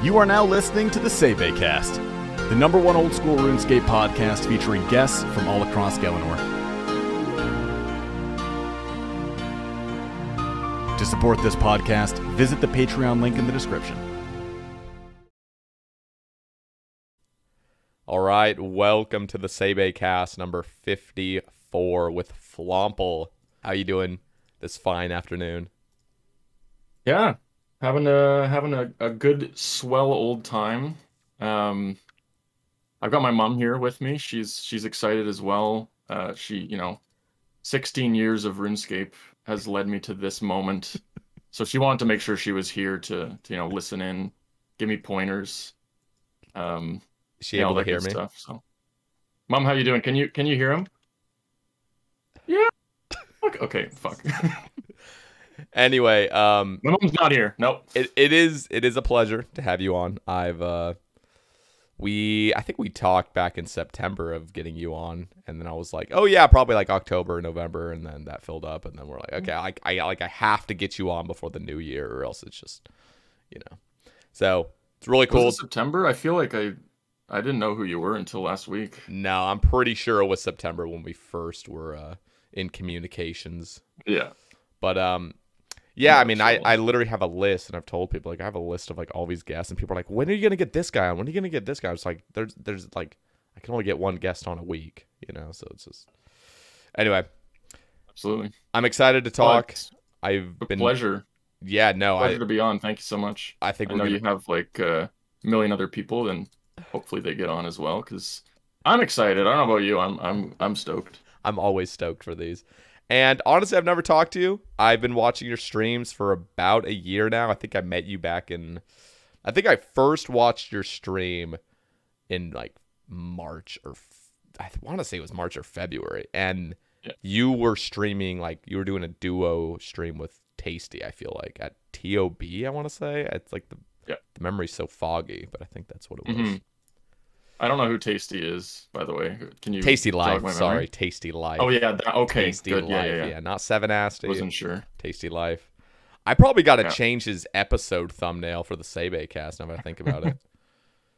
You are now listening to the Sae Bae Cast, the #1 old school RuneScape podcast featuring guests from all across Galanor. To support this podcast, visit the Patreon link in the description. All right, welcome to the Sae Bae Cast number 54 with Flomple. How you doing this fine afternoon? Yeah, having a good swell old time. I've got my mom here with me. She's excited as well. 16 years of RuneScape has led me to this moment. So she wanted to make sure she was here to listen in, give me pointers. Is she able to hear me? Stuff, so. Mom, how you doing? Can you hear him? Yeah. Okay, fuck. Anyway, my mom's not here. Nope. It is a pleasure to have you on. I think we talked back in September of getting you on, and then I was like, oh yeah, probably like October, November, and then that filled up, and then we're like, okay, I have to get you on before the new year, or else it's just, So it's really cool. Was it September? I feel like I didn't know who you were until last week. No, I'm pretty sure it was September when we first were in communications. Yeah. But yeah, I mean, I literally have a list, and I've told people, like, I have a list of like all these guests, and people are like, when are you gonna get this guy on? When are you gonna get this guy? It's like there's like I can only get one guest on a week, so it's just anyway. Absolutely. I'm excited to talk. Pleasure. Yeah, no, pleasure to be on. Thank you so much. I know you have like a million other people, and hopefully they get on as well, because I'm excited. I don't know about you. I'm stoked. I'm always stoked for these. And honestly, I've never talked to you. I've been watching your streams for about a year now. I think I met you back in... I think I first watched your stream in like March or... I want to say it was March or February. And you were streaming, like, you were doing a duo stream with Tasty, I feel like, at TOB, I want to say. It's like the memory's so foggy, but I think that's what it was. Mm-hmm. I don't know who Tasty is, by the way. Can you Tasty Life? Sorry, Tasty Life. Oh yeah, okay, Tasty good. Life. Yeah, not Seven Nasty. Wasn't sure. Tasty Life. I probably got to change his episode thumbnail for the Sae Bae Cast. Now that I think about it.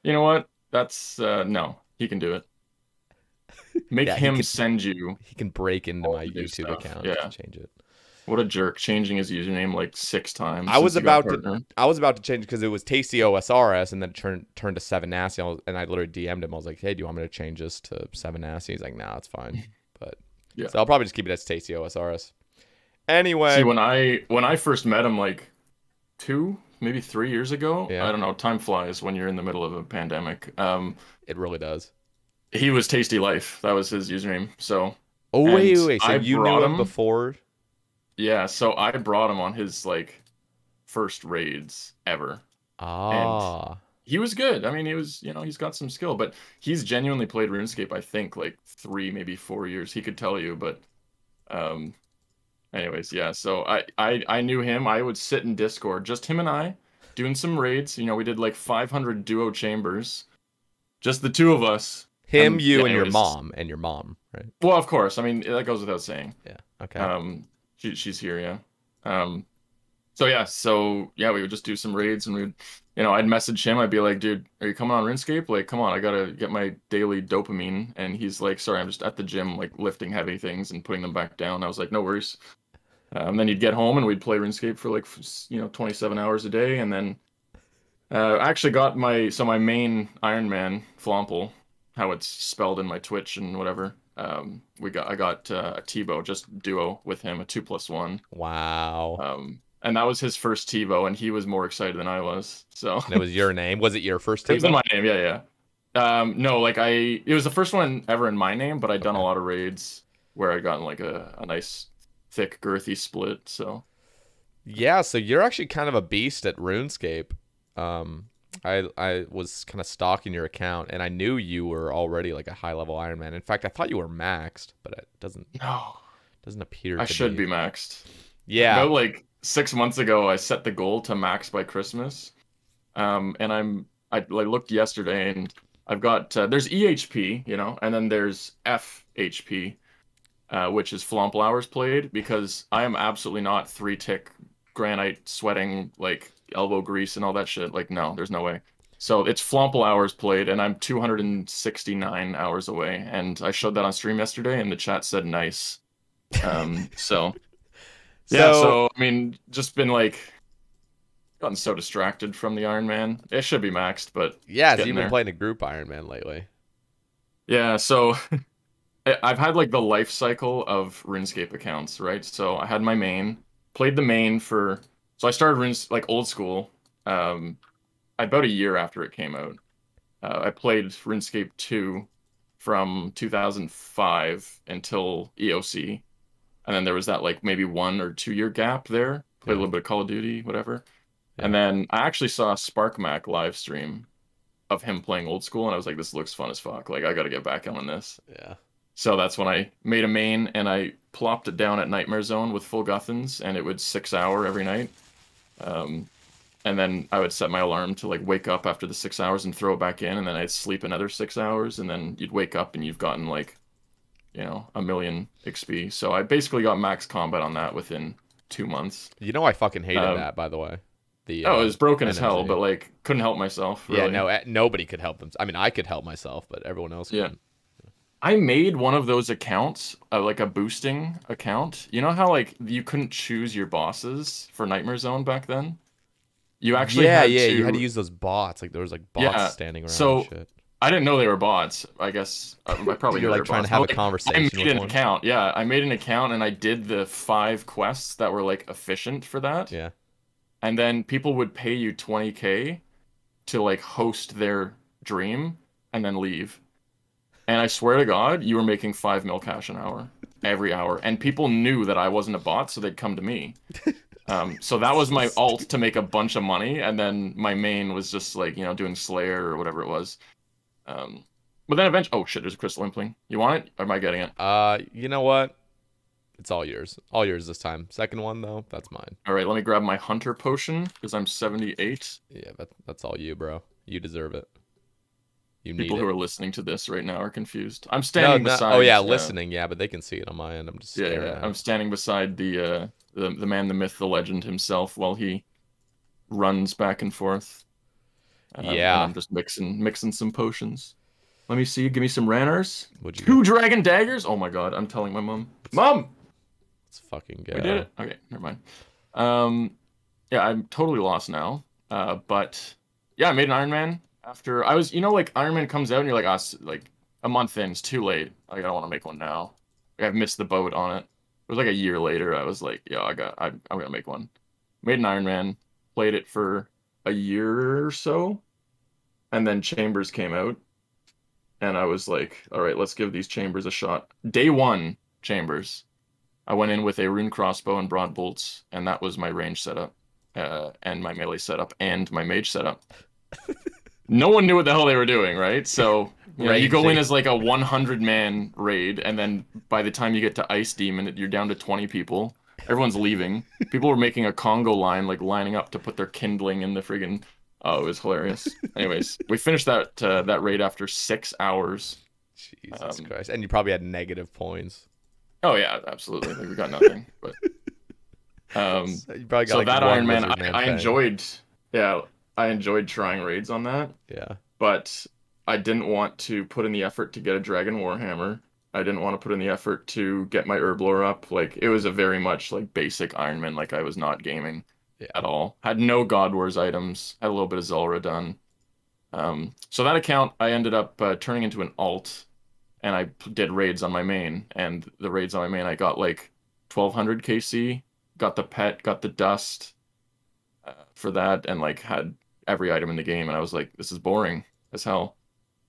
You know what? That's no. He can do it. Make him send you. He can break into my YouTube account to change it. What a jerk, changing his username like 6 times. I was about to change because it was Tasty OSRS, and then it turned to Seven Nasty, and I literally DM'd him. I was like, hey, do you want me to change this to Seven Nasty? He's like, nah, it's fine. But so I'll probably just keep it as Tasty OSRS. Anyway. See, when I first met him like 2, maybe 3 years ago, I don't know, time flies when you're in the middle of a pandemic. It really does. He was Tasty Life. That was his username. So wait. So you knew him before? Yeah, so I brought him on his like first raids ever. And he was good. I mean, he was, he's got some skill, but he's genuinely played RuneScape, I think, like 3, maybe 4 years. He could tell you, but anyways, yeah. So I knew him. I would sit in Discord, just him and I, doing some raids. We did like 500 duo chambers, just the two of us. Him, you, and your mom, right? Well, of course. I mean, that goes without saying. Yeah. Okay. She's here, yeah. So we would just do some raids, and we'd, I'd message him. I'd be like, dude, are you coming on RuneScape? Like, come on, I gotta get my daily dopamine. And he's like, sorry, I'm just at the gym, like lifting heavy things and putting them back down. I was like, no worries. Then you'd get home and we'd play RuneScape for like, 27 hours a day. And then I actually got my main Iron Man, Flomple, how it's spelled in my Twitch and whatever. I got a TiVo, just duo with him, a 2+1. Wow. And that was his first TiVo, and he was more excited than I was. So and it was your name. Was it your first TiVo? It was in my name. Yeah. No, like it was the first one ever in my name, but I'd done a lot of raids where I'd gotten like a nice, thick, girthy split. So yeah, so you're actually kind of a beast at RuneScape. I was kind of stalking your account, and I knew you were already like a high-level Iron Man. In fact, I thought you were maxed, but it doesn't appear. I should be maxed. Yeah. Like 6 months ago, I set the goal to max by Christmas, and I looked yesterday, and I've got there's EHP, and then there's FHP, which is Flomple hours played, because I am absolutely not 3-tick granite sweating like elbow grease and all that shit. Like, no, there's no way. So it's Flomple hours played, and I'm 269 hours away. And I showed that on stream yesterday, and the chat said nice. So yeah, so I mean, just been like gotten so distracted from the Iron Man. It should be maxed, but yeah, so you've been playing a group Iron Man lately. Yeah, so I've had like the life cycle of RuneScape accounts, right? So I had my main, played the main for, so I started like old school, about a year after it came out. I played RuneScape 2 from 2005 until EOC. And then there was that like maybe 1 or 2 year gap there. Played a little bit of Call of Duty, whatever. Yeah. And then I actually saw a SparkMac live stream of him playing old school, and I was like, this looks fun as fuck. Like, I got to get back on this. Yeah. So that's when I made a main, and I plopped it down at Nightmare Zone with full Guthans, and it would 6 hour every night. And then I would set my alarm to like wake up after the 6 hours and throw it back in, and then I'd sleep another 6 hours, and then you'd wake up and you've gotten like, you know, 1,000,000 XP. So I basically got max combat on that within 2 months. You know, I fucking hated that, by the way. It was broken as hell, but like couldn't help myself. Really. Yeah, no, nobody could help them. I mean, I could help myself, but everyone else couldn't. Yeah. I made one of those accounts, like a boosting account. You know how like you couldn't choose your bosses for Nightmare Zone back then? You actually you had to use those bots. Like there was like bots standing around. So and shit. I didn't know they were bots. I guess I probably you're like trying to have a conversation. I made an account. Yeah, I made an account and I did the 5 quests that were like efficient for that. Yeah. And then people would pay you 20K to like host their dream and then leave. And I swear to God, you were making 5 mil cash an hour every hour. And people knew that I wasn't a bot, so they'd come to me. So that was my alt to make a bunch of money. And then my main was just like, you know, doing Slayer or whatever it was. But then eventually, oh shit, there's a crystal impling. You want it? Or am I getting it? You know what? It's all yours. All yours this time. Second one, though, that's mine. All right, let me grab my hunter potion, because I'm 78. Yeah, that's all you, bro. You deserve it. You need People it. who are listening to this right now are confused. I'm standing beside... Oh, yeah, listening, yeah, but they can see it on my end. I'm just staring at it. I'm standing beside the man, the myth, the legend himself while he runs back and forth. Yeah. I'm just mixing some potions. Let me see. Give me some Ranners. 2 get? dragon daggers. Oh, my God. I'm telling my mom. Mom! Let's fucking go. We did it. Okay, never mind. Yeah, I'm totally lost now. But yeah, I made an Iron Man after I was, you know, like Iron Man comes out and you're like, like a month in, it's too late. Like, I don't want to make one now. Like, I've missed the boat on it. It was like a year later. I was like, yeah, I'm gonna make one. Made an Iron Man, played it for a year or so, and then Chambers came out, and I was like, all right, let's give these Chambers a shot. Day 1, Chambers. I went in with a rune crossbow and broad bolts, and that was my range setup, and my melee setup, and my mage setup. No one knew what the hell they were doing, right? So you go in as like a 100-man raid, and then by the time you get to Ice Demon, you're down to 20 people. Everyone's leaving. People were making a Congo line, like lining up to put their kindling in the friggin'... Oh, it was hilarious. Anyways, we finished that raid after 6 hours. Jesus Christ. And you probably had negative points. Oh yeah, absolutely. Like, we got nothing. But so you probably got so like that Iron Man, I enjoyed. Yeah, I enjoyed trying raids on that. Yeah. But I didn't want to put in the effort to get a Dragon Warhammer. I didn't want to put in the effort to get my Herblore up. Like, it was a very much like basic Iron Man. Like, I was not gaming at all. Had no God Wars items. Had a little bit of Zulrah done. So that account I ended up turning into an alt. And I did raids on my main, and the raids on my main, I got like 1200 KC, got the pet, got the dust for that, and like had every item in the game. And I was like, this is boring as hell.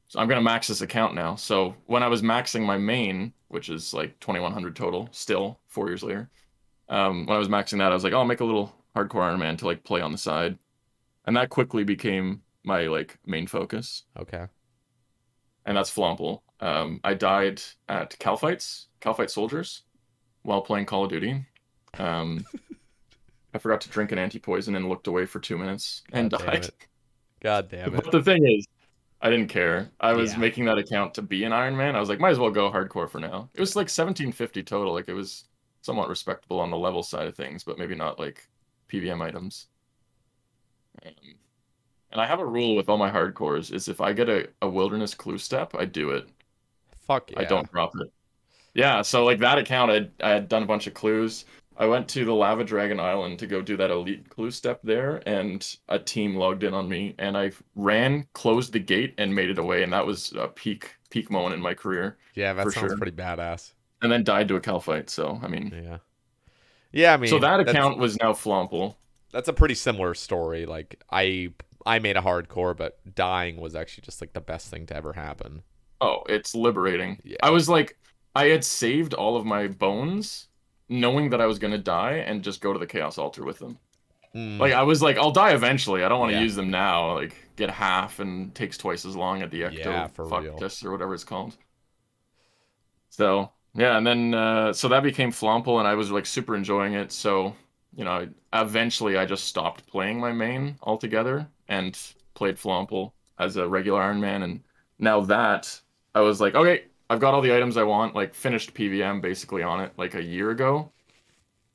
So I'm gonna max this account now. So when I was maxing my main, which is like 2100 total, still 4 years later, when I was maxing that, I was like, oh, I'll make a little hardcore Iron Man to like play on the side, and that quickly became my like main focus. Okay. And that's Flomple. I died at Calfight Soldiers, while playing Call of Duty. I forgot to drink an anti-poison and looked away for 2 minutes and died. God damn it. But the thing is, I didn't care. I was making that account to be an Iron Man. I was like, might as well go hardcore for now. It was like 1750 total. Like, it was somewhat respectable on the level side of things, but maybe not like PVM items. And I have a rule with all my hardcores is if I get a wilderness clue step, I do it. Fuck yeah. I don't drop it. Yeah, so like that account, I had done a bunch of clues. I went to the Lava Dragon Island to go do that elite clue step there, and a team logged in on me, and I ran, closed the gate, and made it away, and that was a peak moment in my career. Yeah, that for sounds sure. pretty badass. And then died to a Cal fight, so I mean. Yeah. Yeah, I mean. So that account was now Flomple. That's a pretty similar story. Like I made a hardcore, but dying was actually just like the best thing to ever happen. Oh, it's liberating. Yeah. I was like, I had saved all of my bones, knowing that I was gonna die, and just go to the Chaos Altar with them. Like I was like, I'll die eventually. I don't want to use them now. Like get half and takes twice as long at the Ecto fuck test or whatever it's called. So yeah, and then so that became Flomple, and I was like super enjoying it. So you know, eventually I just stopped playing my main altogether and played Flomple as a regular Iron Man. And now that I was like, okay, I've got all the items I want. Like finished PVM basically on it like a year ago.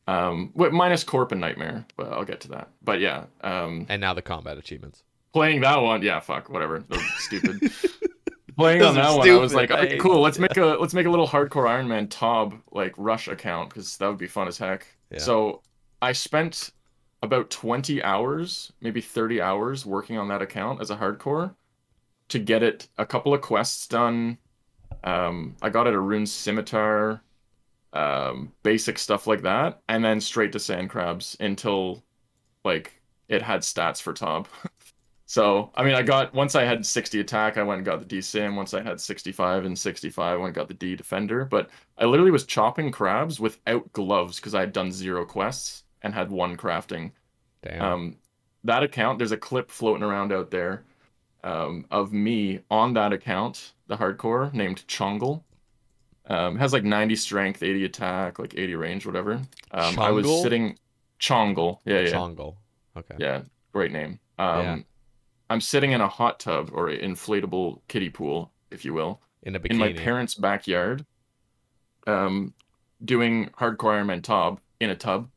Minus Corp and Nightmare, but I'll get to that. But yeah. And now the combat achievements. Playing that one, yeah, fuck, whatever. They're stupid. Playing on that one, I was like, okay, cool. Let's make a little hardcore Iron Man Tob like rush account because that would be fun as heck. Yeah. So I spent about 20 hours, maybe 30 hours working on that account as a hardcore to get it a couple of quests done. I got it a rune scimitar, basic stuff like that, and then straight to sand crabs until like it had stats for Tob. So, I mean, once I had 60 attack, I went and got the D Sim. Once I had 65 and 65, I went and got the D Defender. But I literally was chopping crabs without gloves because I had done 0 quests and had 1 crafting. Damn. That account, there's a clip floating around out there of me on that account, the hardcore, named Chongle. Has like 90 strength, 80 attack, like 80 range, whatever. I was sitting... Chongle. Yeah. Chongle. Okay. Yeah, great name. I'm sitting in a hot tub or an inflatable kiddie pool, if you will, in my parents' backyard, doing hardcore Iron Man Tob in a tub,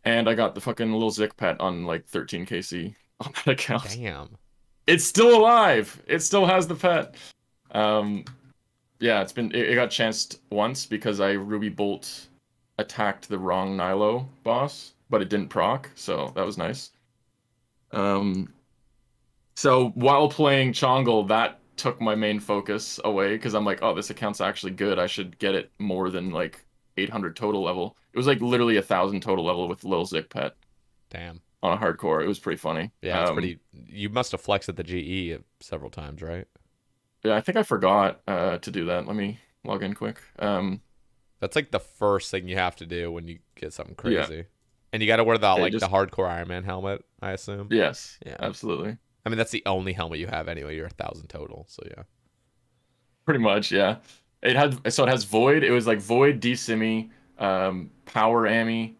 and I got the fucking little Zik pet on like 13 KC on that account. Damn, it's still alive. It still has the pet. Yeah, it got chanced once because I Ruby Bolt attacked the wrong Nilo boss, but it didn't proc, so that was nice. So while playing Chongle, that took my main focus away because I'm like, oh, this account's actually good. I should get it more than like 800 total level. It was like literally 1,000 total level with Lil Zik Pet. Damn. On a hardcore. It was pretty funny. Yeah, it's pretty. You must have flexed at the GE several times, right? Yeah, I think I forgot to do that. Let me log in quick. That's like the first thing you have to do when you get something crazy. Yeah. And you got to wear the the hardcore Iron Man helmet, I assume. Yes. Yeah. Absolutely. I mean, that's the only helmet you have anyway. You're 1,000 total, so yeah. Pretty much, yeah. It has Void. It was like Void, D-Simi, Power Ammy.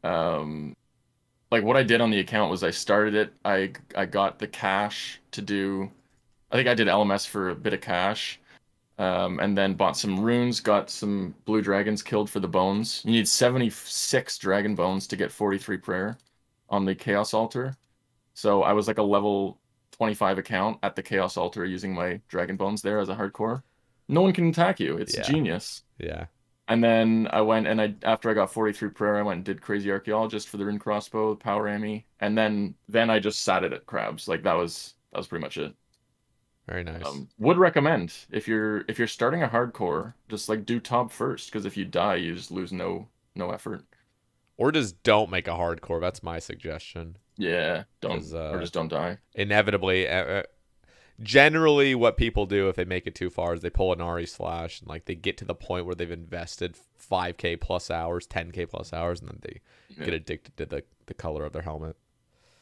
Like what I did on the account was I started it. I got the cash to do. I think I did LMS for a bit of cash, and then bought some runes. Got some blue dragons killed for the bones. You need 76 dragon bones to get 43 prayer on the Chaos Altar. So I was like a level 25 account at the Chaos Altar using my dragon bones there as a hardcore. No one can attack you. It's genius. Yeah. And then I went and after I got 43 prayer, I went and did Crazy Archaeologist for the rune crossbow, Power Ammy, and then I just sat it at crabs. Like that was pretty much it. Very nice. Would recommend if you're starting a hardcore, just like do top first, because if you die, you just lose no effort. Or just don't make a hardcore. That's my suggestion. Yeah, or just don't die. Inevitably, generally, what people do if they make it too far is they pull an Ari slash and like they get to the point where they've invested 5K plus hours, 10K plus hours, and then they get addicted to the color of their helmet.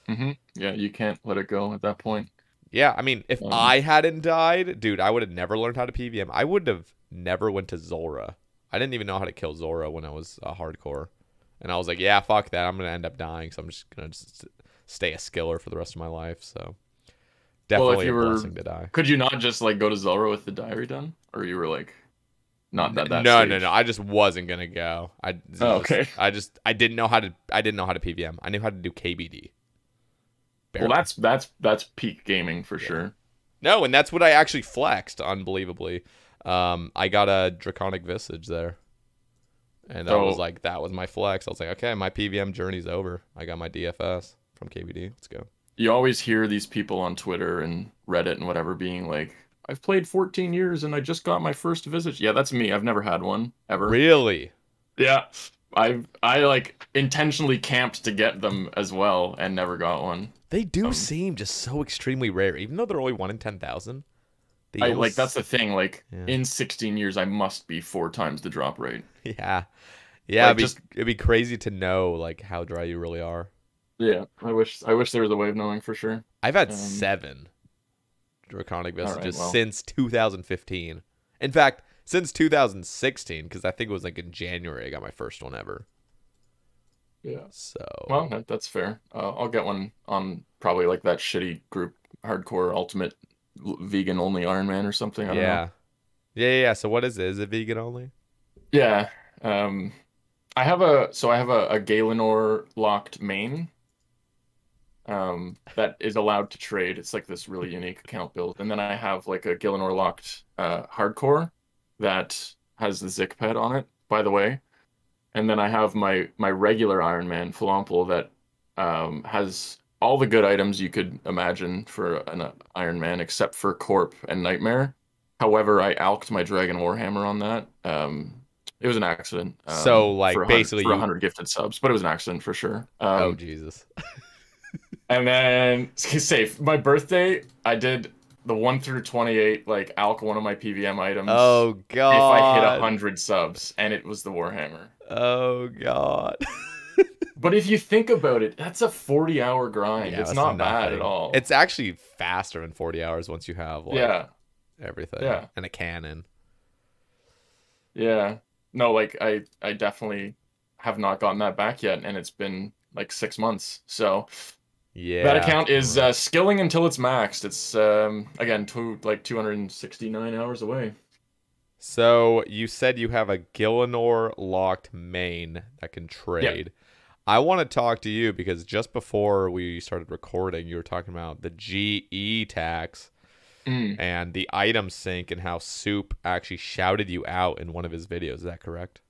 Mm-hmm. Yeah, you can't let it go at that point. Yeah, I mean, if I hadn't died, dude, I would have never learned how to PVM. I would have never went to Zora. I didn't even know how to kill Zora when I was hardcore. And I was like, yeah, fuck that. I'm going to end up dying, so I'm just going to stay a skiller for the rest of my life. So definitely a blessing to die. Could you not just like go to Zora with the diary done? Or you were like, not that No. stage? I just wasn't going to go. Okay. I didn't know how to PVM. I knew how to do KBD. Well, Barely. that's peak gaming for sure. No, and that's what I actually flexed, unbelievably. I got a Draconic Visage there. And that was my flex. I was like, okay, my PVM journey's over. I got my DFS from KVD. Let's go. You always hear these people on Twitter and Reddit and whatever being like, I've played 14 years and I just got my first Visage. Yeah, that's me. I've never had one ever. Really? Yeah. I like intentionally camped to get them as well and never got one. They do seem just so extremely rare, even though they're only 1 in 10,000. That's the thing. Like in 16 years, I must be 4 times the drop rate. Yeah, Like, it'd be crazy to know like how dry you really are. Yeah, I wish there was a way of knowing for sure. I've had 7 Draconic Visages well. since 2015. In fact, since 2016, because I think it was like in January I got my first one ever. Yeah. So. Well, that's fair. I'll get one on probably like that shitty group hardcore ultimate vegan only Iron Man or something. I don't know. Yeah. So what is it? Is it vegan only? Yeah. I have a Galenor locked main. That is allowed to trade. It's like this really unique account build. And then I have like a Galenor locked hardcore that has the Zik pet on it, by the way. And then I have my regular Iron Man Flomple that has all the good items you could imagine for an Iron Man except for Corp and Nightmare. However, I alked my Dragon Warhammer on that. It was an accident. So like basically for 100 gifted subs, but it was an accident for sure. Oh Jesus. And then safe. My birthday, I did the 1 through 28, like alk one of my PVM items. Oh God. If I hit 100 subs, and it was the Warhammer. Oh God. But if you think about it, that's a 40-hour grind. Yeah, it's not bad at all. It's actually faster than 40 hours once you have like everything. Yeah. And a cannon. Yeah. No, like I definitely have not gotten that back yet, and it's been like 6 months. So yeah, that account is skilling until it's maxed. It's again 269 hours away. So you said you have a Galenor locked main that can trade. Yeah. I want to talk to you because just before we started recording, you were talking about the GE tax and the item sync and how Soup actually shouted you out in one of his videos. Is that correct?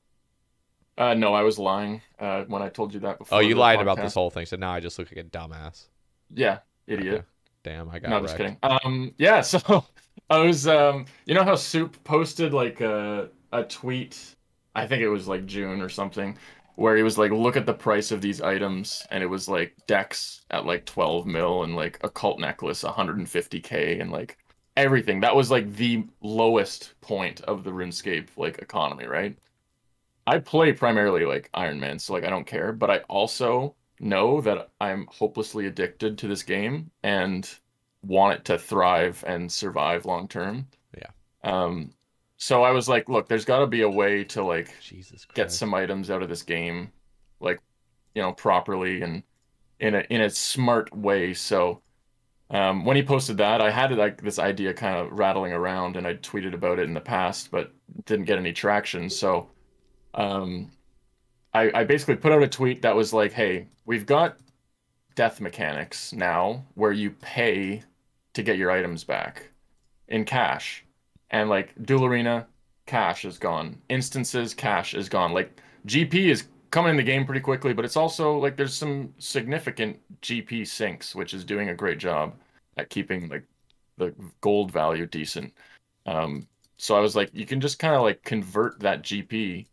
No, I was lying when I told you that before. Oh, you lied about this whole thing, so now I just look like a dumbass. Yeah, idiot. Okay. Damn, I got No, wrecked. Just kidding. Yeah, so I was, you know how Soup posted like a tweet, I think it was like June or something, where he was like, look at the price of these items, and it was like decks at like 12 mil and like a cult necklace 150k and like everything. That was like the lowest point of the RuneScape like economy, right? I play primarily like Iron Man, so like I don't care, but I also know that I'm hopelessly addicted to this game and want it to thrive and survive long term. Yeah. So I was like, look, there's got to be a way to like Jesus Christ. Get some items out of this game, like, you know, properly and in a smart way. So when he posted that, I had like this idea kind of rattling around, and I tweeted about it in the past, but didn't get any traction. So I basically put out a tweet that was like, hey, we've got death mechanics now where you pay to get your items back in cash. And like Duel Arena, cash is gone. Instances, cash is gone. Like GP is coming in the game pretty quickly, but it's also like there's some significant GP sinks, which is doing a great job at keeping like the gold value decent. So I was like, you can just kind of like convert that GP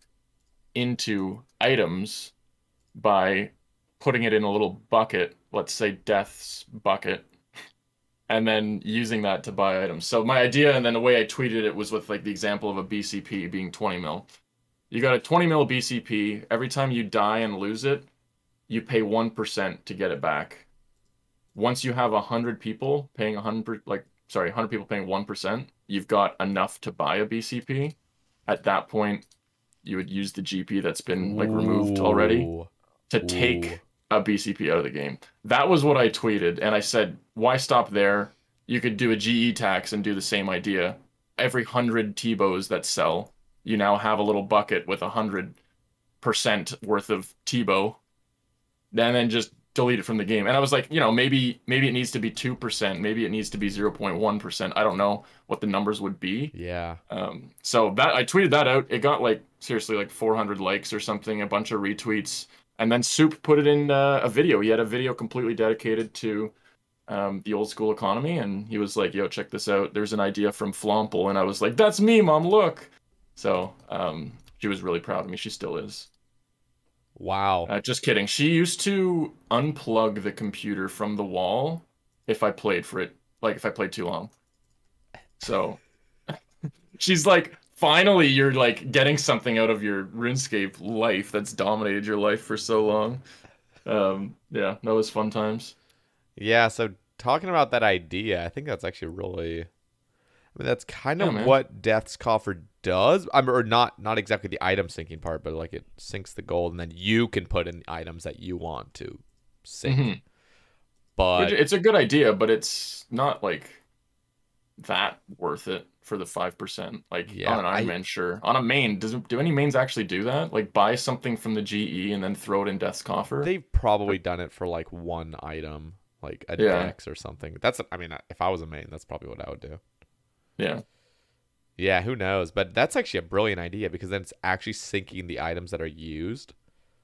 into items by putting it in a little bucket, let's say Death's bucket, and then using that to buy items. So my idea, and then the way I tweeted it was with like the example of a BCP being 20 mil. You got a 20 mil BCP. Every time you die and lose it, you pay 1% to get it back. Once you have 100 people paying 100 people paying 1%, you've got enough to buy a BCP. At that point, you would use the GP that's been like removed already to take a BCP out of the game. That was what I tweeted, and I said, why stop there? You could do a GE tax and do the same idea. Every 100 T-bows that sell, you now have a little bucket with 100% worth of T-bow. And then just delete it from the game. And I was like, maybe it needs to be 2%, maybe it needs to be 0.1%. I don't know what the numbers would be. Yeah. So that I tweeted that out. It got like seriously like 400 likes or something, a bunch of retweets, and then Soup put it in a video. He had a video completely dedicated to the old school economy, and he was like, "Yo, check this out. There's an idea from Flomple," and I was like, "That's me, Mom. Look." So she was really proud of me. She still is. Wow. Just kidding. She used to unplug the computer from the wall if I played for it, like if I played too long. So she's like, finally, you're like getting something out of your RuneScape life that's dominated your life for so long. Yeah, that was fun times. Yeah, so talking about that idea, I think that's actually really, that's kind of man. what Death's Coffer does. Or not exactly the item syncing part, but like it syncs the gold, and then you can put in items that you want to sync. But it's a good idea, but it's not like that worth it for the 5%. Like on an Iron Man, sure. On a main, do any mains actually do that? Like buy something from the GE and then throw it in Death's Coffer? They've probably done it for like one item, like a dex or something. If I was a main, that's probably what I would do. Yeah, who knows? But that's actually a brilliant idea, because then it's actually syncing the items that are used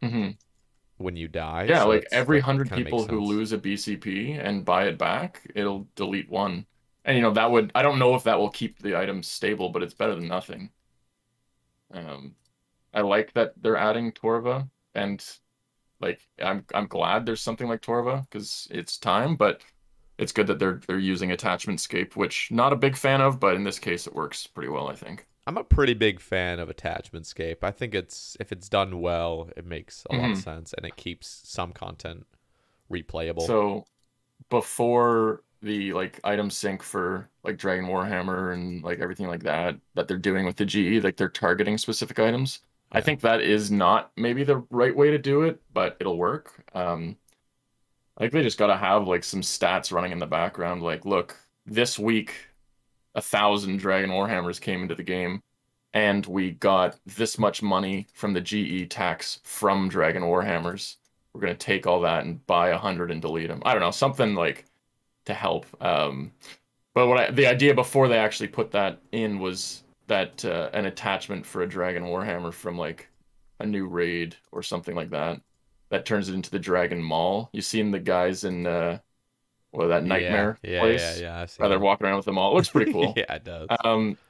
when you die. Yeah, so like every 100 kinda people makes who sense. lose a BCP and buy it back, it'll delete one. And that would, I don't know if that will keep the items stable, but it's better than nothing. I like that they're adding Torva, and like I'm glad there's something like Torva, because it's time, but it's good that they're using Attachmentscape, which not a big fan of, but in this case it works pretty well, I think. I'm a pretty big fan of Attachmentscape. I think if it's done well, it makes a lot of sense, and it keeps some content replayable. So before the like item sync for like Dragon Warhammer and like everything like that they're doing with the GE, like they're targeting specific items. I think that is not maybe the right way to do it, but it'll work. I think they just got to have like some stats running in the background. Like, look, this week, 1,000 Dragon Warhammers came into the game, and we got this much money from the GE tax from Dragon Warhammers. We're going to take all that and buy 100 and delete them. I don't know, something like to help. But the idea before they actually put that in was that an attachment for a Dragon Warhammer from like a new raid or something like that turns it into the Dragon Mall. You seen the guys in that Nightmare place? Yeah. They're walking around with them all. It looks pretty cool. Yeah, it does.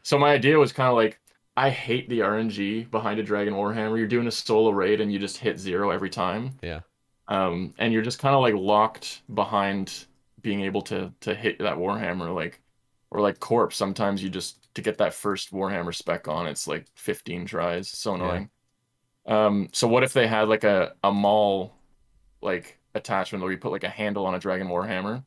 So my idea was kind of like, I hate the RNG behind a Dragon Warhammer. You're doing a solo raid and you just hit 0 every time. Yeah. And you're just kind of like locked behind being able to hit that Warhammer, or like Corpse. Sometimes you just, to get that first Warhammer spec on, it's like 15 tries. So annoying. So what if they had like a mall like attachment where you put like a handle on a Dragon Warhammer?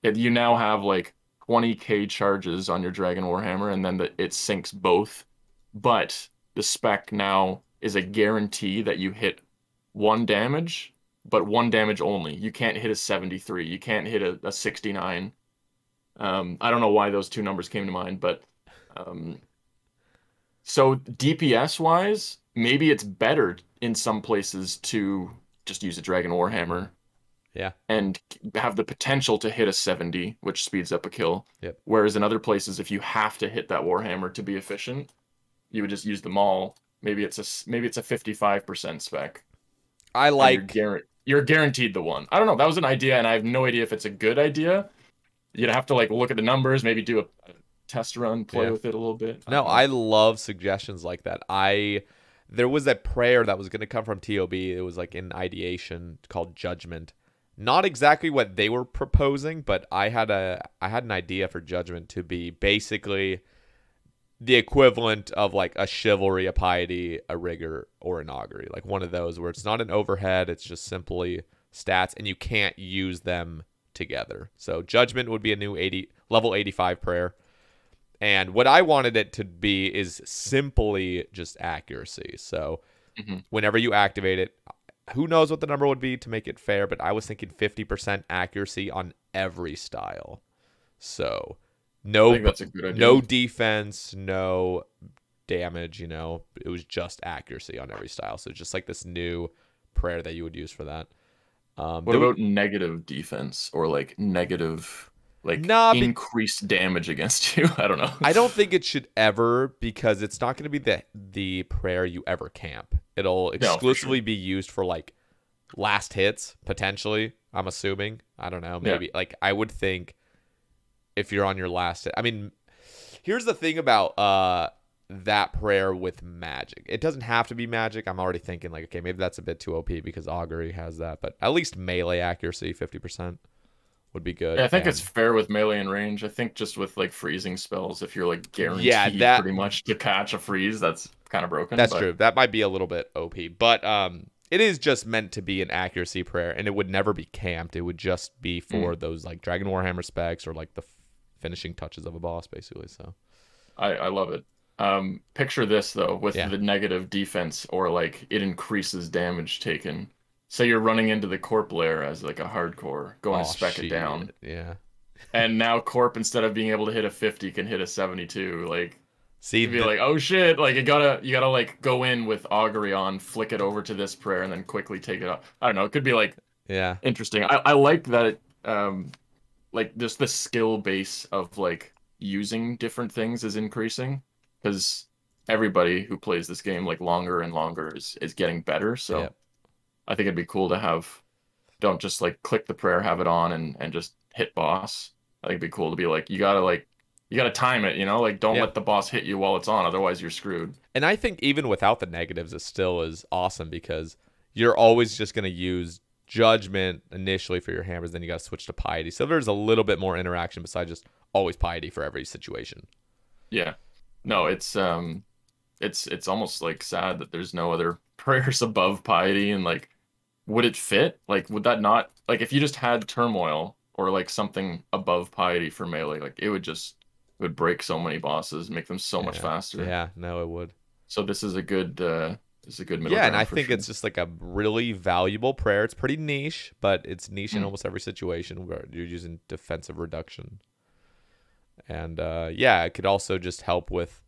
You now have like 20k charges on your Dragon Warhammer, and then it syncs both. But the spec now is a guarantee that you hit 1 damage, but 1 damage only. You can't hit a 73. You can't hit a 69. I don't know why those two numbers came to mind, but so DPS wise, maybe it's better in some places to just use a Dragon Warhammer. Yeah. And have the potential to hit a 70, which speeds up a kill. Yep. Whereas in other places, if you have to hit that Warhammer to be efficient, you would just use them all. Maybe it's a 55% spec. I like. You're guaranteed the one. I don't know. That was an idea, and I have no idea if it's a good idea. You'd have to like look at the numbers, maybe do a test run, play with it a little bit. No, I love suggestions like that. There was that prayer that was going to come from TOB. It was like in ideation called Judgment. Not exactly what they were proposing, but I had an idea for Judgment to be basically the equivalent of like a Chivalry, a Piety, a Rigor, or an Augury. Like one of those where it's not an overhead, it's just simply stats, and you can't use them together. So Judgment would be a new level 85 prayer. And what I wanted it to be is simply just accuracy. So whenever you activate it, who knows what the number would be to make it fair, but I was thinking 50% accuracy on every style. So no, I think that's a good idea. No defense, no damage, it was just accuracy on every style. So just like this new prayer that you would use for that. What about negative defense or like negative, like Nah, increased damage against you? I don't know. I don't think it should ever, because it's not going to be the prayer you ever camp. It'll No, for exclusively sure. be used for like last hits, potentially. I'm assuming. I don't know. Maybe like I would think if you're on your last hit. I mean, here's the thing about that prayer with magic. It doesn't have to be magic. I'm already thinking like, okay, maybe that's a bit too OP because augury has that, but at least melee accuracy 50% would be good. Yeah, I think it's fair with melee and range. I think just with like freezing spells, if you're like yeah, guaranteed that pretty much to catch a freeze, that's kind of broken. that's But true. That might be a little bit OP, but it is just meant to be an accuracy prayer, and it would never be camped. It would just be for those like Dragon Warhammer specs or like the finishing touches of a boss, basically. So I love it. Picture this though with Yeah. the negative defense or like it increases damage taken. Say you're running into the Corp layer as like a hardcore, going to spec it down. Yeah. And now Corp, instead of being able to hit a 50, can hit a 72. Like, See, you'd be like, oh shit! Like, you gotta like go in with augury on, flick it over to this prayer, and then quickly take it off. I don't know. It could be like yeah. interesting. I like that. Like just the skill base of like using different things is increasing because everybody who plays this game like longer and longer is getting better. So Yep. I think it'd be cool to have. Don't just like click the prayer, have it on, and just hit boss. I think it'd be cool to be like you gotta time it, you know, like don't Yeah. let the boss hit you while it's on, otherwise you're screwed. And I think even without the negatives, it still is awesome because you're always just going to use judgment initially for your hammers, then you got to switch to piety. So there's a little bit more interaction besides just always piety for every situation. Yeah. No, it's almost like sad that there's no other prayers above piety, and like would it fit? Like would that not, like if you just had turmoil or like something above piety for melee, like it would break so many bosses, make them so much faster. Yeah, no, it would. So this is a good middle Yeah, and ground I for think sure. it's just like a really valuable prayer. It's pretty niche, but it's niche in almost every situation where you're using defensive reduction. And yeah, it could also just help with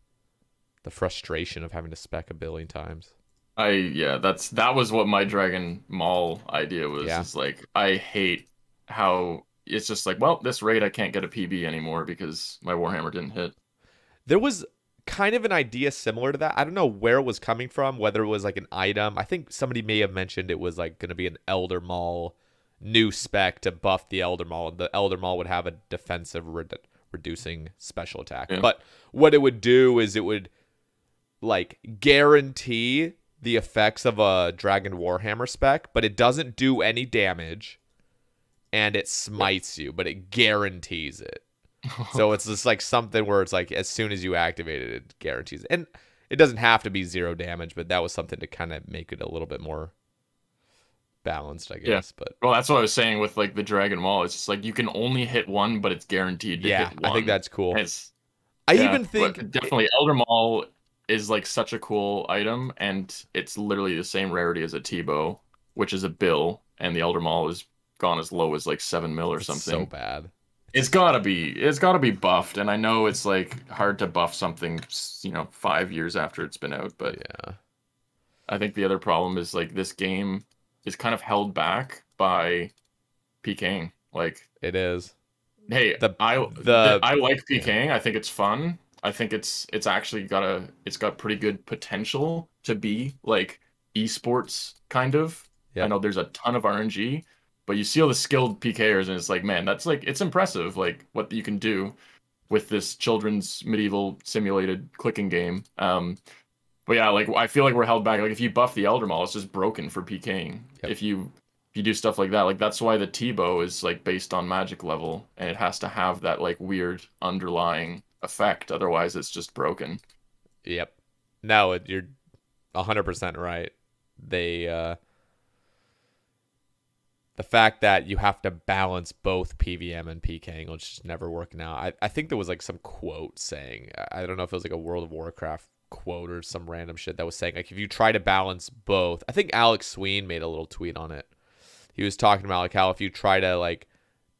the frustration of having to spec a billion times. That was what my Dragon Maul idea was. Yeah. It's like I hate how it's just like, well, this raid I can't get a PB anymore because my Warhammer didn't hit. There was kind of an idea similar to that. I don't know where it was coming from, whether it was like an item. I think somebody may have mentioned it was like going to be an Elder Maul new spec to buff the Elder Maul. The Elder Maul would have a defensive reducing special attack. Yeah. But what it would do is it would like guarantee the effects of a Dragon Warhammer spec, but it doesn't do any damage and it smites you, but it guarantees it. So it's just like something where it's like as soon as you activate it, it guarantees it. And it doesn't have to be 0 damage, but that was something to kind of make it a little bit more balanced, I guess. Yeah. But Well, that's what I was saying with like the Dragon Maul. It's just like you can only hit one, but it's guaranteed to yeah, hit one. I think that's cool. I even think definitely Elder Maul is like such a cool item, and it's literally the same rarity as a T-bow, which is a bill, and the Elder Maul is gone as low as like 7 mil or it's something. so bad. It's gotta be buffed, and I know it's like hard to buff something, 5 years after it's been out, but Yeah. I think the other problem is like this game is kind of held back by PKing. Like, It is. hey, I like PKing. I think it's fun. I think it's actually got pretty good potential to be like esports kind of. Yep. I know there's a ton of RNG, but you see all the skilled PKers, and it's like, man, that's like, it's impressive, like what you can do with this children's medieval simulated clicking game. But yeah, like I feel like we're held back. Like if you buff the Elder Maul, it's just broken for PKing. Yep. If you do stuff like that, like that's why the T-bow is like based on magic level, and it has to have that like weird underlying effect. Otherwise, it's just broken. Yep. No, you're 100% right. The fact that you have to balance both PVM and PKing, which is never working out. I think there was like some quote saying, I don't know if it was like a World of Warcraft quote or some random shit that was saying like if you try to balance both, I think Alex Sween made a little tweet on it. He was talking about like how if you try to like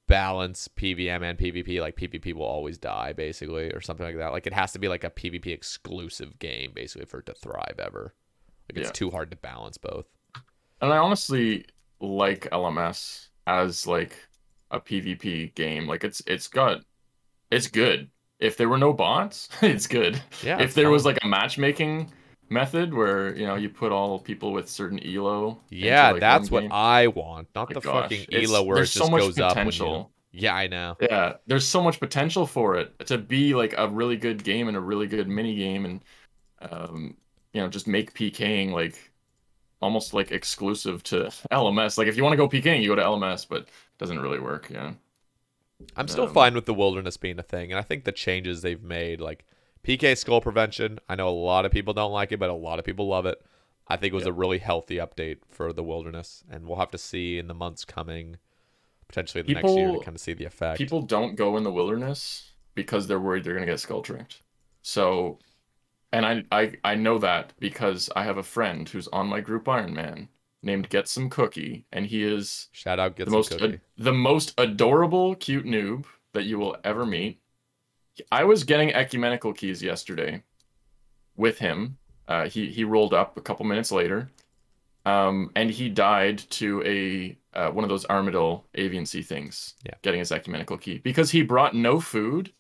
balance PVM and PvP, like PvP will always die basically, or something like that. Like it has to be like a PvP exclusive game basically for it to thrive ever. Like it's too hard to balance both. And I honestly, like LMS as like a PvP game. Like it's good. If there were no bots, it's good. Yeah, If it's there was fine. like a matchmaking method where, you put all people with certain elo into Yeah, like one that's what game, I want, not my the gosh, fucking elo where it there's so just much goes up when you. potential. Yeah, I know. Yeah, there's so much potential for it to be like a really good game and a really good mini game and um just make PKing like almost like exclusive to LMS. Like if you want to go PKing, you go to LMS, but it doesn't really work, yeah. I'm still Um fine with the wilderness being a thing, and I think the changes they've made, like PK skull prevention, I know a lot of people don't like it, but a lot of people love it. I think it was yeah. a really healthy update for the wilderness, and we'll have to see in the months coming, potentially the next year, to People kind of see the effect. people don't go in the wilderness because they're worried they're gonna get skull tricked. So, and I know that because I have a friend who's on my group Iron Man named Get Some Cookie, and he is Shout out, get the some most cookie. the most adorable cute noob that you will ever meet. I was getting ecumenical keys yesterday with him. He rolled up a couple minutes later, and he died to a one of those Armadil avian sea things. Yeah. Getting his ecumenical key because he brought no food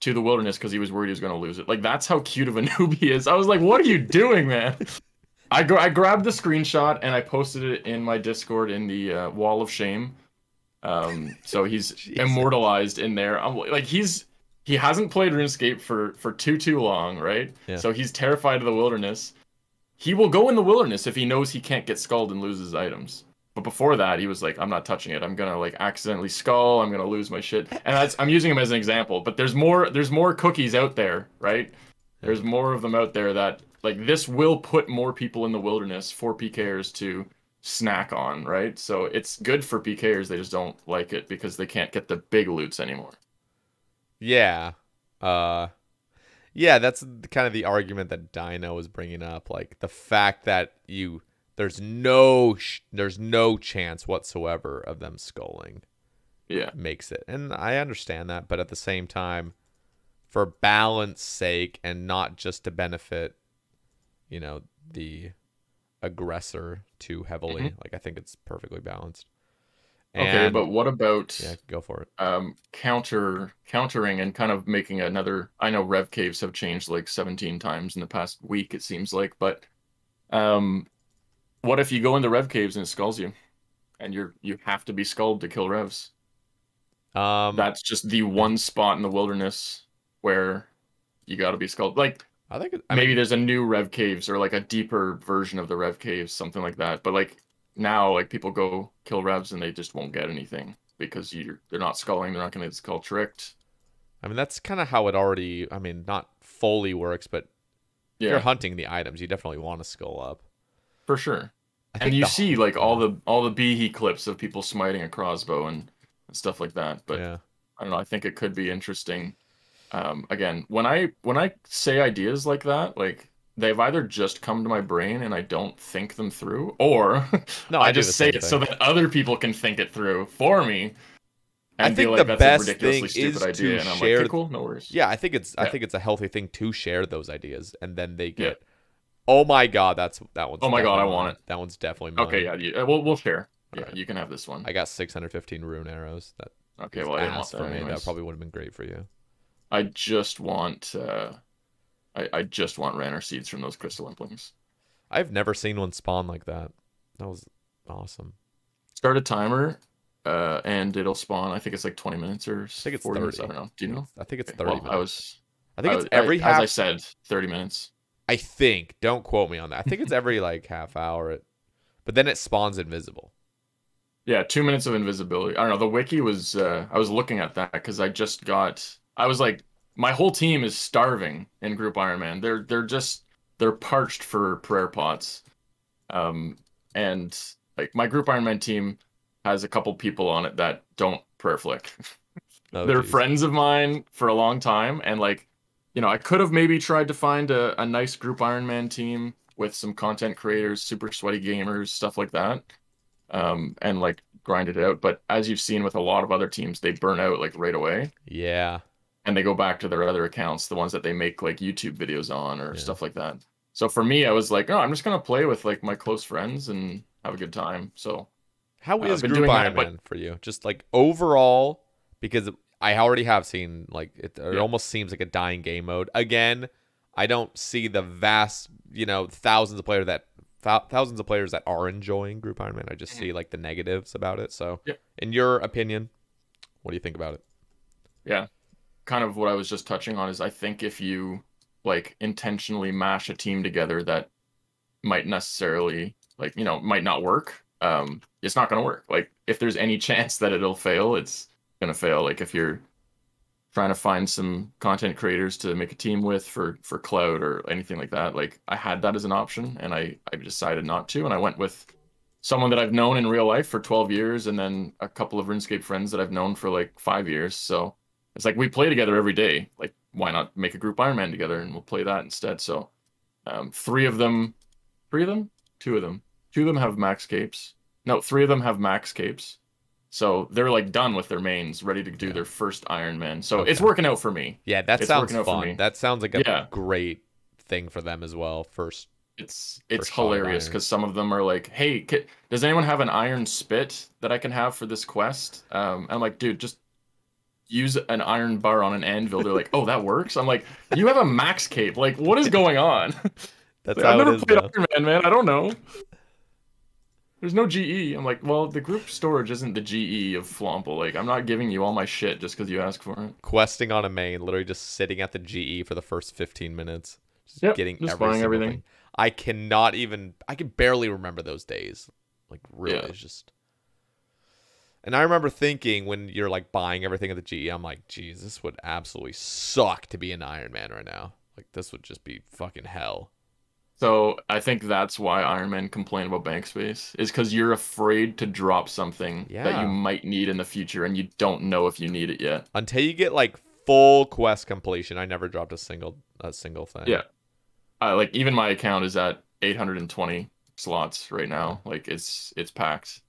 to the wilderness because he was worried he was going to lose it. Like that's how cute of a noob he is. I was like, "What are you doing, man?" I grabbed the screenshot and I posted it in my Discord in the wall of shame. So he's immortalized in there. I'm like he hasn't played RuneScape for too long, right? Yeah. So he's terrified of the wilderness. He will go in the wilderness if he knows he can't get skulled and lose his items. But before that, he was like, "I'm not touching it. I'm gonna like accidentally skull. I'm gonna lose my shit." And I'm using him as an example. But there's more cookies out there, right? There's more of them out there that like this will put more people in the wilderness for PKers to snack on, right? So it's good for PKers. They just don't like it because they can't get the big loots anymore. Yeah. Yeah, that's kind of the argument that Dino was bringing up, like the fact that there's no chance whatsoever of them sculling. Yeah. Makes it. And I understand that, but at the same time, for balance sake and not just to benefit, the aggressor too heavily, like I think it's perfectly balanced. Okay, And but what about yeah, go for it. Countering and kind of making another. I know rev caves have changed like 17 times in the past week, it seems like, but what if you go into rev caves and it skulls you, and you have to be skulled to kill revs? That's just the one spot in the wilderness where you got to be skulled. Like I think maybe there's a new rev caves or like a deeper version of the rev caves, something like that. But like now, like people go kill revs and they just won't get anything because they're not sculling. They're not going to get skull tricked. I mean, that's kind of how it already. I mean, not fully works, but if you're hunting the items, you definitely want to skull up for sure. I and you see like all the Behe clips of people smiting a crossbow and stuff like that. But yeah. I don't know. I think it could be interesting. Again, when I say ideas like that, like they've either just come to my brain and I don't think them through, or no, I just say it so that other people can think it through for me. And I think be like, the that's best a ridiculously thing stupid is idea. to And I'm share. like, okay, cool, no worries. Yeah, I think it's a healthy thing to share those ideas, and then they get. Oh my god, that one's. Oh my god, I mine. want it. That one's definitely mine. Okay, yeah, we'll share. Yeah, right. You can have this one. I got 615 rune arrows. That okay, well I didn't want that for me. anyways. That probably would have been great for you. I just want I just want Ranner seeds from those crystal implings. I've never seen one spawn like that. That was awesome. Start a timer, and it'll spawn. I think it's like 20 minutes or 40 minutes. I don't know. Do you know? I think it's 30 minutes. I think it's every half. As I said, 30 minutes. I think. Don't quote me on that. I think it's every like half hour. But then it spawns invisible. Yeah, 2 minutes of invisibility. I don't know. The wiki was. I was looking at that because I was like, my whole team is starving in Group Iron Man. They're parched for prayer pots. And like my Group Iron Man team has a couple people on it that don't prayer flick. Oh, they're friends of mine for a long time, and like, I could have maybe tried to find a nice Group Iron Man team with some content creators, super sweaty gamers, stuff like that, and like grind it out. But as you've seen with a lot of other teams, they burn out like right away. Yeah. And they go back to their other accounts, the ones that they make like YouTube videos on or stuff like that. So for me, I was like, oh, I'm just gonna play with like my close friends and have a good time. So How I've is been Group doing Iron that, but Man for you? Just like overall, because I already have seen like it yeah. almost seems like a dying game mode. Again, I don't see the vast, thousands of players that are enjoying Group Iron Man. I just see like the negatives about it. So, Yeah. in your opinion, what do you think about it? Yeah. Kind of what I was just touching on is I think if you like intentionally mash a team together that might necessarily like, might not work, it's not going to work. Like if there's any chance that it'll fail, it's going to fail. Like if you're trying to find some content creators to make a team with for cloud or anything like that, like I had that as an option and I decided not to, and I went with someone that I've known in real life for 12 years and then a couple of RuneScape friends that I've known for like 5 years. So it's like we play together every day. Like why not make a group Iron Man together and we'll play that instead. So three of them, two of them, two of them have max capes. No, three of them have max capes. So they're like done with their mains, ready to do their first Iron Man. So it's working out for me. Yeah, that It's sounds working out for fun. me. That sounds like a Yeah. great thing for them as well. It's shot at hilarious iron. because some of them are like, "Hey, does anyone have an iron spit that I can have for this quest?" And I'm like, "Dude, just use an iron bar on an anvil." They're like, "Oh, that works." I'm like, "You have a max cape. Like, what is going on?" That's Like, how I've it never is, played though. Iron Man, man. I don't know. There's no GE. I'm like, well, the group storage isn't the GE of Flomple. Like, I'm not giving you all my shit just because you ask for it. Questing on a main, literally just sitting at the GE for the first 15 minutes, just Yep, getting just every buying single everything. thing. I can barely remember those days. Like, really, Yeah. it's just. And I remember thinking when you're like buying everything at the GE, I'm like, geez, this would absolutely suck to be an Iron Man right now. Like, this would just be fucking hell. So I think that's why Iron Man complain about bank space is because you're afraid to drop something that you Yeah. might need in the future and you don't know if you need it yet. Until you get like full quest completion, I never dropped a single thing. Yeah. Like even my account is at 820 slots right now. Like it's packed.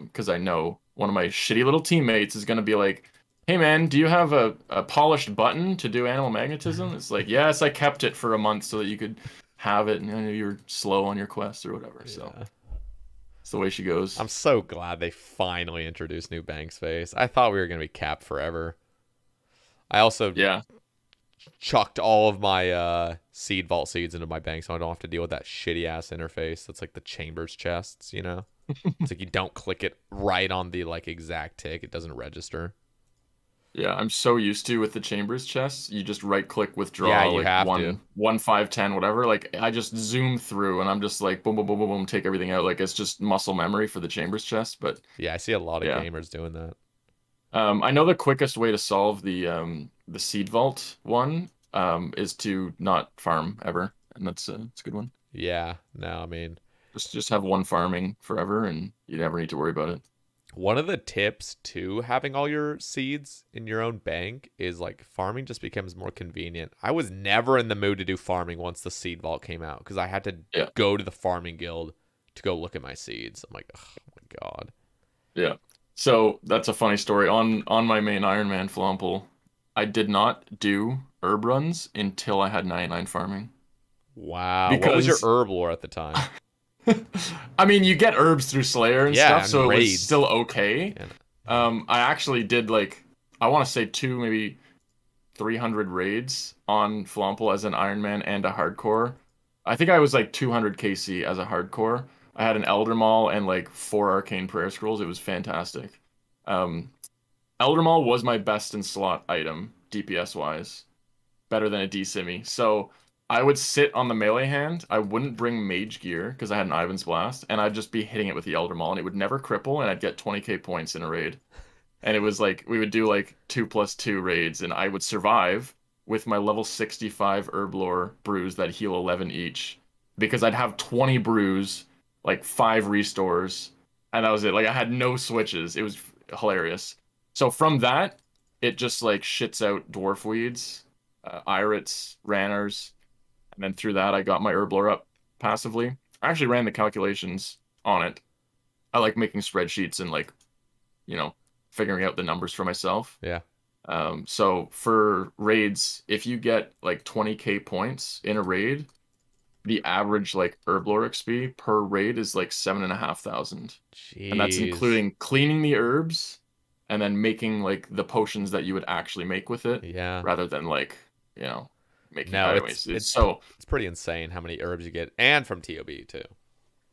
Because I know one of my shitty little teammates is gonna be like, "Hey man, do you have a polished button to do animal magnetism?" It's like, yes, I kept it for a month so that you could have it, and I know you're slow on your quest or whatever. So Yeah. it's the way she goes. I'm so glad they finally introduced new bank space. I thought we were gonna be capped forever. I also Yeah. chucked all of my seed vault seeds into my bank so I don't have to deal with that shitty ass interface that's like the chambers chests, It's like you don't click it right on the like exact tick, it doesn't register. Yeah, I'm so used to with the chambers chests. You just right click withdraw, Yeah, you like have one, to. 1, 5, 10, whatever. Like I just zoom through and I'm just like boom, boom, boom, boom, boom, take everything out. Like it's just muscle memory for the chambers chest. But Yeah, I see a lot of yeah, gamers doing that. I know the quickest way to solve the seed vault one is to not farm ever, and it's a good one. Yeah, no, I mean, Just have one farming forever, and you never need to worry about it. one of the tips to having all your seeds in your own bank is like farming just becomes more convenient. I was never in the mood to do farming once the seed vault came out because I had to Yeah. go to the farming guild to go look at my seeds. I'm like, oh my god. Yeah. So that's a funny story. On my main Iron Man Flomple, I did not do herb runs until I had 99 farming. Wow. What was your Because herb lore at the time? I mean, you get herbs through Slayer and Yeah, stuff, and so it was raids. still okay. Yeah. I actually did like I want to say maybe 300 raids on Flomple as an Iron Man and a hardcore. I think I was like 200 KC as a hardcore. I had an Elder Maul and like 4 arcane prayer scrolls. It was fantastic. Um, Elder Maul was my best in slot item, DPS wise, better than a D-Simi. So I would sit on the melee hand. I wouldn't bring mage gear because I had an Ivan's Blast, and I'd just be hitting it with the Elder Maul, and it would never cripple, and I'd get 20k points in a raid. And it was like we would do like 2+2 raids, and I would survive with my level 65 Herblore brews that heal 11 each, because I'd have 20 brews, like 5 restores, and that was it. Like I had no switches. It was hilarious. So from that, it just like shits out dwarf weeds, irits, ranners, and then through that I got my Herblore up passively. I actually ran the calculations on it. I like making spreadsheets and like, figuring out the numbers for myself. Yeah. So for raids, if you get like 20k points in a raid, the average like herblore XP per raid is like 7,500, and that's Jeez. including cleaning the herbs and then making like the potions that you would actually make with it, Yeah. rather than like making. No, Anyways, it's pretty insane how many herbs you get, and from TOB too.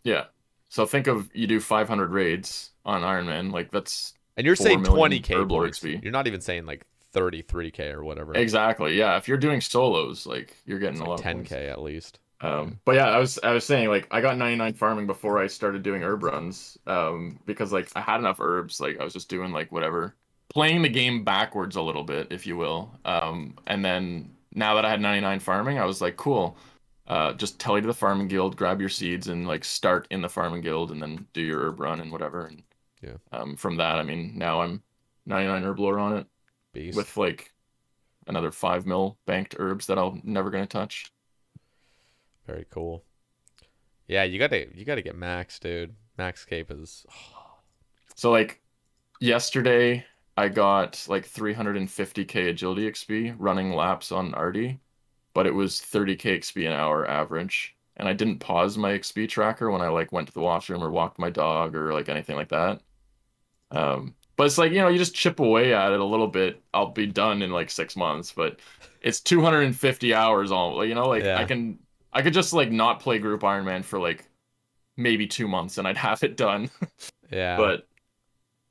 yeah. So think of, you do 500 raids on Iron Man, like that's And you're 4 saying million 20K herblore points. XP. You're not even saying like 33K or whatever. Exactly. Yeah. If you're doing solos, like you're getting It's a like lot of points. 10K at least. But yeah, I was saying like I got 99 farming before I started doing herb runs. Because like I had enough herbs, like I was just doing like whatever, playing the game backwards a little bit, if you will. And then now that I had 99 farming, I was like, cool. Just tell you to the farming guild, grab your seeds, and like start in the farming guild, and then do your herb run and whatever. And Yeah. from that, I mean, now I'm 99 herb lore on it Beast. with like another 5 mil banked herbs that I'll never gonna touch. Very cool. Yeah, you gotta get max, dude. Max cape is So like yesterday, I got like 350k agility XP running laps on Artie, but it was 30k XP an hour average. And I didn't pause my XP tracker when I like went to the washroom or walked my dog or like anything like that. But it's like, you just chip away at it a little bit. I'll be done in like 6 months, but it's 250 hours all, like yeah. I could just like not play group Iron Man for like maybe 2 months and I'd have it done. Yeah. But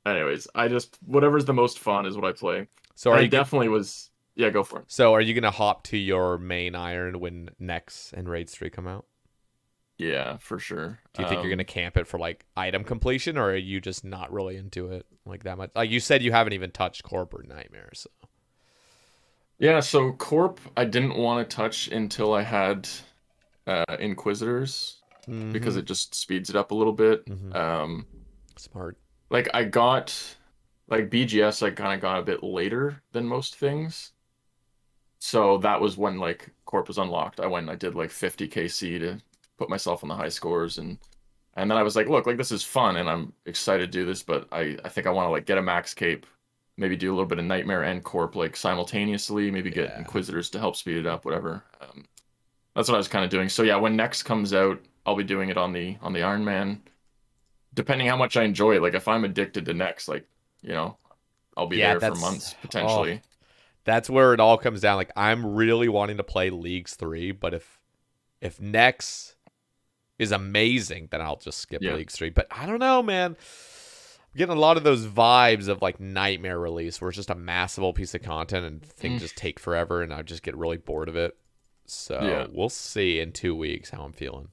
anyways, whatever's the most fun is what I play. So I definitely was. Yeah, go for it. So are you gonna hop to your main iron when Nex and Raids 3 come out? Yeah, for sure. Do you think you're gonna camp it for like item completion, or are you just not really into it like that much? Like you said, you haven't even touched Corp or Nightmare, so. Yeah, so Corp I didn't want to touch until I had Inquisitors, because it just speeds it up a little bit. Smart. Like I got like BGS, I kind of got a bit later than most things. So that was when like Corp was unlocked. I went and I did like 50 KC to put myself on the high scores, and then I was like, look, like this is fun and I'm excited to do this, but I think I want to like get a max cape, maybe do a little bit of Nightmare and Corp like simultaneously, maybe get Inquisitors to help speed it up, whatever. That's what I was kind of doing. So yeah, when Next comes out, I'll be doing it on the Iron Man. Depending how much I enjoy it, like if I'm addicted to Next, like, I'll be there for months potentially. That's where it all comes down. Like I'm really wanting to play Leagues 3, but if Nex is amazing, then I'll just skip Leagues 3. But I don't know, man. I'm getting a lot of those vibes of like Nightmare release, where it's just a massive piece of content and things just take forever, and I just get really bored of it. So we'll see in 2 weeks how I'm feeling.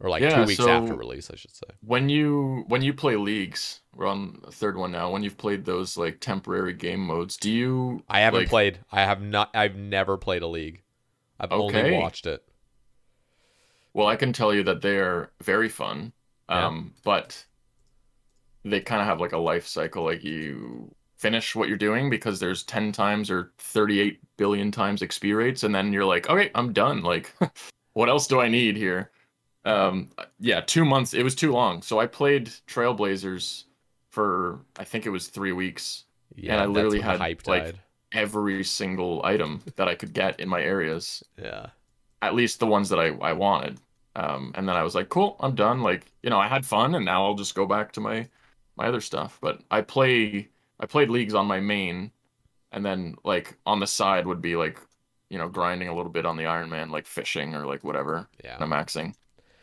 Or like 2 weeks after release, I should say. When you play Leagues, we're on the third one now. When you've played those like temporary game modes, do you? I haven't played. I have not. I've never played a League. I've only watched it. Well, I can tell you that they are very fun. But they kind of have like a life cycle. Like you finish what you're doing because there's 10 times or 38 billion times XP rates, and then you're like, okay, I'm done. Like, what else do I need here? 2 months, it was too long. So I played Trailblazers for, I think it was 3 weeks. And I literally had like every single item that I could get in my areas. Yeah. At least the ones that I wanted. And then I was like, cool, I'm done. Like, I had fun, and now I'll just go back to my other stuff. But I played Leagues on my main, and then like on the side would be like, grinding a little bit on the Iron Man, like fishing or like whatever. Yeah. I'm maxing.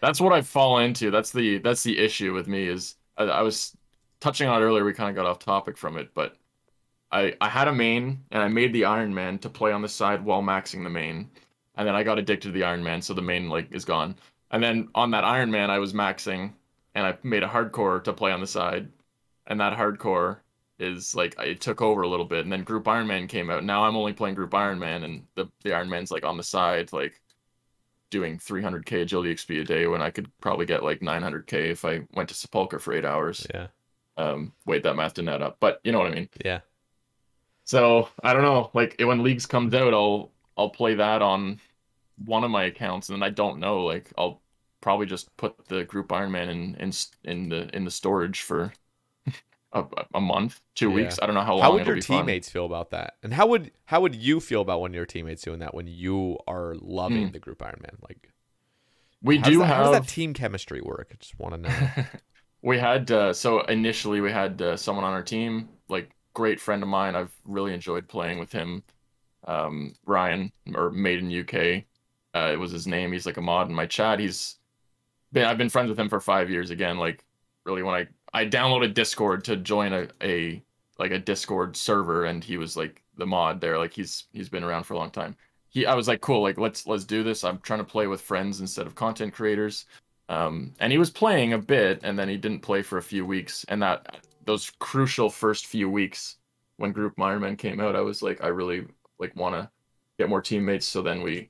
That's what I've fallen into. That's the issue with me is I was touching on it earlier. We kind of got off topic from it, but I had a main and I made the Iron Man to play on the side while maxing the main, and then I got addicted to the Iron Man, so the main like is gone. And then on that Iron Man, I was maxing and I made a hardcore to play on the side, and that hardcore is like it took over a little bit, and then Group Iron Man came out. Now I'm only playing Group Iron Man, and the Iron Man's like on the side, like doing 300k agility XP a day when I could probably get like 900k if I went to Sepulchre for 8 hours. Yeah. Wait, that math didn't add up, but you know what I mean. Yeah. So I don't know. Like when Leagues comes out, I'll play that on one of my accounts, and then I don't know. Like I'll probably just put the Group Iron Man in the storage for a month, 2 weeks. I don't know how long. How would your teammates feel about that? And how would you feel about when your teammates doing that when you are loving the Group Iron Man? Like We How do how does have. that team chemistry work? I just want to know. We had so initially we had someone on our team, like great friend of mine. I've really enjoyed playing with him. Ryan, or Made in UK, it was his name. He's like a mod in my chat. I've been friends with him for 5 years again. Like really, when I downloaded Discord to join a like a Discord server, and he was like the mod there. Like he's been around for a long time. I was like, cool, like let's do this. I'm trying to play with friends instead of content creators. And he was playing a bit, and then he didn't play for a few weeks. And those crucial first few weeks when Group Ironman came out, I was like, I really like want to get more teammates. So then we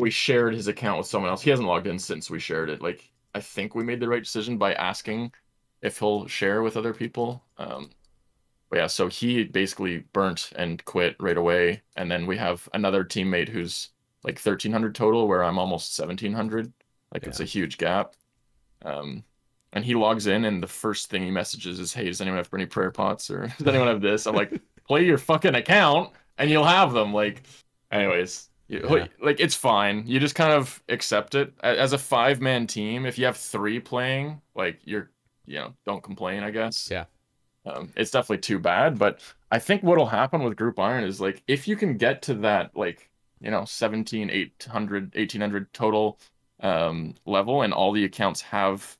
shared his account with someone else. He hasn't logged in since we shared it. Like I think we made the right decision by asking if he'll share with other people. But yeah, so he basically burnt and quit right away. And then we have another teammate who's like 1,300 total, where I'm almost 1,700. Like it's a huge gap. And he logs in, and the first thing he messages is, "Hey, does anyone have any prayer pots, or does anyone have this?" I'm like, "Play your fucking account, and you'll have them." Like, anyways, like it's fine. You just kind of accept it as a 5-man team. If you have 3 playing, like don't complain, I guess. Yeah. It's definitely too bad, but I think what'll happen with Group Iron is like if you can get to that 1,800 total level, and all the accounts have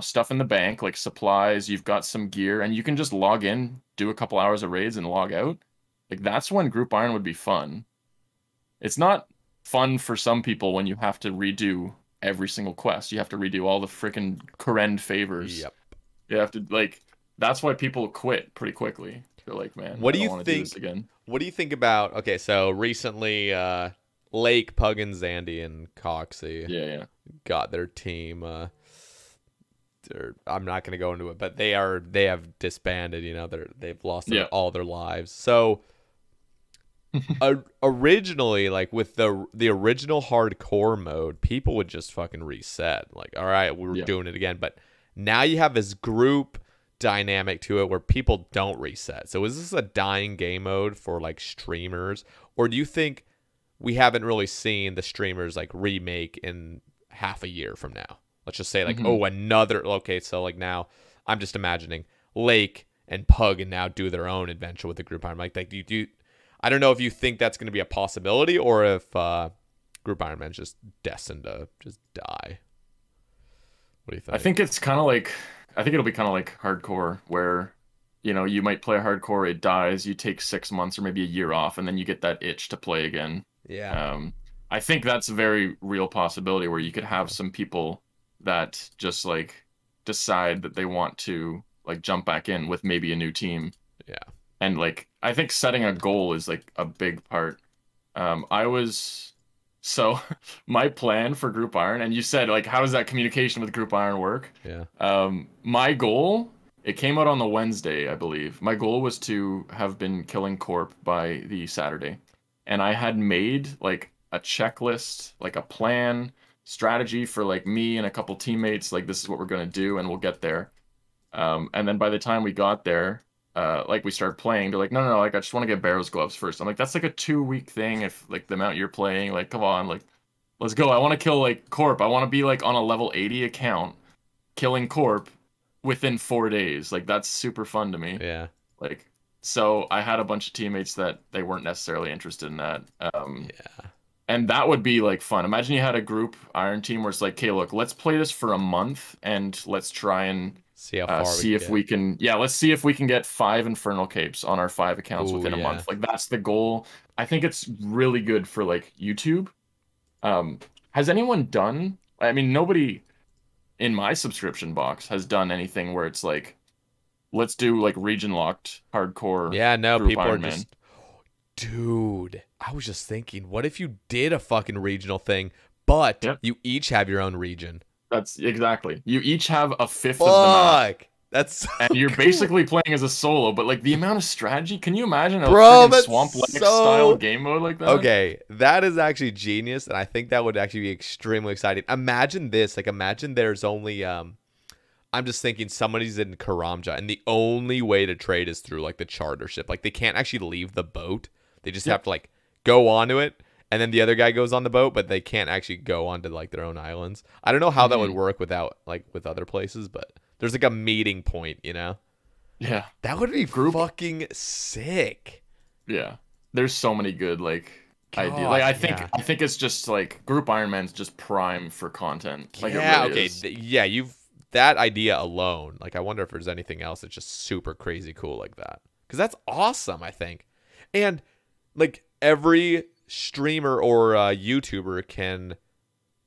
stuff in the bank like supplies, you've got some gear, and you can just log in, do a couple hours of raids, and log out. Like that's when Group Iron would be fun. It's not fun for some people when you have to redo every single quest. You have to redo all the freaking Korend favors. Yep. You have to that's why people quit pretty quickly. They're like, man, what I do don't you want to do think? this again. What do you think about? Okay, so recently, Lake, Pug, and Zandy and Coxie got their team. I'm not going to go into it, but they have disbanded. They've lost all their lives. So originally, like with the original hardcore mode, people would just fucking reset. Like, all right, we're doing it again. But now you have this group dynamic to it where people don't reset. So is this a dying game mode for like streamers, or do you think we haven't really seen the streamers like remake in half a year from now? Let's just say like so like now I'm just imagining Lake and Pug and now do their own adventure with the group. I'm like I don't know if you think that's going to be a possibility, or if Group Iron Man's just destined to just die. What do you think? I think it'll be kind of like hardcore, where you might play a hardcore, it dies, you take 6 months or maybe a year off, and then you get that itch to play again. I think that's a very real possibility, where you could have some people that just like decide that they want to like jump back in with maybe a new team. And like I think setting a goal is like a big part. So my plan for Group Iron, and you said like, how does that communication with Group Iron work? My goal, it came out on the Wednesday, I believe. My goal was to have been killing Corp by the Saturday. And I had made like a checklist, like a plan, strategy for like me and a couple teammates. Like, this is what we're going to do, and we'll get there. And then by the time we got there, like we started playing, they're like, no, like I just want to get Barrow's gloves first. I'm like, that's like a 2-week thing. If like the amount you're playing, like, come on, like, let's go. I want to kill like Corp. I want to be like on a level 80 account, killing Corp within 4 days. Like that's super fun to me. Like, so I had a bunch of teammates that they weren't necessarily interested in that. And that would be like fun. Imagine you had a Group Iron team where it's like, okay, look, let's play this for a month and let's try and see how far let's see if we can get 5 Infernal Capes on our 5 accounts within a month. Like that's the goal. I think it's really good for like YouTube. Has anyone done, I mean, nobody in my subscription box has done anything where it's like, let's do like region locked hardcore. People are just, dude, I was just thinking, what if you did a fucking regional thing, but you each have your own region? That's exactly. You each have a fifth of the map. That's so and you're cool. Basically playing as a solo, but like the amount of strategy, can you imagine a Swamp Lake style game mode like that? Okay, that is actually genius, and I think that would actually be extremely exciting. Imagine this, like imagine there's only I'm just thinking somebody's in Karamja, and the only way to trade is through like the charter ship. Like they can't actually leave the boat. They just have to like go onto it, and then the other guy goes on the boat, but they can't actually go onto like their own islands. I don't know how that would work without like with other places, but there's like a meeting point, you know? Yeah. That would be fucking sick. Yeah. There's so many good like ideas. Like I think it's just like Group Iron Man's just prime for content. Like yeah, it really okay. is. Yeah, that idea alone. Like I wonder if there's anything else that's just super crazy cool like that. Cuz that's awesome, I think. And like every streamer or YouTuber can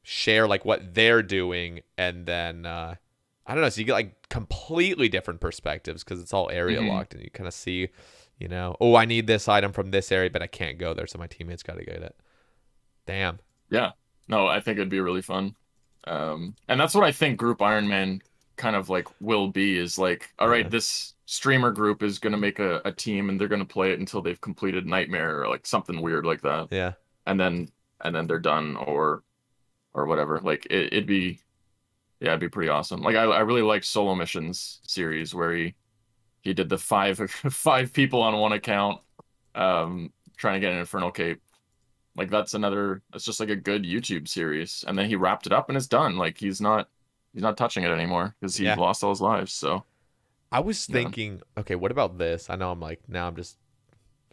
share like what they're doing, and then I don't know, so you get like completely different perspectives because it's all area locked, and you kind of see, you know, oh, I need this item from this area, but I can't go there, so my teammates got to get it. Damn. Yeah. No, I think it'd be really fun. And that's what I think Group Iron Man kind of like will be, is like, all right, this streamer group is going to make a team and they're going to play it until they've completed Nightmare or like something weird like that. Yeah. And then they're done or whatever. Like it'd be pretty awesome. Like I really liked Solo Missions series where he did the five people on one account trying to get an Infernal Cape. Like that's just like a good YouTube series. And then he wrapped it up and it's done. Like he's not touching it anymore because he lost all his lives. So I was thinking, okay, what about this? I know I'm just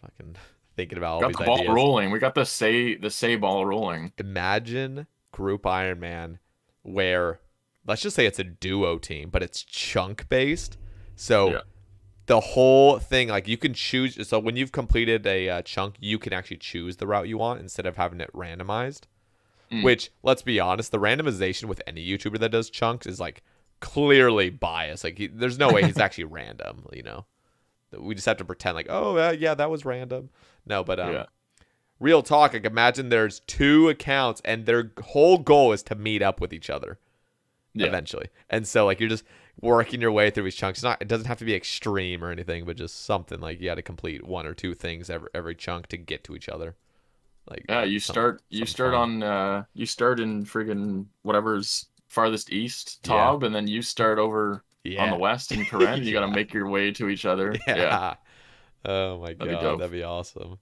fucking thinking about all these ideas. Got the ball rolling. We got the Sae ball rolling. Imagine Group Iron Man where, let's just say it's a duo team, but it's chunk based. So the whole thing, like you can choose. So when you've completed a chunk, you can actually choose the route you want instead of having it randomized. Which, let's be honest, the randomization with any YouTuber that does chunks is like clearly biased. Like there's no way he's actually random. You know, we just have to pretend like, oh yeah, that was random. No, but real talk. Like imagine there's two accounts and their whole goal is to meet up with each other eventually, and so like you're just working your way through these chunks. It doesn't have to be extreme or anything, but just something like you got to complete one or two things every chunk to get to each other. Like you start in friggin' whatever's farthest east, Tob, and then you start over on the west in Karen. You got to make your way to each other. Yeah. Oh my god, that'd be awesome.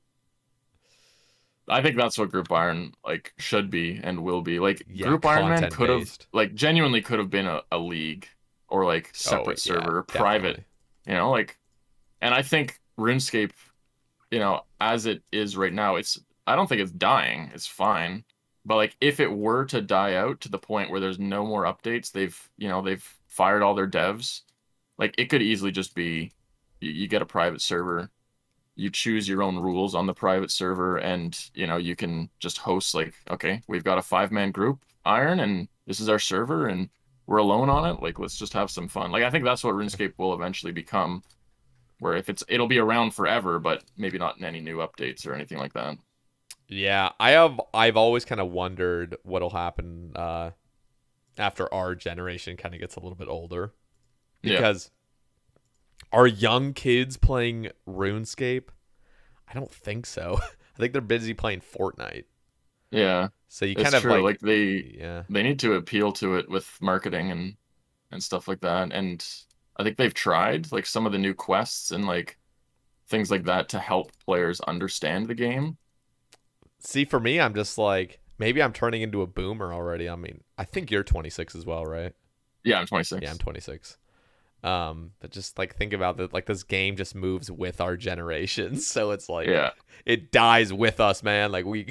I think that's what Group Iron like should be and will be. Like Group Iron Man could have like genuinely could have been a league or like separate server, private. Definitely. You know, like, and I think RuneScape, you know, as it is right now, I don't think it's dying. It's fine. But like if it were to die out to the point where there's no more updates, they've fired all their devs, like it could easily just be you get a private server, you choose your own rules on the private server, and you know you can just host like, okay, we've got a 5-man group Iron and this is our server and we're alone on it. Like let's just have some fun. Like I think that's what RuneScape will eventually become, where it'll be around forever, but maybe not in any new updates or anything like that. Yeah, I've always kind of wondered what'll happen after our generation kind of gets a little bit older, because are young kids playing RuneScape? I don't think so. I think they're busy playing Fortnite. Yeah, so you kind of true. Like they need to appeal to it with marketing and stuff like that, and I think they've tried like some of the new quests and like things like that to help players understand the game. See, for me, I'm just like, maybe I'm turning into a boomer already. I mean, I think you're 26 as well, right? Yeah, I'm 26. Yeah, I'm 26. But just like think about that, like this game just moves with our generation, so it's like it dies with us, man. Like we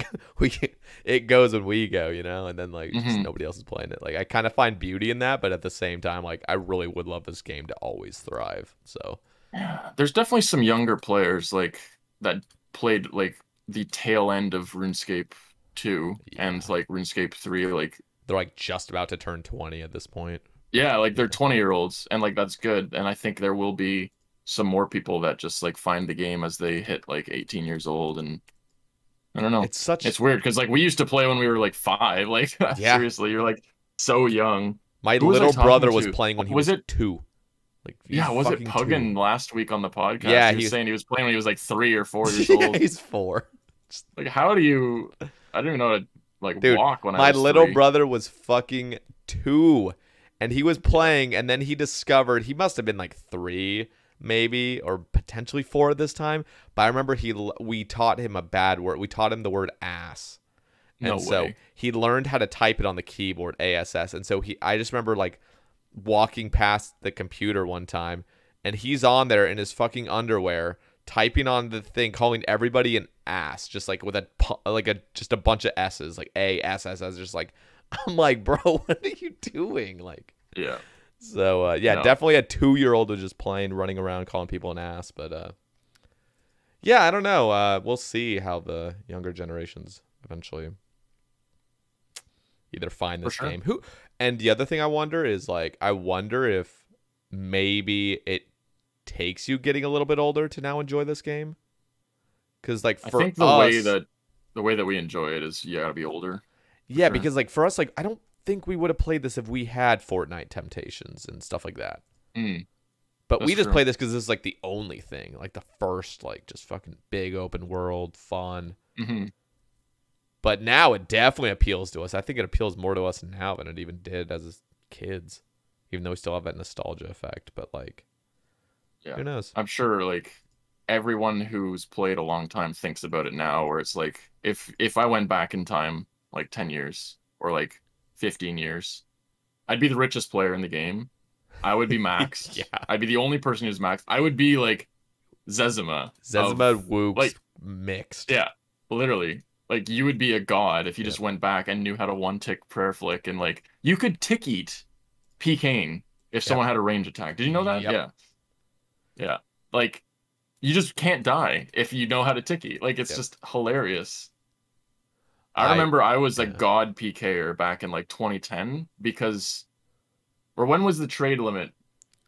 it goes when we go, you know, and then like just nobody else is playing it. Like I kind of find beauty in that, but at the same time, like I really would love this game to always thrive. So yeah, there's definitely some younger players like that played like the tail end of RuneScape 2 and like RuneScape 3, like they're like just about to turn 20 at this point. Yeah, like they're 20-year-olds and like that's good. And I think there will be some more people that just like find the game as they hit like 18 years old. And I don't know. It's weird because like we used to play when we were like 5. Like seriously, you're like so young. My little brother was playing when he was 2. Like, was it Puggin last week on the podcast? Yeah, he was saying he was playing when he was like 3 or 4 years old. He's 4. Like, how do you? I don't even know how to like walk when I was my little 3. brother was fucking 2, and he was playing, and then he discovered he must have been like 3, maybe, or potentially 4 this time. But I remember we taught him a bad word. We taught him the word ass, No And so way. he learned how to type it on the keyboard, ASS. And so I just remember like walking past the computer one time, and he's on there in his fucking underwear typing on the thing, calling everybody an ass, just like with just a bunch of S's, like A S S S. Just like, I'm like, bro, what are you doing? Like, Yeah. So No. definitely a 2-year-old was just playing, running around, calling people an ass. But yeah, I don't know. We'll see how the younger generations eventually either find this game. And the other thing I wonder is like, I wonder if maybe it takes you getting a little bit older to now enjoy this game. Because like for I think the way that we enjoy it is you gotta be older. Yeah, sure. because like for us, like I don't think we would have played this if we had Fortnite Temptations and stuff like that. But we That's just true. play this because this is like the only thing, like the first, like just fucking big open world fun. But now it definitely appeals to us. I think it appeals more to us now than it even did as kids, even though we still have that nostalgia effect. But like, Yeah. who knows? I'm sure like everyone who's played a long time thinks about it now, where it's like if I went back in time like 10 years or like 15 years, I'd be the richest player in the game. I would be maxed. Yeah. I'd be the only person who's maxed. I would be like Zezima. Zezima Wooks like, mixed. Yeah, literally. Like you would be a god if you just went back and knew how to one-tick prayer flick, and like you could tick eat PKing if someone had a range attack. Did you know that? Yep. Yeah. Yeah. Like you just can't die if you know how to tick eat. Like it's just hilarious. I remember I was a god PKer back in like 2010 because, or when was the trade limit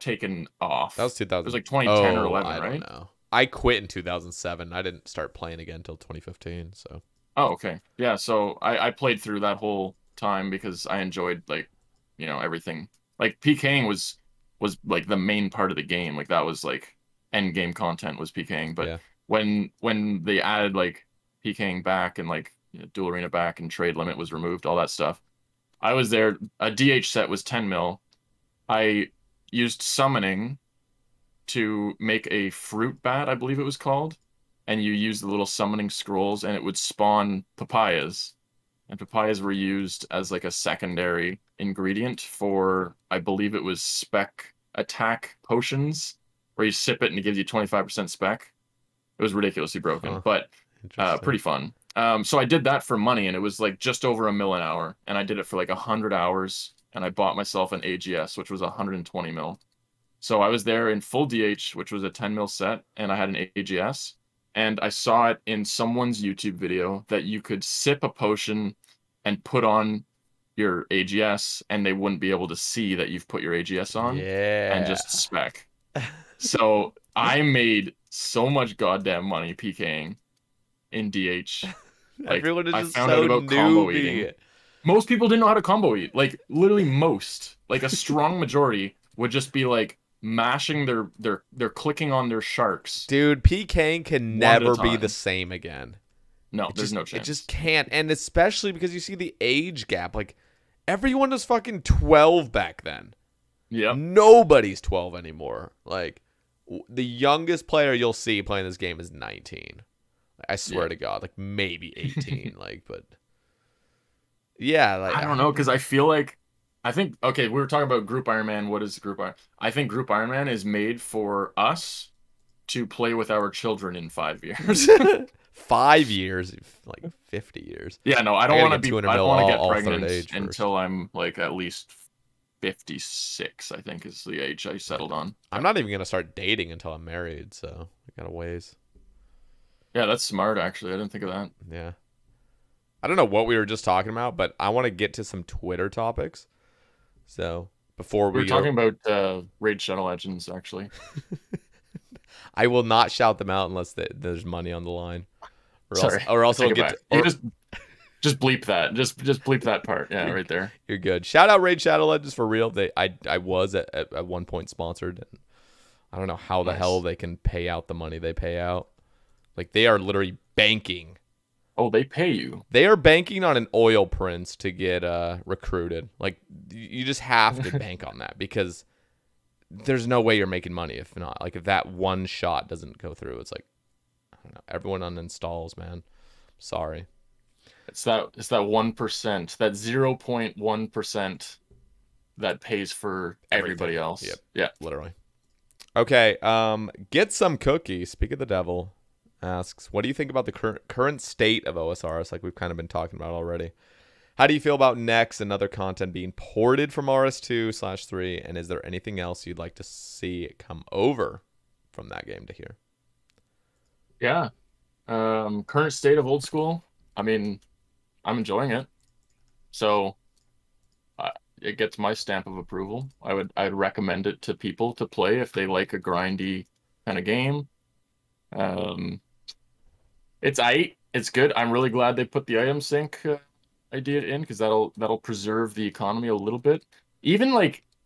taken off? That was 2000. It was like 2010 or 11, I right? don't know. I quit in 2007. I didn't start playing again until 2015. So. Oh, okay. Yeah, so I played through that whole time because I enjoyed like, you know, everything. Like PKing was like the main part of the game. Like that was like end game content was PKing. But when they added like PKing back and like dual arena back and trade limit was removed, all that stuff, I was there. A DH set was 10 mil. I used summoning to make a fruit bat, I believe it was called. And you use the little summoning scrolls and it would spawn papayas. And papayas were used as like a secondary ingredient for, I believe it was spec attack potions, where you sip it and it gives you 25% spec. It was ridiculously broken, but pretty fun. So I did that for money, and it was like just over $1 mil an hour. And I did it for like 100 hours, and I bought myself an AGS, which was 120 mil. So I was there in full DH, which was a 10 mil set, and I had an AGS. And I saw it in someone's YouTube video that you could sip a potion and put on your AGS, and they wouldn't be able to see that you've put your AGS on. And just spec. So I made so much goddamn money PKing in DH. Like, everyone is I just found so out about newbie. combo eating. Most people didn't know how to combo eat. Like literally most. Like a strong majority would just be like mashing they're clicking on their sharks. Dude, PKing can never be the same again. No, there's no chance. It just can't. And especially because you see the age gap. Like, everyone was fucking 12 back then. Yeah. Nobody's 12 anymore. Like, the youngest player you'll see playing this game is 19. I swear to God. Like, maybe 18. Like, but... Yeah. Like, I don't know, because I feel like... I think... Okay, we were talking about Group Iron Man. What is Group Iron? I think Group Iron Man is made for us to play with our children in 5 years. 5 years, like 50 years. Yeah, no, I don't want to be. I don't want to get all pregnant until I'm like at least 56. I think is the age I settled on. I'm not even gonna start dating until I'm married, so I got a ways. Yeah, that's smart. Actually, I didn't think of that. Yeah, I don't know what we were just talking about, but I want to get to some Twitter topics. So before we were talking about Raid Shadow Legends, actually. I will not shout them out unless there's money on the line. Sorry. Or else we'll get you just bleep that. Just bleep that part. Yeah, right there. You're good. Shout out Raid Shadow Legends for real. I was at one point sponsored. And I don't know how the hell they can pay out the money they pay out. Like, they are literally banking. Oh, they pay you. They are banking on an oil prince to get recruited. Like, you just have to bank on that, because there's no way you're making money if not. Like, if that one shot doesn't go through, it's like, I don't know. Everyone uninstalls, man. Sorry. It's that 1%, that 0.1% that pays for everybody Everything. else. Yep. Yeah. Literally. Okay. Get some cookies. Speak of the devil asks, what do you think about the current state of OSRS? Like we've kind of been talking about already. How do you feel about Next and other content being ported from RS2/3? And is there anything else you'd like to see come over from that game to here? Yeah. Current state of old school. I mean, I'm enjoying it. So it gets my stamp of approval. I'd recommend it to people to play if they like a grindy kind of game. Um, it's good. I'm really glad they put the item sync idea in because that'll preserve the economy a little bit. Even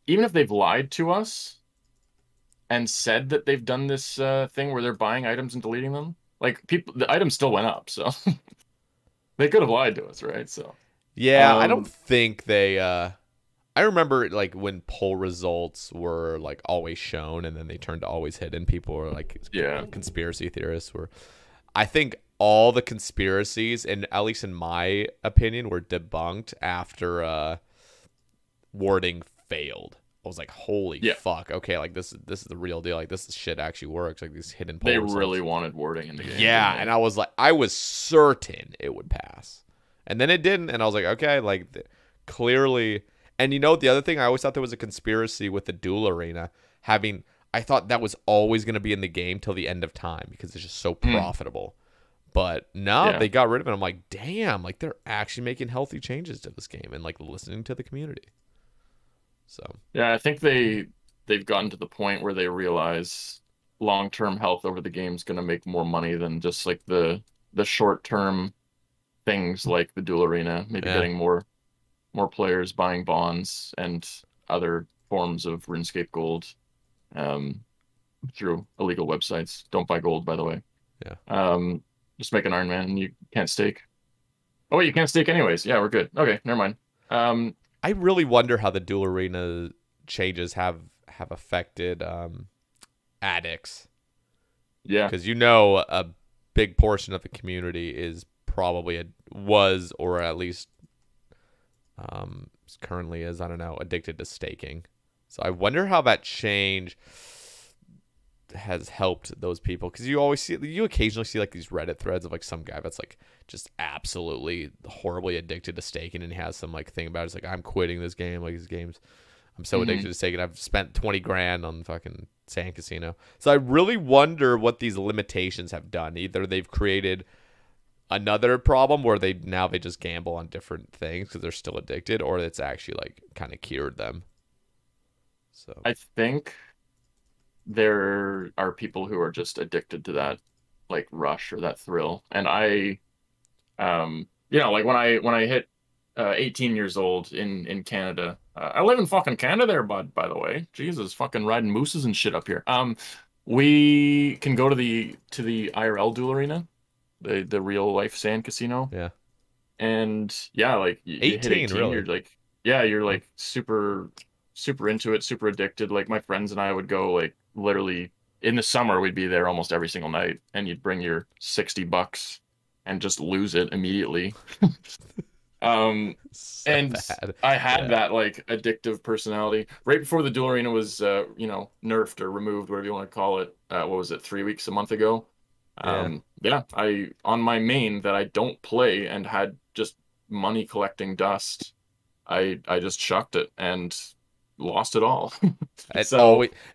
even if they've lied to us and said that they've done this thing where they're buying items and deleting them, like the items still went up, so they could have lied to us, right? So Yeah, I don't think they I remember like when poll results were like always shown and then they turned to always hidden. People were like conspiracy theorists were. I think all the conspiracies, and at least in my opinion, were debunked after warding failed. I was like, holy fuck. Okay, like this is the real deal. Like this shit actually works. Like these hidden poll results. Really wanted warding in the game. Yeah, and I was certain it would pass. And then it didn't, and I was like, okay, like clearly. And you know, the other thing, I always thought there was a conspiracy with the duel arena having. I thought that was always going to be in the game till the end of time because it's just so profitable. But no, they got rid of it. I'm like, damn, like they're actually making healthy changes to this game and like listening to the community. So yeah, I think they've gotten to the point where they realize long-term health over the game is going to make more money than just like the short-term things like the duel arena, maybe getting more players buying bonds and other forms of RuneScape gold through illegal websites. Don't buy gold, by the way. Yeah. Just make an Iron Man and you can't stake. Oh, wait, you can't stake anyways. Yeah, we're good. Okay, never mind. I really wonder how the duel arena changes have affected addicts. Yeah. Because a big portion of the community is probably was or at least currently is, I don't know, addicted to staking. So I wonder how that change has helped those people, because you occasionally see like these Reddit threads of like some guy that's like just absolutely horribly addicted to staking and he has some like thing about it. It's like, I'm quitting this game, like these games, I'm so addicted to staking, I've spent 20 grand on fucking Sand Casino. So I really wonder what these limitations have done. Either they've created another problem where they just gamble on different things because they're still addicted, or it's actually like kind of cured them. So I think there are people who are just addicted to that like rush or that thrill. And I like when I hit 18 years old in Canada, I live in fucking Canada there, bud, by the way. Jesus, fucking riding mooses and shit up here. We can go to the IRL duel arena, the real life sand casino. Yeah. And yeah, like you 18, hit 18, really? you're like, yeah, you're like super into it, super addicted. Like my friends and I would go like literally in the summer, we'd be there almost every single night, and you'd bring your $60 and just lose it immediately. So and bad. I had that like addictive personality right before the duel arena was nerfed or removed, whatever you want to call it. What was it, 3 weeks, a month ago? I on my main that I don't play and had just money collecting dust, I just chucked it and lost it all.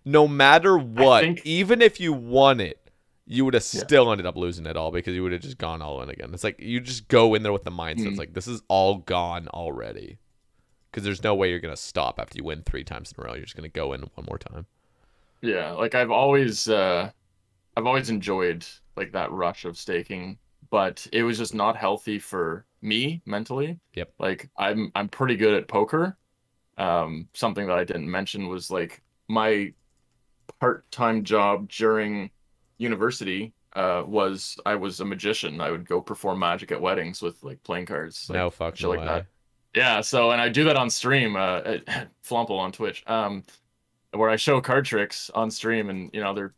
No matter what, even if you won it, you would have still ended up losing it all because you would have just gone all in again. It's like you just go in there with the mindset it's like, this is all gone already, because there's no way you're gonna stop after you win 3 times in a row. You're just gonna go in one more time. Yeah, like I've always enjoyed like that rush of staking, but it was just not healthy for me mentally. Yep. Like I'm pretty good at poker. Something that I didn't mention was like my part-time job during university was I was a magician. I would go perform magic at weddings with like playing cards. No fucking shit like way. that. Yeah, so and I do that on stream at Flomple on Twitch. Where I show card tricks on stream, and they're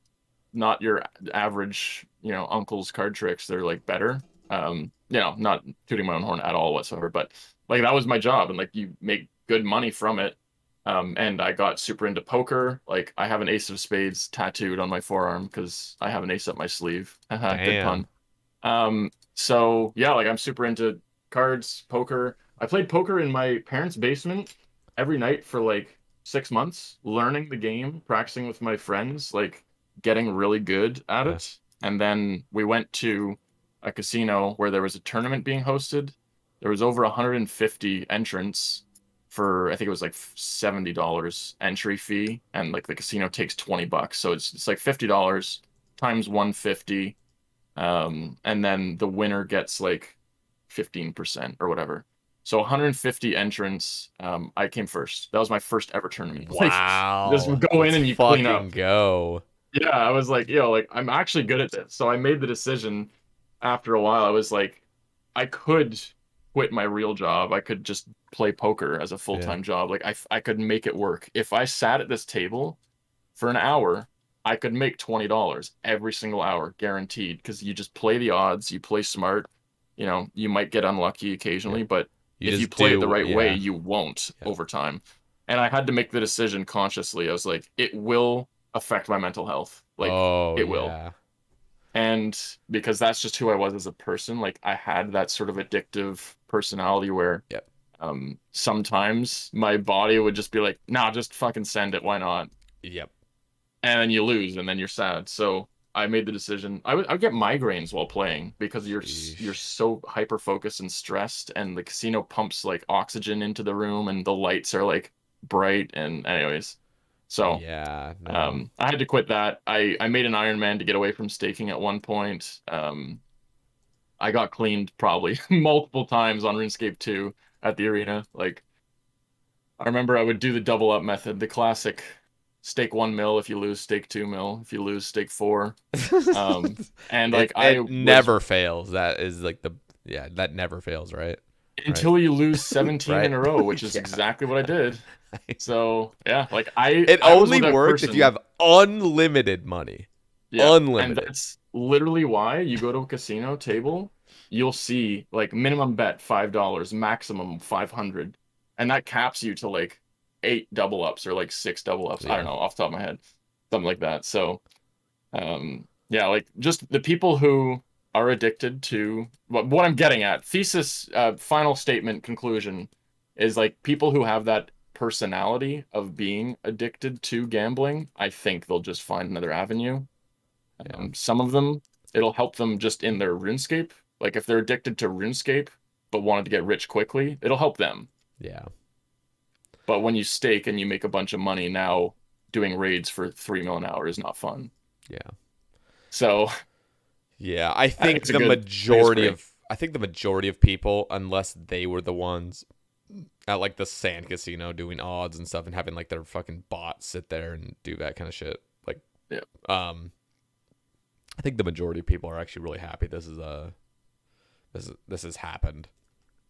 not your average, uncle's card tricks. They're like better. Not tooting my own horn at all whatsoever, but like that was my job, and like you make good money from it. And I got super into poker. Like I have an ace of spades tattooed on my forearm because I have an ace up my sleeve. Haha, good Damn. pun. So yeah, like I'm super into cards, poker. I played poker in my parents' basement every night for like 6 months, learning the game, practicing with my friends, like getting really good at Yeah. it. And then we went to a casino where there was a tournament being hosted. There was over 150 entrants for I think it was like $70 entry fee, and like the casino takes $20, so it's like $50 times 150, and then the winner gets like 15% or whatever. So 150 entrants. I came first. That was my first ever tournament. Like, just Wow. go in Let's and you clean fucking up. go. Yeah, I was like, like I'm actually good at this. So I made the decision after a while. I was like, I could quit my real job. I could just play poker as a Yeah. full-time job. Like I could make it work. If I sat at this table for an hour, I could make $20 every single hour, guaranteed, because you just play the odds, you play smart. You might get unlucky Yeah. occasionally, but You if you just play it the do, right way, yeah. you won't Yeah. over time. And I had to make the decision consciously. I was like, it will affect my mental health. Like Oh, it will. yeah. And because that's just who I was as a person, like I had that sort of addictive personality where Yep. sometimes my body would just be like, nah, just fucking send it, why not? Yep. And then you lose and then you're sad. So I made the decision. I would get migraines while playing because you're Sheesh. so hyper focused and stressed, and the casino pumps like oxygen into the room, and the lights are like bright, and anyways. So Yeah, no. I had to quit that. I made an Ironman to get away from staking at one point. I got cleaned probably multiple times on RuneScape 2 at the arena. Like I remember I would do the double up method, the classic stake 1 mil. If you lose, stake 2 mil. If you lose, stake 4. And like I It was never fails. That is like that never fails, right? Right. until you lose 17 in Right. a row, which is Yeah. exactly what I did. So yeah, like I It I was only with that works if you person. have unlimited money. Yeah, and Unlimited. that's literally why you go to a casino table, you'll see like minimum bet $5, maximum 500, and that caps you to like 8 double ups or like 6 double ups. I don't Yeah. know off the top of my head, something like that. So, yeah, like just the people who are addicted to what I'm getting at, thesis, final statement, conclusion, is like people who have that personality of being addicted to gambling. I think they'll just find another avenue. Yeah. Some of them, it'll help them just in their RuneScape. Like if they're addicted to RuneScape but wanted to get rich quickly, it'll help them. Yeah. But when you stake and you make a bunch of money, now doing raids for 3 mil an hour is not fun. Yeah. So Yeah. I think it's a the good, majority great. of I think the majority of people, unless they were the ones at like the sand casino doing odds and stuff and having like their fucking bots sit there and do that kind of shit. Like Yeah. I think the majority of people are actually really happy this has happened.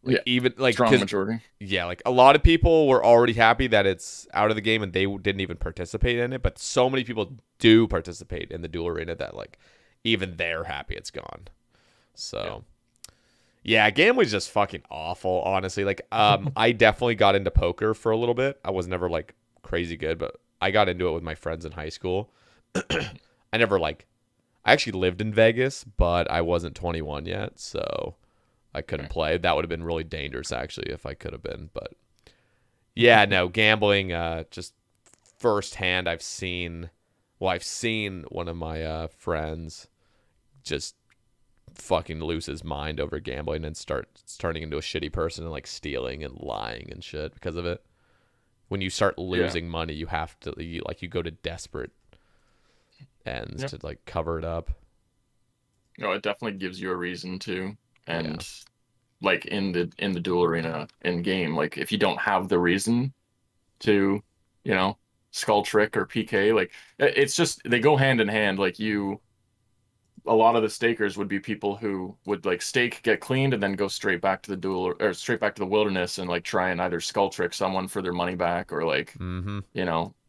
Like, Yeah. even like Strong 'cause- majority. yeah, like a lot of people were already happy that it's out of the game and they didn't even participate in it, but so many people do participate in the duel arena that like even they're happy it's gone. So yeah, gambling's just fucking awful, honestly. Like I definitely got into poker for a little bit. I was never like crazy good, but I got into it with my friends in high school. I actually lived in Vegas, but I wasn't 21 yet, so I couldn't play. That would have been really dangerous, actually, if I could have been. But yeah, no, gambling, just firsthand, I've seen one of my friends just fucking lose his mind over gambling and starts turning into a shitty person and like stealing and lying and shit because of it. When you start losing money, you have to you go to desperate ends to like cover it up. It definitely gives you a reason to. And like in the duel arena in game, like if you don't have the reason to, skull trick or PK, like it's just they go hand in hand. Like a lot of the stakers would be people who would like stake, get cleaned, and then go straight back to the duel straight back to the wilderness and like try and either skull trick someone for their money back or like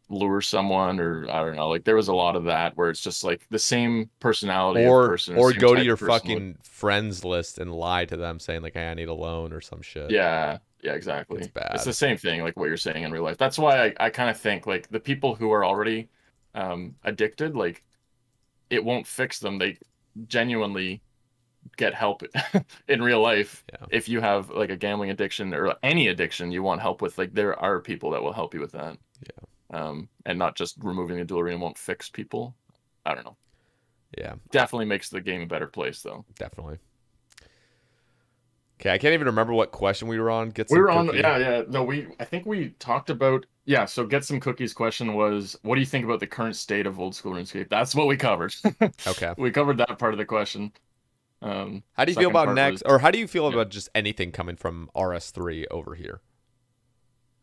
lure someone, or I don't know. Like there was a lot of that where it's just like the same personality of person, or same go to type your of person would. fucking friends list and lie to them saying like, hey, I need a loan or some shit. Yeah, yeah, It's exactly. It's the bad. same thing, like what you're saying in real life. That's why I kind of think like the people who are already addicted, like it won't fix them. They genuinely get help in real life. Yeah. If you have like a gambling addiction or any addiction you want help with, like there are people that will help you with that. And not just removing the dual arena won't fix people. I don't know. Yeah. Definitely makes the game a better place though. Definitely. Okay, I can't even remember what question we were on. Get some We were on, cookie. yeah. No, I think we talked about, yeah. So get some cookies. Question was, what do you think about the current state of old school RuneScape? That's what we covered. Okay. We covered that part of the question. How do you feel Second about part next, was, or how do you feel yeah. about just anything coming from RS3 over here?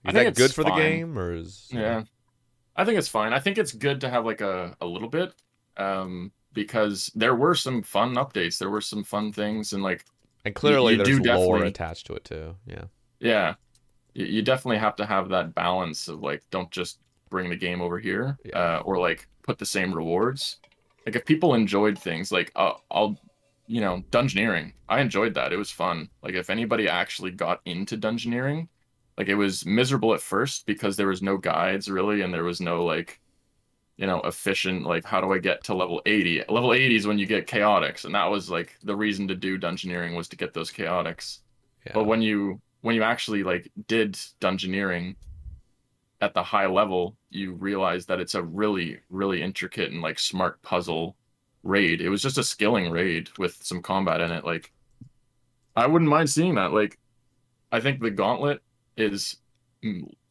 I Is think that it's good for the fine. game, or is Yeah, I think it's fine. I think it's good to have like a little bit, because there were some fun updates. There were some fun things, and like And clearly you there's do lore definitely, attached to it too. Yeah. yeah, you definitely have to have that balance of like, don't just bring the game over here, Yeah. or like put the same rewards. Like if people enjoyed things, like dungeoneering. I enjoyed that. It was fun. Like if anybody actually got into dungeoneering, like it was miserable at first because there was no guides really, and there was no like, efficient, like how do I get to level 80? Level 80 is when you get chaotics, and that was like the reason to do dungeoneering was to get those chaotics. But Yeah. when you actually like did dungeoneering at the high level, you realize that it's a really, really intricate and like smart puzzle raid. It was just a skilling raid with some combat in it. Like I wouldn't mind seeing that. Like I think the gauntlet is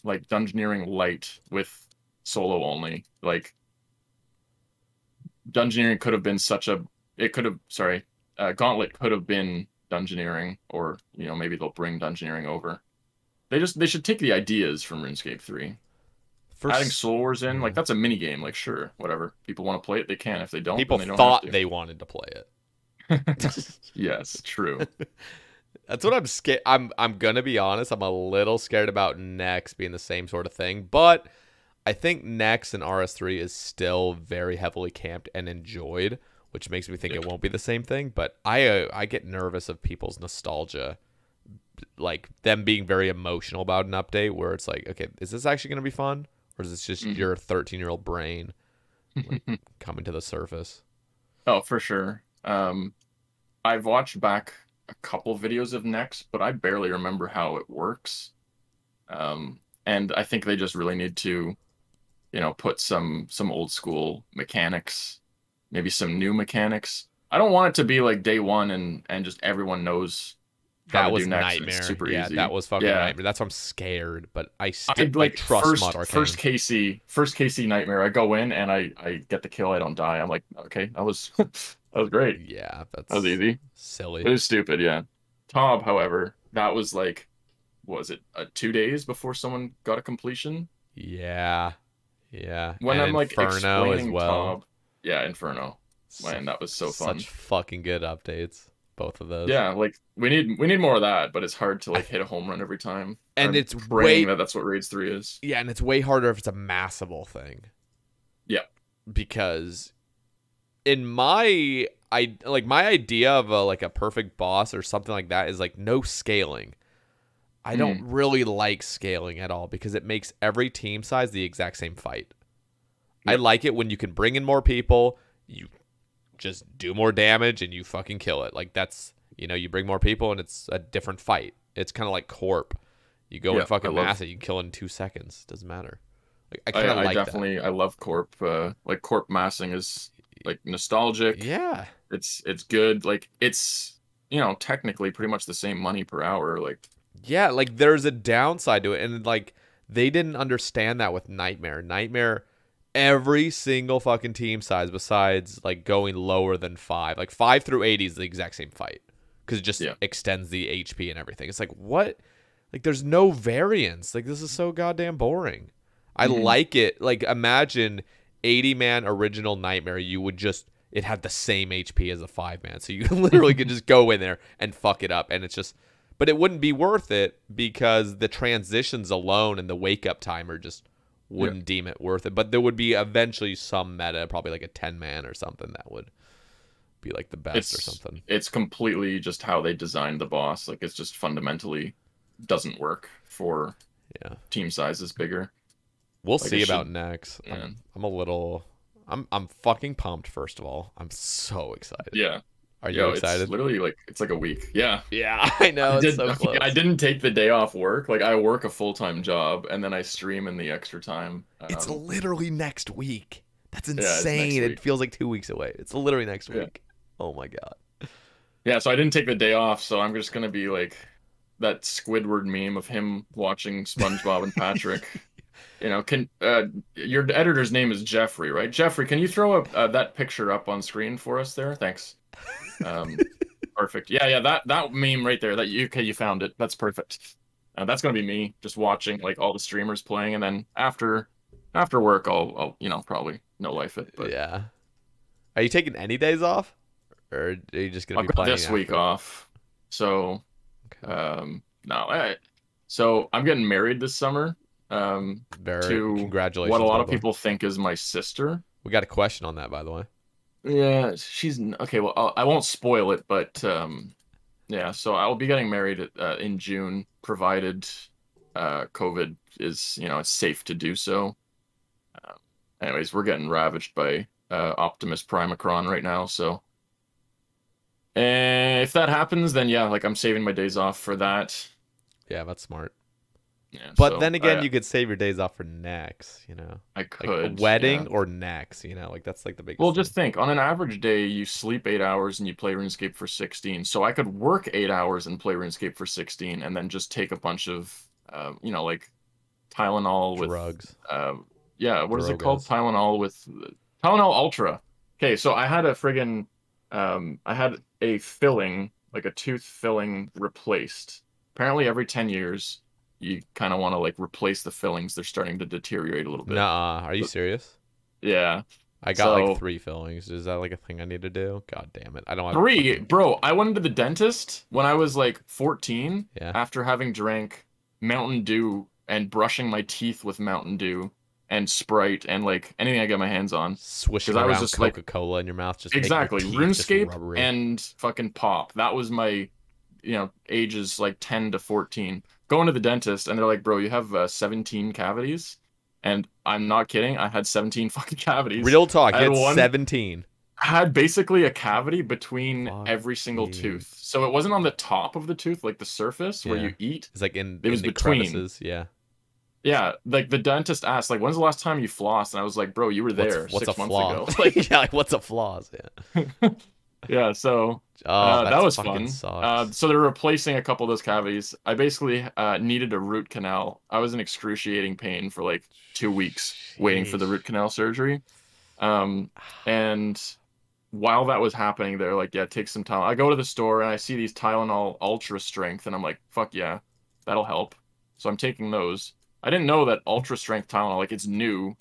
like dungeoneering light with solo only. Like dungeoneering could have been gauntlet could have been dungeoneering, or maybe they'll bring dungeoneering over. They should take the ideas from RuneScape 3. Adding Soul Wars in, like that's a mini game. Like sure, whatever. People want to play it, they can. If they don't, People then they don't have thought to. they wanted to play it. Yes, true. That's what I'm scared. I'm gonna be honest. I'm a little scared about Next being the same sort of thing, but I think Next and RS3 is still very heavily camped and enjoyed, which makes me think it won't be the same thing. But I get nervous of people's nostalgia, like them being very emotional about an update where it's like, okay, is this actually gonna be fun, or is this just your 13-year-old brain like, coming to the surface? Oh, for sure. I've watched back a couple videos of Next, but I barely remember how it works. And I think they just really need to, put some old school mechanics, maybe some new mechanics. I don't want it to be like day one and just everyone knows how That to was do Next. And nightmare. it's super Yeah, easy. that was fucking Yeah. nightmare. That's why I'm scared, but I like trust Mod Arcane. first KC nightmare. I go in and I get the kill. I don't die. I'm like, okay, that was that was great. Yeah, That was easy. silly. It was stupid. Yeah. Tob, however, that was like, what was it 2 days before someone got a completion? Yeah, yeah. When and I'm like Inferno explaining as well. Tob, yeah, Inferno. Man, that was so fun. Such fucking good updates, both of those. Yeah, like we need more of that, but it's hard to like hit a home run every time. And I'm it's praying that's what Raids 3 is. Yeah, and it's way harder if it's a massable thing. Yeah, because in my idea of a perfect boss or something like that is like no scaling. I don't really like scaling at all because it makes every team size the exact same fight. Yep. I like it when you can bring in more people, you just do more damage and you fucking kill it. Like that's, you bring more people and it's a different fight. It's kind of like Corp. You go and fucking mass it, you kill it in 2 seconds. Doesn't matter. Like, I kind of like definitely that. I love Corp. Like Corp massing is like nostalgic. Yeah. It's good. Like it's technically pretty much the same money per hour. Like yeah, like there's a downside to it, and like they didn't understand that with Nightmare. Nightmare, every single fucking team size besides like going lower than 5, like 5 through 80 is the exact same fight because it just extends the HP and everything. It's like what? Like there's no variance. Like this is so goddamn boring. I like it. Like imagine 80-man original Nightmare. You would it had the same HP as a 5-man, so you literally could just go in there and fuck it up, and it's just. But it wouldn't be worth it because the transitions alone and the wake up time are just wouldn't deem it worth it. But there would be eventually some meta, probably like a 10-man or something that would be like the best or something. It's completely just how they designed the boss. Like it's just fundamentally doesn't work for team sizes bigger. We'll Like, see it about should- next. yeah. I'm fucking pumped. First of all, I'm so excited. Yeah. Are you excited? It's literally like it's like a week. Yeah. Yeah, I know. It's so close. I didn't take the day off work. Like I work a full-time job and then I stream in the extra time. It's literally next week. That's it's next insane. week. It feels like 2 weeks away. It's literally next week. Oh my god. Yeah, so I didn't take the day off, so I'm just gonna be like that Squidward meme of him watching SpongeBob and Patrick. You know, your editor's name is Jeffrey, right? Jeffrey, can you throw that picture up on screen for us there? Thanks. Perfect. Yeah, that meme right there. You found it. That's perfect. That's gonna be me just watching like all the streamers playing, and then after work, I'll probably no life it. But yeah. Are you taking any days off, or are you just gonna I've be got playing this week after? off? So, Okay. no. So I'm getting married this summer. To Congratulations. what a lot of brother. people think is my sister. We got a question on that, by the way. Yeah, she's okay. Well, I won't spoil it, but yeah. So I'll be getting married in June, provided COVID is it's safe to do so. Anyways, we're getting ravaged by Optimus Primacron right now, so if that happens, then yeah, like I'm saving my days off for that. Yeah, that's smart. Yeah, But so, then again, you could save your days off for next, I like could a wedding yeah. or next, like that's like the biggest. Well, thing. just think, on an average day, you sleep 8 hours and you play RuneScape for 16. So I could work 8 hours and play RuneScape for 16, and then just take a bunch of, like Tylenol with drugs. Yeah, what is it called? Drogas. Tylenol Ultra. Okay, so I had I had a filling, like a tooth filling replaced. Apparently every 10 years, you kind of want to like replace the fillings. They're starting to deteriorate a little bit. Nuh-uh. Are you serious? Yeah. I got like 3 fillings. Is that like a thing I need to do? God damn it. I don't have 3? Bro, I went to the dentist when I was like 14 Yeah. after having drank Mountain Dew and brushing my teeth with Mountain Dew and Sprite and like anything I get my hands on. Swishing 'Cause I was around just, like- Coca-Cola in your mouth. Just making your Exactly. teeth just RuneScape rubbery. and fucking pop. That was my, ages like 10 to 14. Going to the dentist and they're like, bro, you have 17 cavities. And I'm not kidding. I had 17 fucking cavities. Real talk. I had It's one- 17. I had basically a cavity between Fuck every single me. tooth. So it wasn't on the top of the tooth, like the surface where Yeah. you eat. It's like in It was in the between. crevices. Yeah. Yeah, like the dentist asked, like, when's the last time you flossed? And I was like, bro, you were there What's 6 a months flaw? ago. Like, yeah, like what's a flaws? Yeah. yeah, so Oh, that was fucking fun. Sucks. So they're replacing a couple of those cavities. I basically needed a root canal. I was in excruciating pain for like 2 weeks waiting for the Sheesh. root canal surgery. And while that was happening, they're like, yeah, take some time. I go to the store and I see these Tylenol Ultra Strength, and I'm like, fuck yeah, that'll help. So I'm taking those. I didn't know that Ultra Strength Tylenol, like, it's new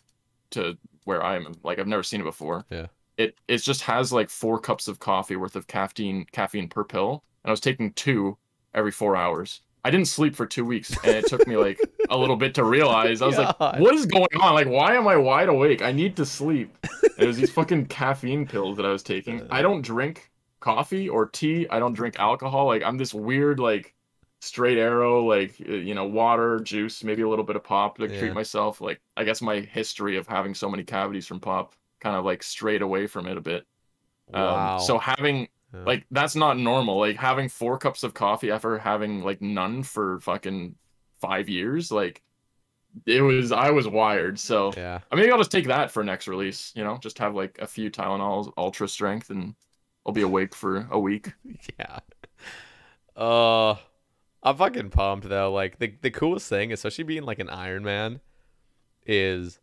to where I am. Like, I've never seen it before. Yeah. It just has like 4 cups of coffee worth of caffeine per pill, and I was taking 2 every 4 hours. I didn't sleep for 2 weeks, and it took me like a little bit to realize. I was like, God. what is going on? Like, why am I wide awake? I need to sleep. And it was these fucking caffeine pills that I was taking. I don't drink coffee or tea. I don't drink alcohol. Like, I'm this weird, like, straight arrow, like, water, juice, maybe a little bit of pop to Yeah. treat myself. Like, I guess my history of having so many cavities from pop kind of like strayed away from it a bit. Wow. So having Yeah. like, that's not normal. Like, having 4 cups of coffee after having like none for fucking 5 years, like, I was wired. So Yeah. maybe I'll just take that for next release, just have like a few Tylenols Ultra Strength and I'll be awake for a week. Yeah. I'm fucking pumped though. Like the coolest thing, especially being like an Iron Man, is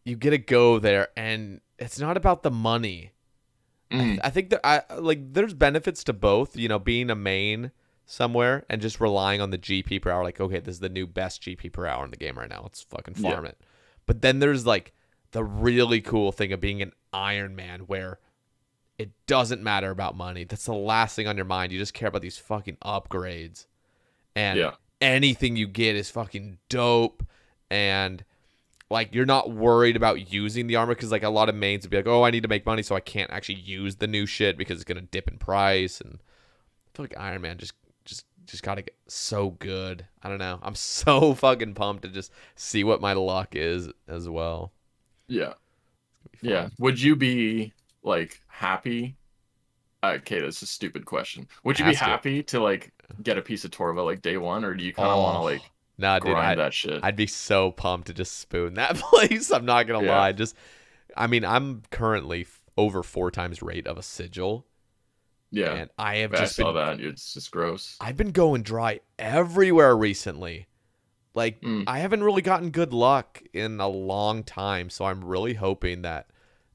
you get to go there and it's not about the money. I think that there's benefits to both, being a main somewhere and just relying on the GP per hour. Like, okay, this is the new best GP per hour in the game right now. Let's fucking farm it. But then there's like the really cool thing of being an Iron Man where it doesn't matter about money. That's the last thing on your mind. You just care about these fucking upgrades. And anything you get is fucking dope. And like you're not worried about using the armor, because like a lot of mains would be like, oh, I need to make money, so I can't actually use the new shit because it's gonna dip in price. And I feel like Iron Man just gotta get so good. I don't know. I'm so fucking pumped to just see what my luck is as well. Yeah. Yeah. Would you be like happy? Okay, this is a stupid question. Would you be happy to like get a piece of Torva like day one, or do you kind of want to like grind that shit? I'd be so pumped to just spoon that place. I'm not gonna lie. I mean, I'm currently over 4 times rate of a sigil. Yeah, and I saw that. It's just gross. I've been going dry everywhere recently. Like, I haven't really gotten good luck in a long time, so I'm really hoping that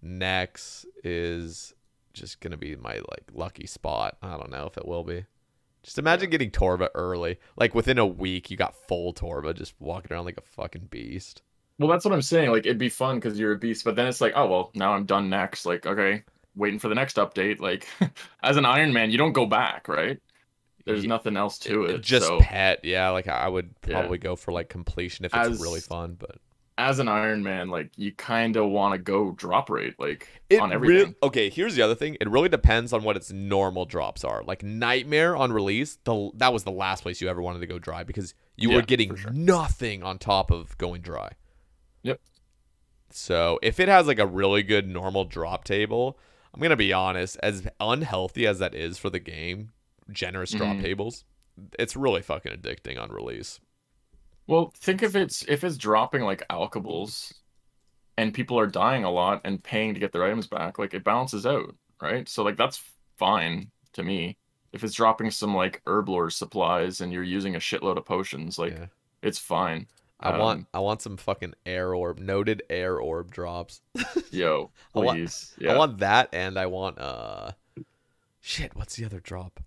next is just gonna be my like lucky spot. I don't know if it will be. Just imagine getting Torva early. Like within a week, you got full Torva, just walking around like a fucking beast. Well, that's what I'm saying. Like, it'd be fun because you're a beast, but then it's like, oh well, now I'm done next. Like, okay, waiting for the next update. Like, as an Iron Man, you don't go back, right? There's nothing else to it. Just pet, yeah. Like I would probably go for like completion if it's really fun, but as an Iron Man, like you kind of want to go drop rate, like on everything. Okay, here's the other thing. It really depends on what its normal drops are. Like Nightmare on release, that was the last place you ever wanted to go dry because you were getting nothing on top of going dry. Yep. So if it has like a really good normal drop table, I'm gonna be honest, as unhealthy as that is for the game, generous drop tables, it's really fucking addicting on release. Well, think if it's dropping like alkables and people are dying a lot and paying to get their items back, like it balances out, right? So like that's fine to me. If it's dropping some like herb lore supplies and you're using a shitload of potions, like it's fine. I want some fucking noted air orb drops. Yo, please. I want that, and I want shit, what's the other drop?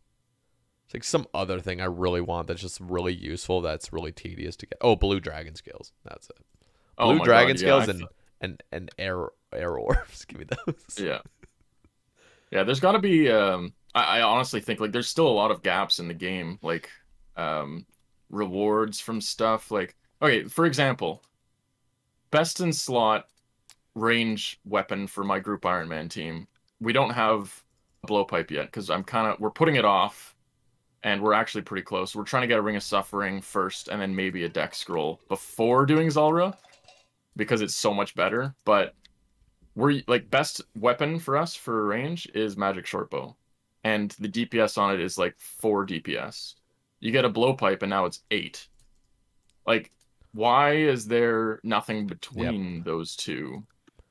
It's like some other thing I really want that's just really useful, that's really tedious to get. Oh, blue dragon scales. That's it. Blue dragon scales and air orbs. Give me those. Yeah. Yeah, there's got to be I honestly think like there's still a lot of gaps in the game, like rewards from stuff like, okay, for example, best in slot range weapon for my group Iron Man team. We don't have a blowpipe yet because we're putting it off. And we're actually pretty close. We're trying to get a Ring of Suffering first, and then maybe a Dex Scroll before doing Zulrah, because it's so much better. But we're like best weapon for us for range is Magic Shortbow, and the DPS on it is like 4 DPS. You get a Blowpipe, and now it's 8. Like, why is there nothing between those two?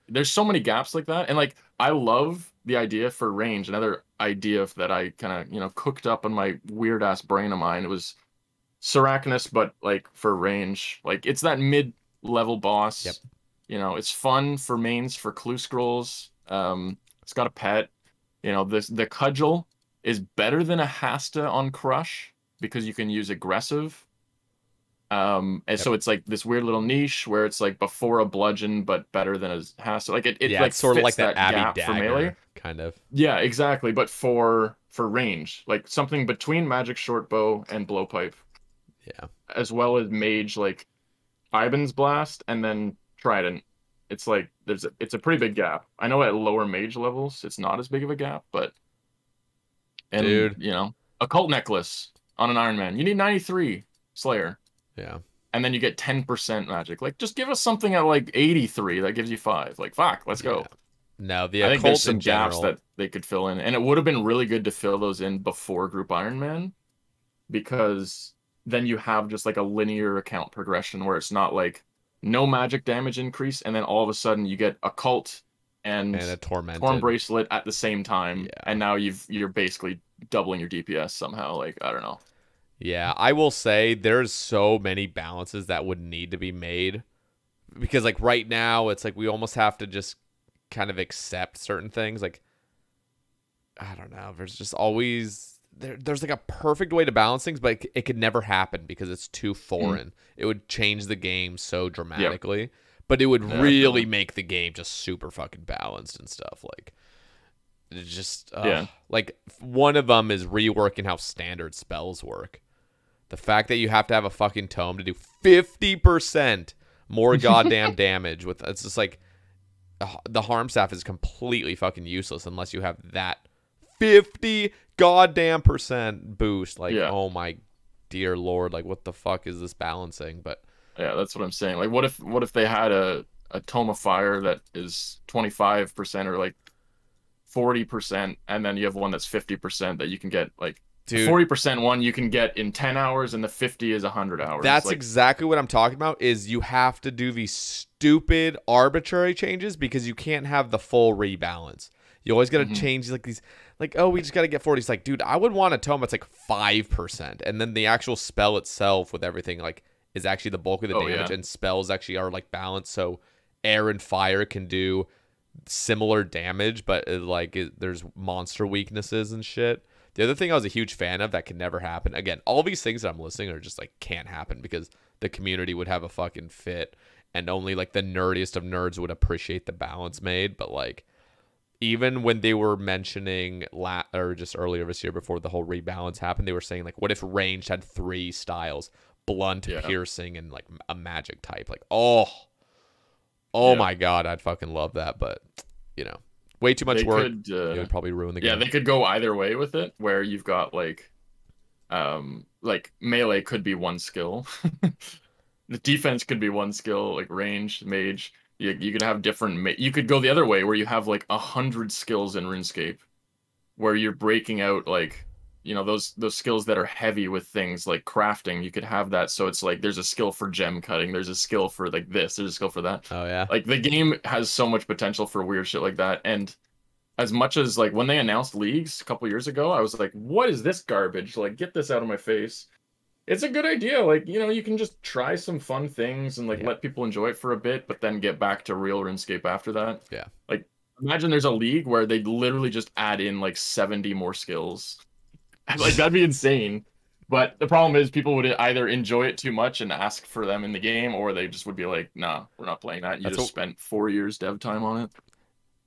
There's so many gaps like that, and like I love the idea for range. Another idea that I kind of cooked up in my weird ass brain of mine. It was Sarachnis, but like for range, like it's that mid-level boss. Yep. It's fun for mains for clue scrolls. It's got a pet. The cudgel is better than a Hasta on Crush because you can use aggressive. And so it's like this weird little niche where it's like before a bludgeon but better than a Hasta. Like it like sort of like that gap Abby for melee. Kind of. Yeah, exactly. But for range, like something between Magic Shortbow and Blowpipe. Yeah. As well as Mage, like Iban's Blast and then Trident. It's like it's a pretty big gap. I know at lower Mage levels it's not as big of a gap, but dude, Occult Necklace on an Iron Man. You need 93 Slayer. Yeah. And then you get 10% magic. Like, just give us something at like 83 that gives you 5. Like, fuck, let's go. No, I think there's some gaps that they could fill in. And it would have been really good to fill those in before Group Iron Man, because then you have just like a linear account progression where it's not like no magic damage increase, and then all of a sudden you get Occult and a Torn Bracelet at the same time. Yeah. And now you're basically doubling your DPS somehow. Like, I don't know. Yeah, I will say there's so many balances that would need to be made, because like right now it's like we almost have to just kind of accept certain things. Like, I don't know, there's just always there's like a perfect way to balance things, but it could never happen because it's too foreign. It would change the game so dramatically, but it would really make the game just super fucking balanced and stuff. Like, it's just like one of them is reworking how standard spells work. The fact that you have to have a fucking tome to do 50% more goddamn damage. With it's just like the harm staff is completely fucking useless unless you have that 50 goddamn % boost. Like, oh my dear lord, like what the fuck is this balancing? But yeah, that's what I'm saying. Like, what if they had a tome of fire that is 25% or like 40%, and then you have one that's 50% that you can get like. Dude, the 40% one you can get in 10 hours, and the 50 is 100 hours. That's like, exactly what I'm talking about. Is you have to do these stupid arbitrary changes because you can't have the full rebalance. You always got to change like these, like, oh, we just got to get 40. It's like, dude, I would want a tome that's like 5%, and then the actual spell itself with everything like is actually the bulk of the damage, and spells actually are like balanced, so air and fire can do similar damage, but there's monster weaknesses and shit. The other thing I was a huge fan of that could never happen. Again, all these things that I'm listing are just like can't happen because the community would have a fucking fit, and only like the nerdiest of nerds would appreciate the balance made. But like, even when they were mentioning or just earlier this year before the whole rebalance happened, they were saying like, what if ranged had 3 styles: blunt, piercing, and like a magic type? Like, oh my god, I'd fucking love that. But you know, way too much work. It would probably ruin the game. Yeah, they could go either way with it, where you've got like melee could be one skill. The defense could be one skill, like range, mage. You could have different. You could go the other way, where you have like 100 skills in RuneScape, where you're breaking out like, you know, those skills that are heavy with things like crafting. You could have that, so it's like there's a skill for gem cutting, there's a skill for like this, there's a skill for that. Oh yeah. Like the game has so much potential for weird shit like that. And as much as like when they announced leagues a couple years ago, I was like, what is this garbage? Like, get this out of my face. It's a good idea. Like, you know, you can just try some fun things and like let people enjoy it for a bit, but then get back to real RuneScape after that. Yeah. Like, imagine there's a league where they literally just add in like 70 more skills. Like, that'd be insane. But the problem is people would either enjoy it too much and ask for them in the game, or they just would be like, nah, we're not playing that. You spent 4 years dev time on it.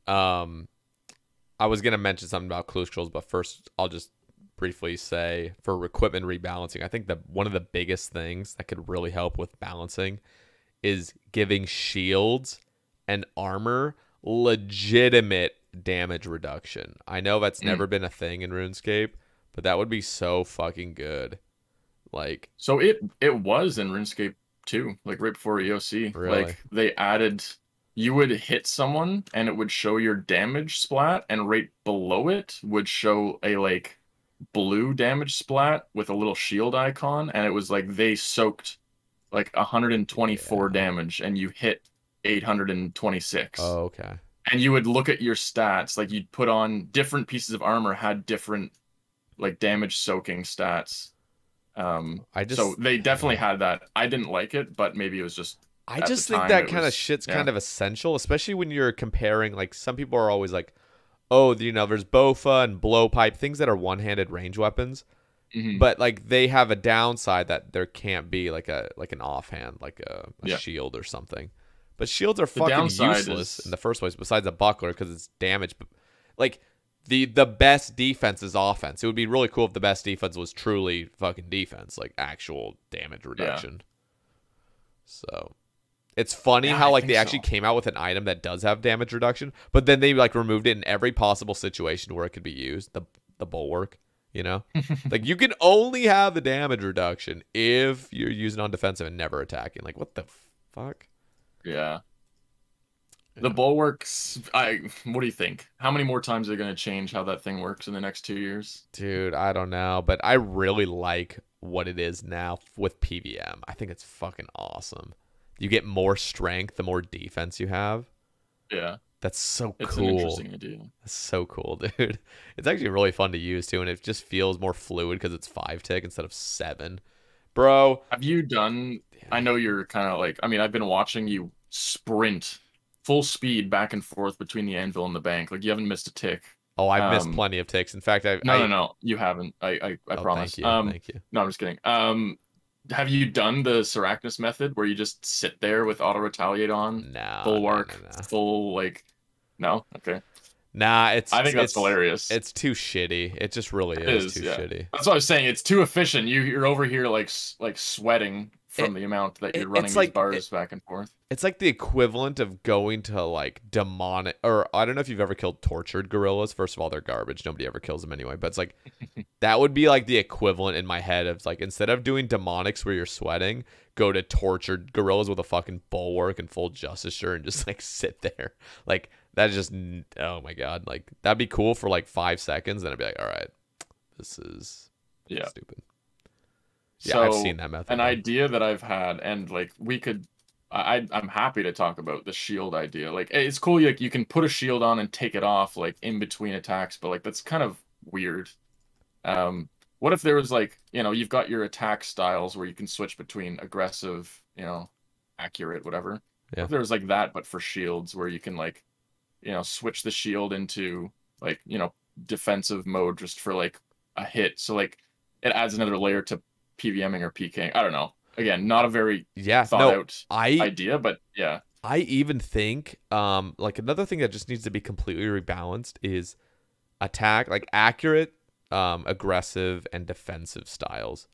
I was going to mention something about Clue Scrolls, but first I'll just briefly say for equipment rebalancing, I think that one of the biggest things that could really help with balancing is giving shields and armor legitimate damage reduction. I know that's never been a thing in RuneScape, but that would be so fucking good. Like, so it was in RuneScape 2, like right before EOC. Really? Like they added, you would hit someone and it would show your damage splat, and right below it would show a like blue damage splat with a little shield icon, and it was like they soaked like 124 damage and you hit 826. Oh, okay. And you would look at your stats, like you'd put on different pieces of armor had different like damage soaking stats. So they definitely had that. I didn't like it, but maybe it was just I just think that kind of shit's kind of essential, especially when you're comparing. Like, some people are always like, oh, you know, there's Bofa and Blowpipe, things that are one-handed range weapons. But like they have a downside that there can't be like an offhand, like a shield or something. But shields are fucking useless in the first place, besides a buckler, because it's damage. But like the best defense is offense. It would be really cool if the best defense was truly fucking defense, like actual damage reduction. So it's funny how like they actually came out with an item that does have damage reduction, but then they like removed it in every possible situation where it could be used. The bulwark, you know, like you can only have the damage reduction if you're using on defensive and never attacking. Like, what the fuck? Yeah. The bulwarks, what do you think? How many more times are they going to change how that thing works in the next 2 years? Dude, I don't know, but I really like what it is now with PVM. I think it's fucking awesome. You get more strength the more defense you have. Yeah. That's so cool. It's an interesting idea. That's so cool, dude. It's actually really fun to use, too, and it just feels more fluid because it's 5 tick instead of 7. Bro. Have you done... I know you're kind of like... I mean, I've been watching you sprint full speed back and forth between the anvil and the bank. Like, you haven't missed a tick. Oh, I've missed plenty of ticks. In fact, No, you haven't. I promise. Thank you. No, I'm just kidding. Have you done the Sarachnis method where you just sit there with auto retaliate on? No. Bulwark, full like... No? Okay. Nah, I think that's hilarious. It's too shitty. It just really is too shitty. That's what I was saying. It's too efficient. You're over here like sweating from the amount that you're running these bars back and forth. It's like the equivalent of going to like demonic, or I don't know if you've ever killed tortured gorillas. First of all, they're garbage. Nobody ever kills them anyway. But it's like that would be like the equivalent in my head of like, instead of doing demonics where you're sweating, go to tortured gorillas with a fucking bulwark and full justice shirt and just like sit there. Like that is just, oh my God. Like that'd be cool for like 5 seconds. Then I'd be like, all right, this is stupid. Yeah, So, I've seen that method. An idea that I've had, and like I'm happy to talk about the shield idea. Like it's cool, like you can put a shield on and take it off like in between attacks, but like that's kind of weird. What if there was like, you've got your attack styles where you can switch between aggressive, accurate, whatever. Yeah. What if there was like that, but for shields, where you can like, switch the shield into like, defensive mode just for like a hit. So like it adds another layer to PVMing or PKing. I don't know. Again, not a very thought out idea, but yeah. I even think like another thing that just needs to be completely rebalanced is attack, like accurate, aggressive, and defensive styles.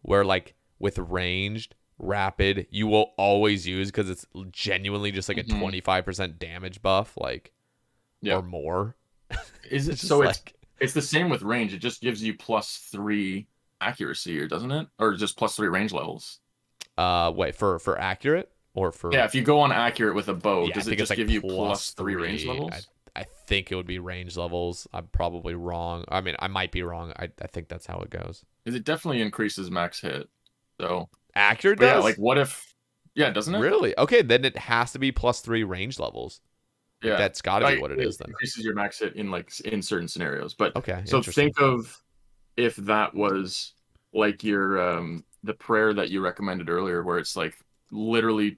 Where like with ranged, rapid, you will always use because it's genuinely just like a 25% damage buff, like or more. Is it so? Like, it's the same with range. It just gives you +3 accuracy, or doesn't it? Or just +3 range levels? Wait, for accurate or for if you go on accurate with a bow, does it just give you +3 range levels? I think it would be range levels. I'm probably wrong. I mean, I might be wrong. I think that's how it goes. It definitely increases max hit. So accurate does? Yeah, like what if? Yeah, doesn't it? Really? Okay, then it has to be +3 range levels. Yeah, that's got to be what it is. Then increases your max hit in certain scenarios. But okay, so think of if that was like your the prayer that you recommended earlier, where it's like literally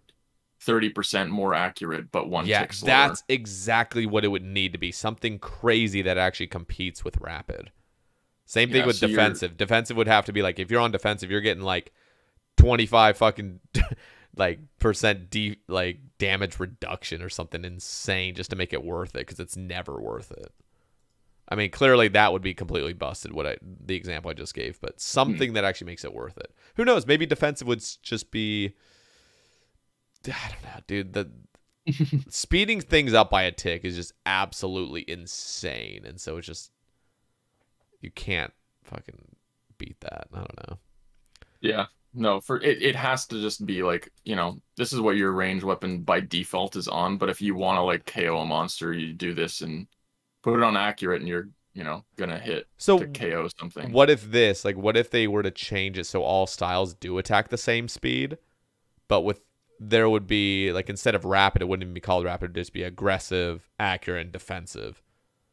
30% more accurate, but one tick slower. That's exactly what it would need to be. Something crazy that actually competes with rapid. Same thing with defensive. Defensive would have to be like, if you're on defensive, you're getting like 25 fucking like percent like damage reduction or something insane just to make it worth it, because it's never worth it. I mean, clearly that would be completely busted, the example I just gave, but something that actually makes it worth it. Who knows? Maybe defensive would just be, I don't know, dude. The speeding things up by a tick is just absolutely insane, and so it's just, you can't fucking beat that. I don't know. Yeah. No, for it has to just be like, this is what your range weapon by default is on, but if you want to like KO a monster, you do this and put it on accurate, and you're, gonna hit to KO something. What if what if they were to change it so all styles do attack the same speed, but there would be like, instead of rapid, it wouldn't even be called rapid, it'd just be aggressive, accurate, and defensive.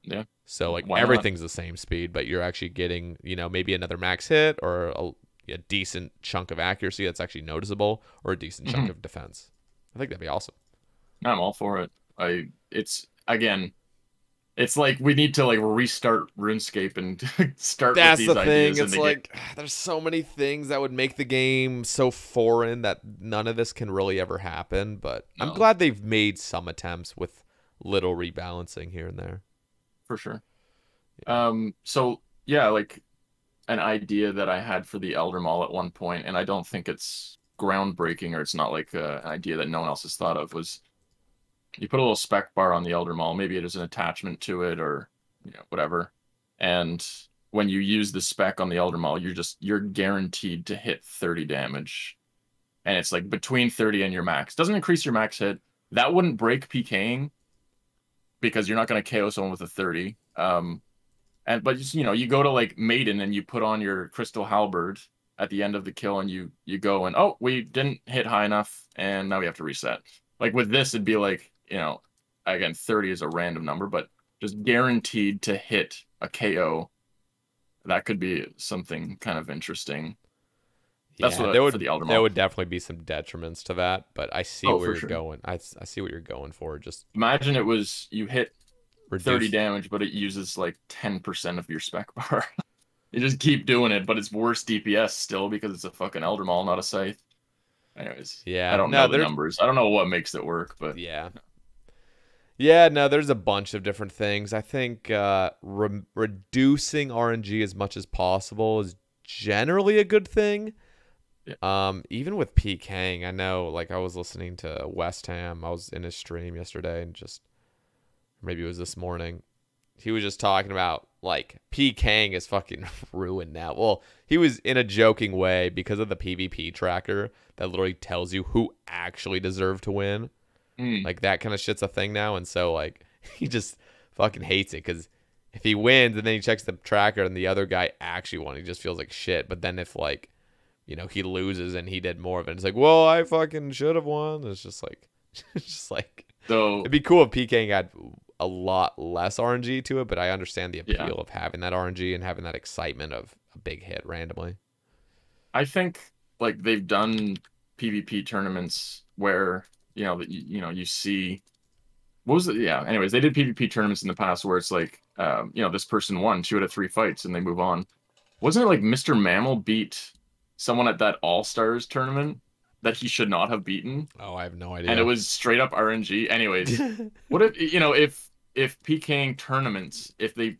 Yeah. So like everything's the same speed, but you're actually getting, maybe another max hit or a decent chunk of accuracy that's actually noticeable, or a decent chunk of defense. I think that'd be awesome. I'm all for it. It's like we need to like restart RuneScape and start with these ideas. That's the thing. It's like there's so many things that would make the game so foreign that none of this can really ever happen. But I'm glad they've made some attempts with little rebalancing here and there. For sure. So yeah, like an idea that I had for the Elder Maul at one point, and I don't think it's groundbreaking, or it's not like an idea that no one else has thought of, was you put a little spec bar on the Elder Maul. Maybe it is an attachment to it, or whatever. And when you use the spec on the Elder Maul, you're guaranteed to hit 30 damage. And it's like between 30 and your max. Doesn't increase your max hit. That wouldn't break PKing, because you're not going to KO someone with a 30. But you go to like Maiden and you put on your Crystal Halberd at the end of the kill, and you go and, oh, we didn't hit high enough, and now we have to reset. Like with this, it'd be like, again, 30 is a random number, but just guaranteed to hit a KO. That could be something kind of interesting. That's what for the Elder Maul. There would definitely be some detriments to that, but I see where you're going. I see what you're going for. Just imagine it was, you hit 30 damage, but it uses like 10% of your spec bar. You just keep doing it, but it's worse DPS still because it's a fucking Elder Maul, not a Scythe. Anyways, I don't know the numbers. I don't know what makes it work, but there's a bunch of different things. I think reducing RNG as much as possible is generally a good thing. Even with Pete Kang, I know, like, I was listening to West Ham. I was in his stream yesterday, and just maybe it was this morning. He was just talking about, like, Pete Kang is fucking ruined now. Well, he was in a joking way because of the PvP tracker that literally tells you who actually deserved to win. Like, that kind of shit's a thing now, and so, like, he just fucking hates it because if he wins and then he checks the tracker and the other guy actually won, he just feels like shit. But then if, like, you know, he loses and he did more of it, it's like, well, I fucking should have won. It's just like, So it'd be cool if PK had a lot less RNG to it, but I understand the appeal of having that RNG and having that excitement of a big hit randomly. I think like they've done PvP tournaments where, you see what was it? Yeah. Anyways, they did PvP tournaments in the past where it's like, this person won 2 out of 3 fights and they move on. Wasn't it like Mr. Mammal beat someone at that All-Stars tournament that he should not have beaten? Oh, I have no idea. And it was straight up RNG. Anyways, what if PKing tournaments, if they,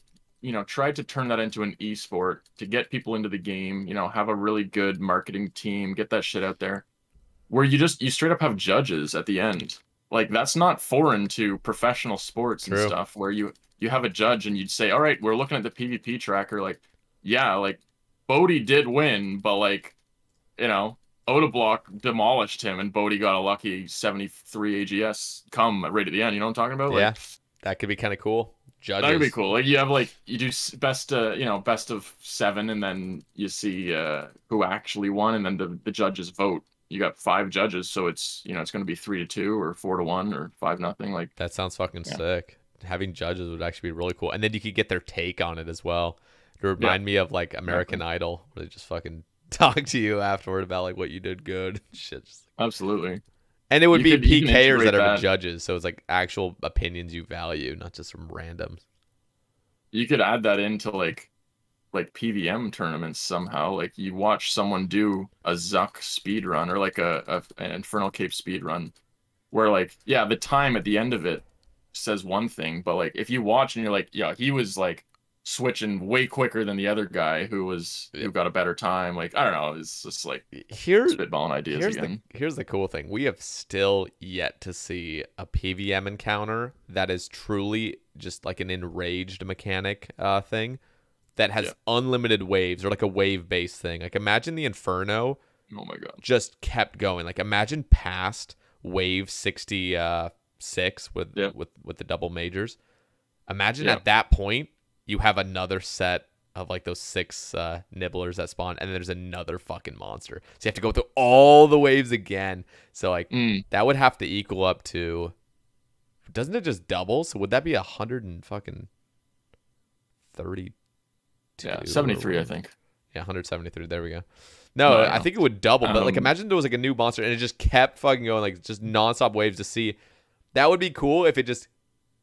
tried to turn that into an esport to get people into the game, have a really good marketing team, get that shit out there, where you straight up have judges at the end. Like, that's not foreign to professional sports and stuff, where you have a judge and you'd say, all right, we're looking at the PvP tracker, like, yeah, like, Bodhi did win, but, like, Odablock demolished him and Bodhi got a lucky 73 AGS come right at the end. You know what I'm talking about? Like, yeah, that could be kind of cool. Judges. That could be cool. Like, you have, like, you do best of 7, and then you see who actually won, and then the judges vote. You got 5 judges, so it's it's going to be 3-2 or 4-1 or 5-0. Like, that sounds fucking sick. Having judges would actually be really cool, and then you could get their take on it as well. To remind me of like American Idol, where they just fucking talk to you afterward about like what you did good. Shit. Absolutely. And it would be PKers that are the judges, so it's like actual opinions you value, not just from randoms. You could add that into like PVM tournaments somehow. Like, you watch someone do a Zuck speed run or like an Infernal Cape speed run, where like, yeah, the time at the end of it says one thing, but like if you watch and you're like, yeah, he was like switching way quicker than the other guy who got a better time. Like, I don't know, it's just like spitballing ideas again. Here's the cool thing. We have still yet to see a PVM encounter that is truly just like an enraged mechanic thing that has unlimited waves, or like a wave-based thing. Like, imagine the Inferno. Oh my god. Just kept going. Like, imagine past wave 66 with the double majors. Imagine at that point you have another set of like those 6 nibblers that spawn, and then there's another fucking monster. So you have to go through all the waves again. So like that would have to equal up to, doesn't it just double? So would that be 132? Yeah, 73, I think. Yeah, 173. There we go. No, I think it would double. But like, imagine there was like a new monster and it just kept fucking going, like just nonstop waves to see. That would be cool if it just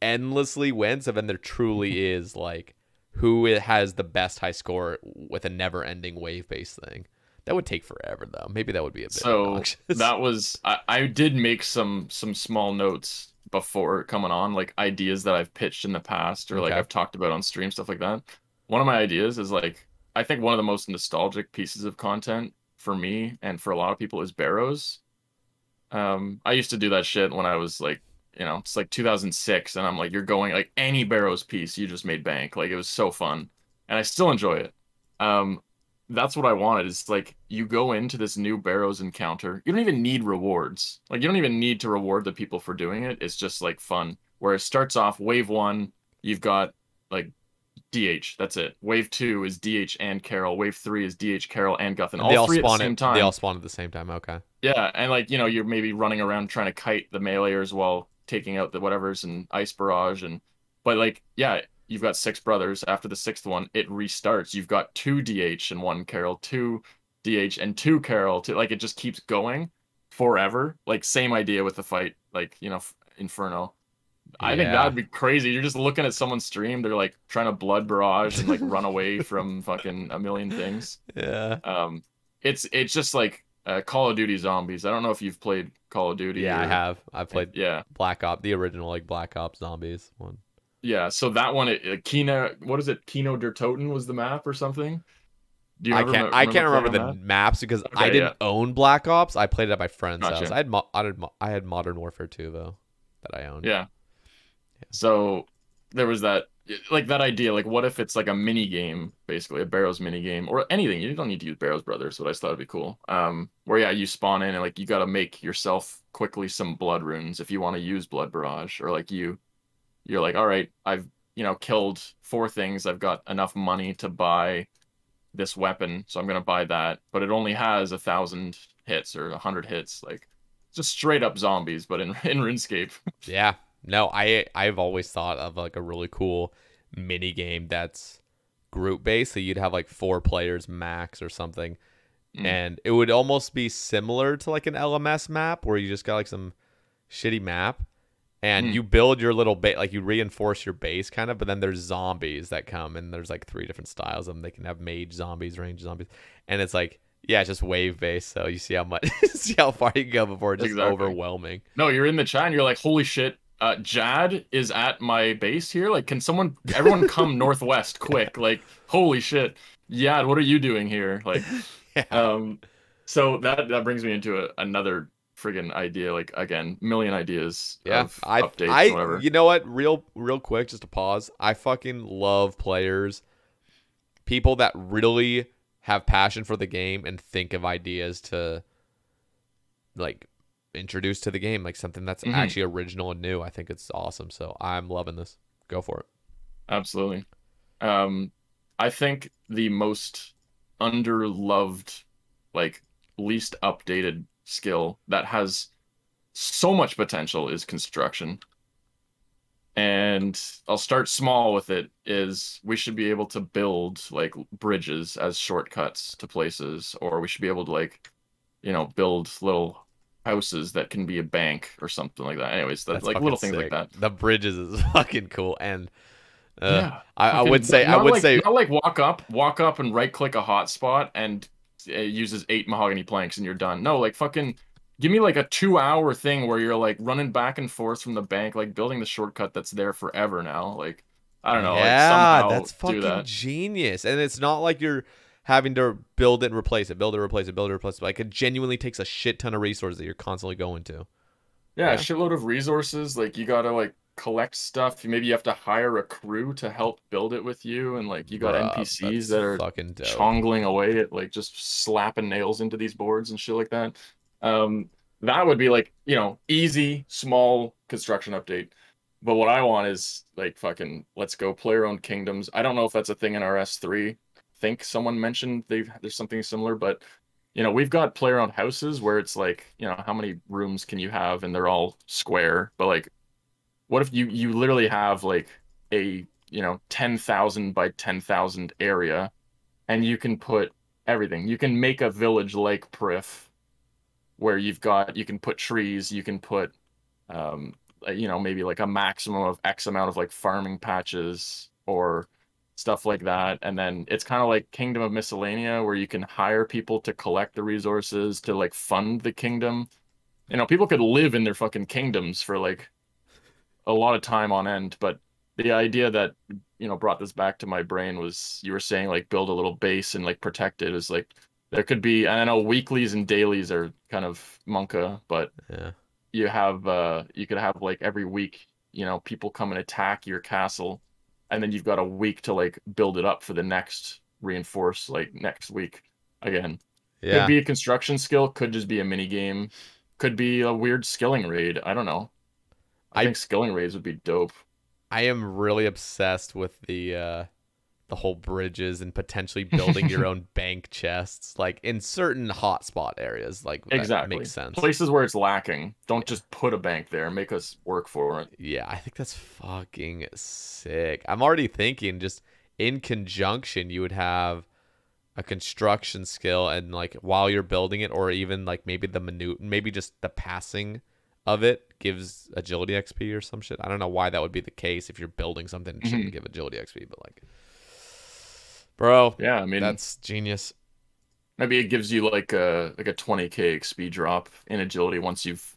endlessly wins, and then there truly is like who has the best high score with a never-ending wave-based thing. That would take forever though. Maybe that would be a bit obnoxious. That was I did make some small notes before coming on, like ideas that I've pitched in the past, or like I've talked about on stream, stuff like that. One of my ideas is like, I think one of the most nostalgic pieces of content for me and for a lot of people is Barrows. I used to do that shit when I was like, it's like 2006, and I'm like, you're going like any Barrows piece, you just made bank. Like, it was so fun, and I still enjoy it. That's what I wanted, is like, you go into this new Barrows encounter, you don't even need rewards. Like, you don't even need to reward the people for doing it. It's just like fun. Where it starts off, wave 1, you've got like DH, that's it. Wave 2 is DH and Carol. Wave 3 is DH, Carol, and Guthun. All 3 at the same time. They all spawn at the same time. Okay. Yeah, and like, you're maybe running around trying to kite the meleeers while taking out the whatevers and ice barrage, but like, yeah, you've got 6 brothers. After the 6th one, it restarts. You've got 2 DH and 1 Carol, 2 DH and 2 Carol. Like, it just keeps going forever. Like, same idea with the fight, like, Inferno. I think that'd be crazy. You're just looking at someone's stream, they're like trying to blood barrage and like run away from fucking a million things. Yeah. It's just like Call of Duty Zombies. I don't know if you've played Call of Duty. Yeah, I have. I've played Black Ops, the original like Black Ops Zombies one. Yeah, so that one, Kino, what is it? Kino der Toten was the map or something. Do you I remember? can't. I can't remember playing the on that? maps because I Okay, didn't yeah, own Black Ops. I played it at my friend's house. gotcha. I had Modern Warfare 2 though that I owned. Yeah. Yeah. So there was that, like that idea, like what if it's like a mini game, basically a Barrows mini game or anything. You don't need to use Barrows Brothers, but I just thought it'd be cool. Where yeah, you spawn in and like you got to make yourself quickly some blood runes if you want to use Blood Barrage, or like you're like, all right, I've killed 4 things. I've got enough money to buy this weapon, so I'm gonna buy that. But it only has 1,000 hits or 100 hits, like just straight up zombies, but in in RuneScape. Yeah. No, I've always thought of like a really cool mini game that's group based. So you'd have like 4 players max or something, and it would almost be similar to like an LMS map where you just got like some shitty map, and you build your little base, like you reinforce your base kind of. But then there's zombies that come, and there's like 3 different styles of them. They can have mage zombies, range zombies, and it's like, yeah, it's just wave based. So you see how much, see how far you can go before it's just overwhelming. No, you're in the chat and you're like, holy shit, Jad is at my base here. Like, can everyone come northwest quick? Like, holy shit, Jad, what are you doing here? Like, Yeah. So that brings me into another friggin' idea. Like, again, million ideas Yeah, of updates, whatever. you know what? Real quick, just to pause. I fucking love people that really have passion for the game and think of ideas to like introduce to the game, like something that's actually original and new. I think it's awesome. So I'm loving this. Go for it. Absolutely. I think the most underloved, like least updated skill that has so much potential is construction. And I'll start small with it, is we should be able to build like bridges as shortcuts to places, or we should be able to like, build little houses that can be a bank or something like that. Anyways, that's like little things like that. The bridges is fucking cool. And Yeah, I would say not like walk up and right click a hotspot and it uses 8 mahogany planks and you're done. No, like fucking give me like a 2-hour thing where you're like running back and forth from the bank, like building the shortcut that's there forever now. Like, I don't know, like somehow that's do fucking that. genius. And it's not like you're having to build it and replace it, build it, replace it, build it, replace it. Like, it genuinely takes a shit ton of resources that you're constantly going to. Yeah, a shitload of resources. Like, you gotta like collect stuff. Maybe you have to hire a crew to help build it with you, and like you got NPCs that are fucking dope. chongling away at like just slapping nails into these boards and shit like that. That would be like, easy, small construction update. But what I want is like fucking let's go player-owned kingdoms. I don't know if that's a thing in RS3. I think someone mentioned there's something similar, but we've got player-owned houses where it's like, how many rooms can you have, and they're all square. But like, what if you literally have like a 10,000 by 10,000 area, and you can put everything. You can make a village like Prif, where you can put trees, you can put maybe like a maximum of X amount of like farming patches or stuff like that. And then it's kind of like Kingdom of Miscellanea, where you can hire people to collect the resources to like fund the kingdom. People could live in their fucking kingdoms for like a lot of time on end. But the idea that brought this back to my brain was, you were saying like build a little base and like protect it, is like there could be, and I know weeklies and dailies are kind of monka, but yeah, you could have like every week, people come and attack your castle, and then you've got a week to like build it up for the next reinforce, like next week again. yeah. Could be a construction skill, could just be a mini game, could be a weird skilling raid. I don't know. I think skilling raids would be dope. I am really obsessed with the whole bridges and potentially building your own bank chests, like in certain hotspot areas. Like, exactly, that makes sense. Places where it's lacking, don't just put a bank there. Make us work for it. Yeah, I think that's fucking sick. I'm already thinking, just in conjunction, you would have a construction skill, and like while you're building it, or even like maybe maybe just the passing of it gives agility XP or some shit. I don't know why that would be the case. If you're building something, it shouldn't give agility XP, but like, bro, yeah, I mean, that's genius. Maybe it gives you like a 20k XP drop in agility once you've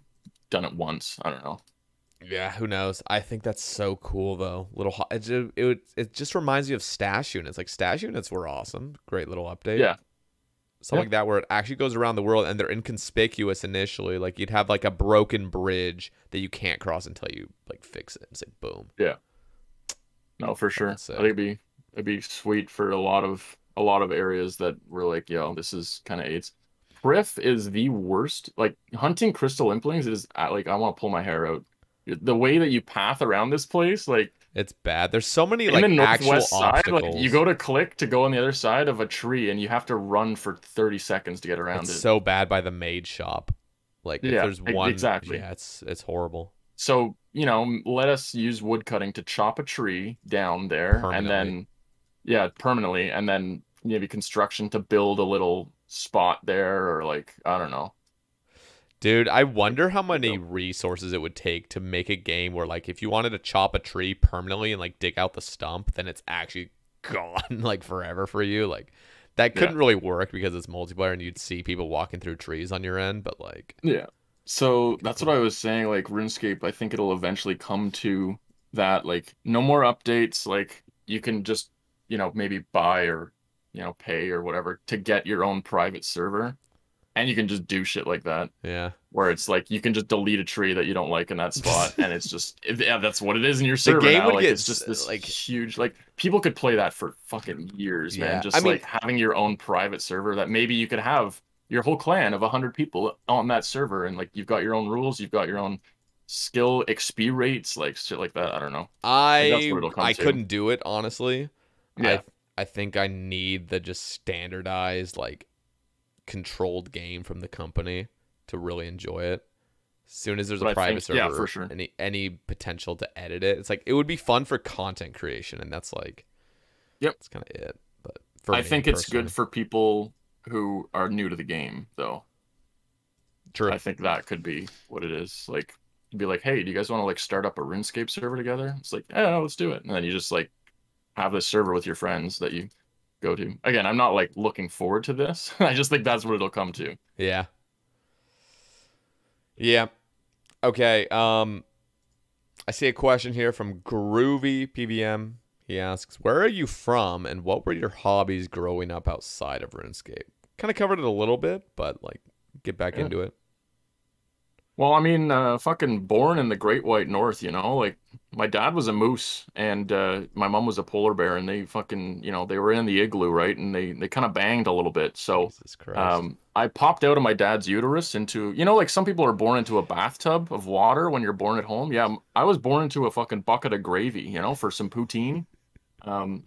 done it once. I don't know. Yeah, who knows? I think that's so cool though. It just reminds me of stash units. Like stash units were awesome. Great little update. Yeah. Something like that where it actually goes around the world and they're inconspicuous initially. Like you'd have like a broken bridge that you can't cross until you like fix it. It's like boom. Yeah. No, for sure. I think it'd be sweet for a lot of areas that were like, yo, this is kind of AIDS. Priff is the worst. Like hunting crystal implings is like I want to pull my hair out. The way that you path around this place, like it's bad. There's so many in like the actual northwest side, obstacles. like you go to click to go on the other side of a tree, and you have to run for 30 seconds to get around it. So bad by the maid shop. Like if there's one, exactly. Yeah, it's horrible. So let us use wood cutting to chop a tree down there, and then permanently, and then maybe construction to build a little spot there, or like I don't know. Dude, I wonder how many resources it would take to make a game where, like, if you wanted to chop a tree permanently and, like, dig out the stump, then it's actually gone, like, forever for you. Like, that couldn't really work because it's multiplayer and you'd see people walking through trees on your end, but, like... Yeah. So, that's what I was saying, like, RuneScape, I think it'll eventually come to that, like, no more updates, like, you can just, maybe buy or, pay or whatever to get your own private server. And you can just do shit like that. Yeah. Where it's like you can just delete a tree that you don't like in that spot, and it's just that's what it is in your server. The game would get it's just this like huge like people could play that for fucking years, man. Just like having your own private server that maybe you could have your whole clan of 100 people on that server, and like you've got your own rules, you've got your own skill XP rates, like shit like that. I don't know. I couldn't do it honestly. Yeah. I think I need the just standardized like controlled game from the company to really enjoy it. As soon as there's a private server, for sure. any potential to edit it, it's like it would be fun for content creation, and that's like, that's kind of it. But for I think it's good for people who are new to the game, though. True. I think that could be what it is. Like, you'd be like, hey, do you guys want to like start up a RuneScape server together? It's like, yeah, let's do it. And then you just like have this server with your friends that you go to. Again, I'm not like looking forward to this. I just think that's what it'll come to. Yeah. Yeah. Okay. I see a question here from Groovy PVM. He asks, where are you from and what were your hobbies growing up outside of RuneScape? Kind of covered it a little bit, but like get back into it. Well, I mean, fucking born in the Great White North, like my dad was a moose and my mom was a polar bear, and they fucking, they were in the igloo, right? And they kind of banged a little bit. So Jesus Christ. I popped out of my dad's uterus into, like some people are born into a bathtub of water when you're born at home. Yeah, I was born into a fucking bucket of gravy, for some poutine.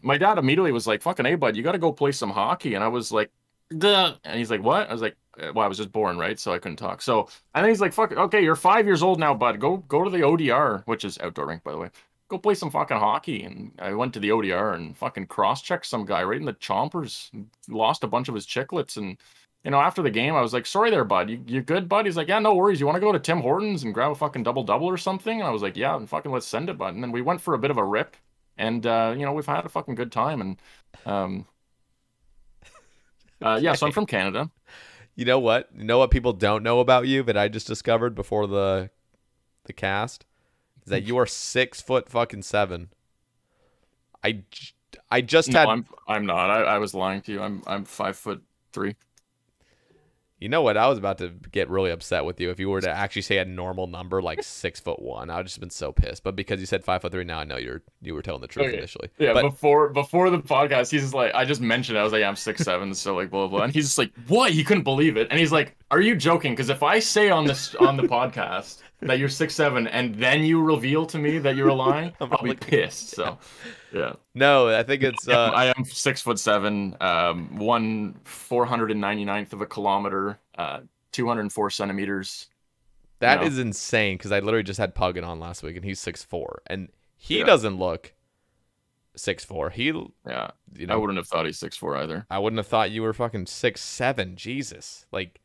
My dad immediately was like, fucking, hey, bud, you got to go play some hockey. And I was like, duh. And he's like, what? I was like, well, I was just born, right? So I couldn't talk. So, and then he's like, fuck, okay, you're 5 years old now, bud. Go to the ODR, which is outdoor rink, by the way. Go play some fucking hockey. And I went to the ODR and fucking cross-checked some guy right in the chompers. Lost a bunch of his chiclets. And, after the game, I was like, sorry there, bud. You good, bud? He's like, yeah, no worries. You want to go to Tim Hortons and grab a fucking double-double or something? And I was like, yeah, and fucking let's send it, bud. And then we went for a bit of a rip. And, we've had a fucking good time. And, yeah, so I'm from Canada. You know what? You know what people don't know about you that I just discovered before the cast? Is that you are 6'7". I just had. I'm not. I was lying to you. I'm 5'3". You know what? I was about to get really upset with you if you were to actually say a normal number like 6'1". I would just been so pissed. But because you said 5'3", now I know you were telling the truth initially. Yeah, but before the podcast, he's just like, I just mentioned it. I was like, yeah, I'm 6'7", so like blah blah. And he's just like, what? He couldn't believe it. And he's like, are you joking? Because if I say on the podcast that you're 6'7" and then you reveal to me that you're lying, I'll be pissed. So yeah. No, I think it's I am 6'7", 1/499th of a kilometer, 204 centimeters. That is insane because I literally just had Puggin on last week and he's 6'4", and he doesn't look 6'4". I wouldn't have thought he's 6'4" either. I wouldn't have thought you were fucking 6'7". Jesus, like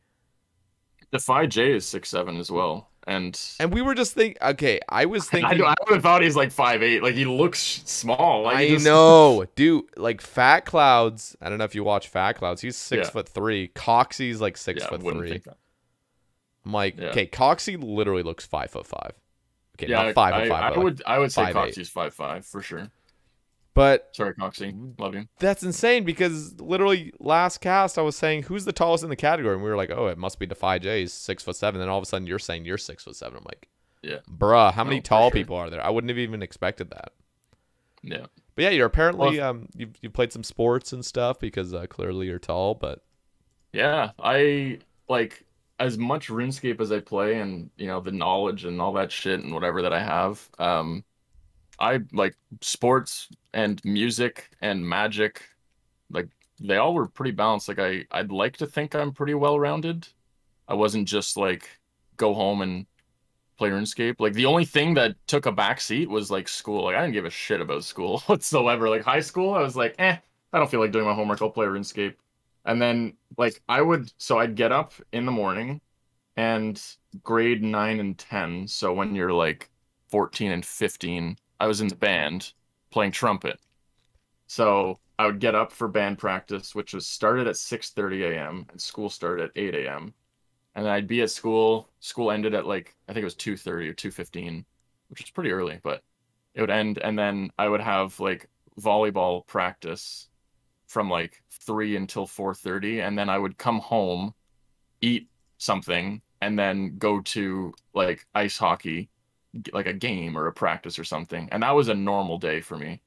Defy J is 6'7" as well. And we were just thinking, okay, I was thinking... I would have thought he's like 5'8". Like, he looks small. Like, I know. Dude, like, Fat Clouds, I don't know if you watch Fat Clouds, he's 6'3". Coxie's like 6'3". I'm like, okay, Coxie literally looks 5'5". Okay, Yeah, not 5'5", I but like would say 5'8". Coxie's 5'5" for sure. But Sorry, Coxie, love you. that's insane because literally last cast I was saying who's the tallest in the category, and we were like, oh, it must be Defy J. He's 6'7". Then all of a sudden you're saying you're 6'7". I'm like, Yeah, bruh, how many No, for tall sure. people are there? I wouldn't have even expected that. Yeah. But yeah, you're apparently Well, you've played some sports and stuff because clearly you're tall. But yeah, I like as much RuneScape as I play, and the knowledge and all that shit and whatever that I have. I like sports and music and magic. Like they all were pretty balanced. Like I'd like to think I'm pretty well rounded. I wasn't just like go home and play RuneScape. Like the only thing that took a back seat was like school. Like I didn't give a shit about school whatsoever. Like high school, I was like, I don't feel like doing my homework. I'll play RuneScape. And then like I'd get up in the morning and grade 9 and 10. So when you're like 14 and 15, I was in the band playing trumpet. So I would get up for band practice, which was started at 6:30 a.m. and school started at 8 a.m. And then I'd be at school. School ended at like I think it was 2:30 or 2:15, which was pretty early, but it would end, and then I would have like volleyball practice from like 3 until 4:30, and then I would come home, eat something, and then go to like ice hockey, like a game or a practice or something. And that was a normal day for me.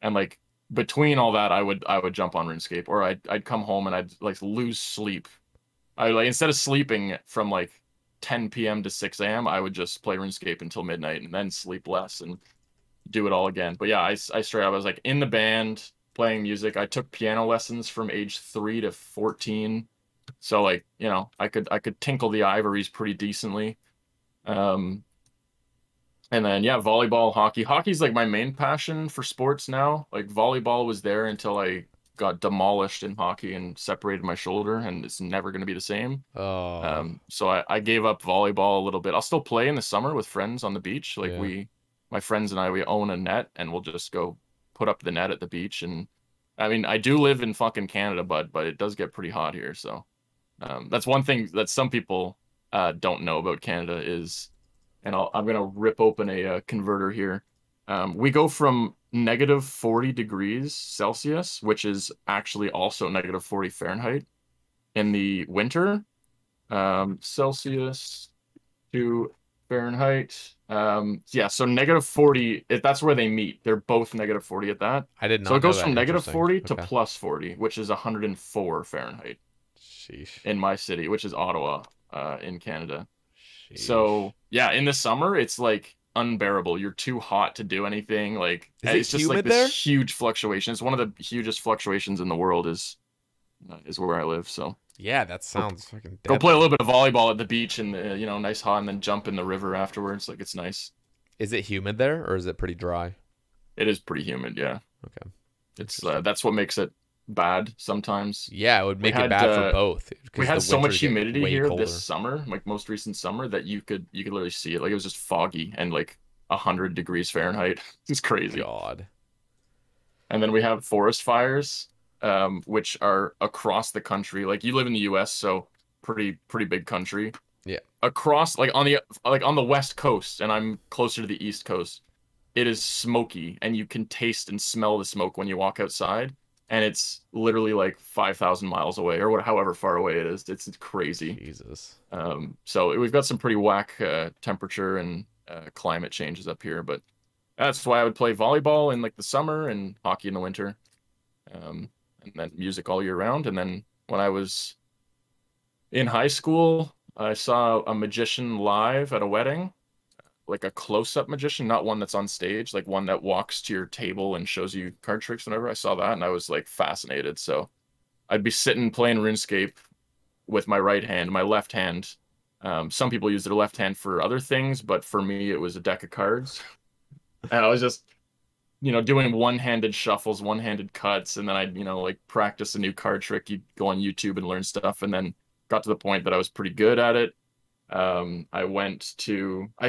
And like between all that, I would jump on RuneScape, or I'd come home and I'd like lose sleep. I like instead of sleeping from like 10 p.m. to 6 a.m., I would just play RuneScape until midnight and then sleep less and do it all again. But yeah, I straight up I was like in the band playing music. I took piano lessons from age 3 to 14. So like, I could tinkle the ivories pretty decently. And then yeah, volleyball, hockey. Hockey's like my main passion for sports now. Like volleyball was there until I got demolished in hockey and separated my shoulder, and it's never going to be the same. oh, So I gave up volleyball a little bit. I'll still play in the summer with friends on the beach. Like yeah. my friends and I, we own a net, and we'll just go put up the net at the beach. And I mean, I do live in fucking Canada, but it does get pretty hot here. So that's one thing that some people don't know about Canada is, and I'm gonna rip open a converter here. We go from negative 40 degrees Celsius, which is actually also negative 40 Fahrenheit in the winter, Celsius to Fahrenheit. Yeah, so negative 40, that's where they meet. They're both negative 40 at that. I did not So it know goes that. from negative Interesting. 40 to Okay. plus 40, which is 104 Fahrenheit Sheesh. in my city, which is Ottawa, in Canada. Sheesh. So yeah, in the summer it's like unbearable. You're too hot to do anything. Like Is it it's just like humid this there? huge fluctuation. It's one of the hugest fluctuations in the world is where I live. So Yeah, that sounds fucking go deadly. play a little bit of volleyball at the beach and nice hot, and then jump in the river afterwards. Like it's nice. Is it humid there, or is it pretty dry? It is pretty humid. Yeah, Okay. it's Interesting. that's what makes it bad sometimes. Yeah, it would make it had, bad for both. We 'cause had the so much winters get humidity way here colder. this summer, like most recent summer, that you could literally see it. Like it was just foggy and like 100 degrees Fahrenheit. It's crazy. God. And then we have forest fires, which are across the country. Like you live in the U.S., so pretty big country. Yeah. Across on the west coast, and I'm closer to the east coast. It is smoky, and you can taste and smell the smoke when you walk outside. And it's literally like 5,000 miles away, or however far away it is. It's crazy. Jesus. So we've got some pretty whack temperature and climate changes up here, but that's why I would play volleyball in like the summer and hockey in the winter, and then music all year round. And then when I was in high school, I saw a magician live at a wedding, like a close-up magician, not one that's on stage, like one that walks to your table and shows you card tricks whenever. I saw that and I was like fascinated. So I'd be sitting playing RuneScape with my right hand, my left hand. Some people use their left hand for other things, but for me, it was a deck of cards. And I was just, doing one-handed shuffles, one-handed cuts, and then I'd, like practice a new card trick. You'd go on YouTube and learn stuff, and then got to the point that I was pretty good at it. I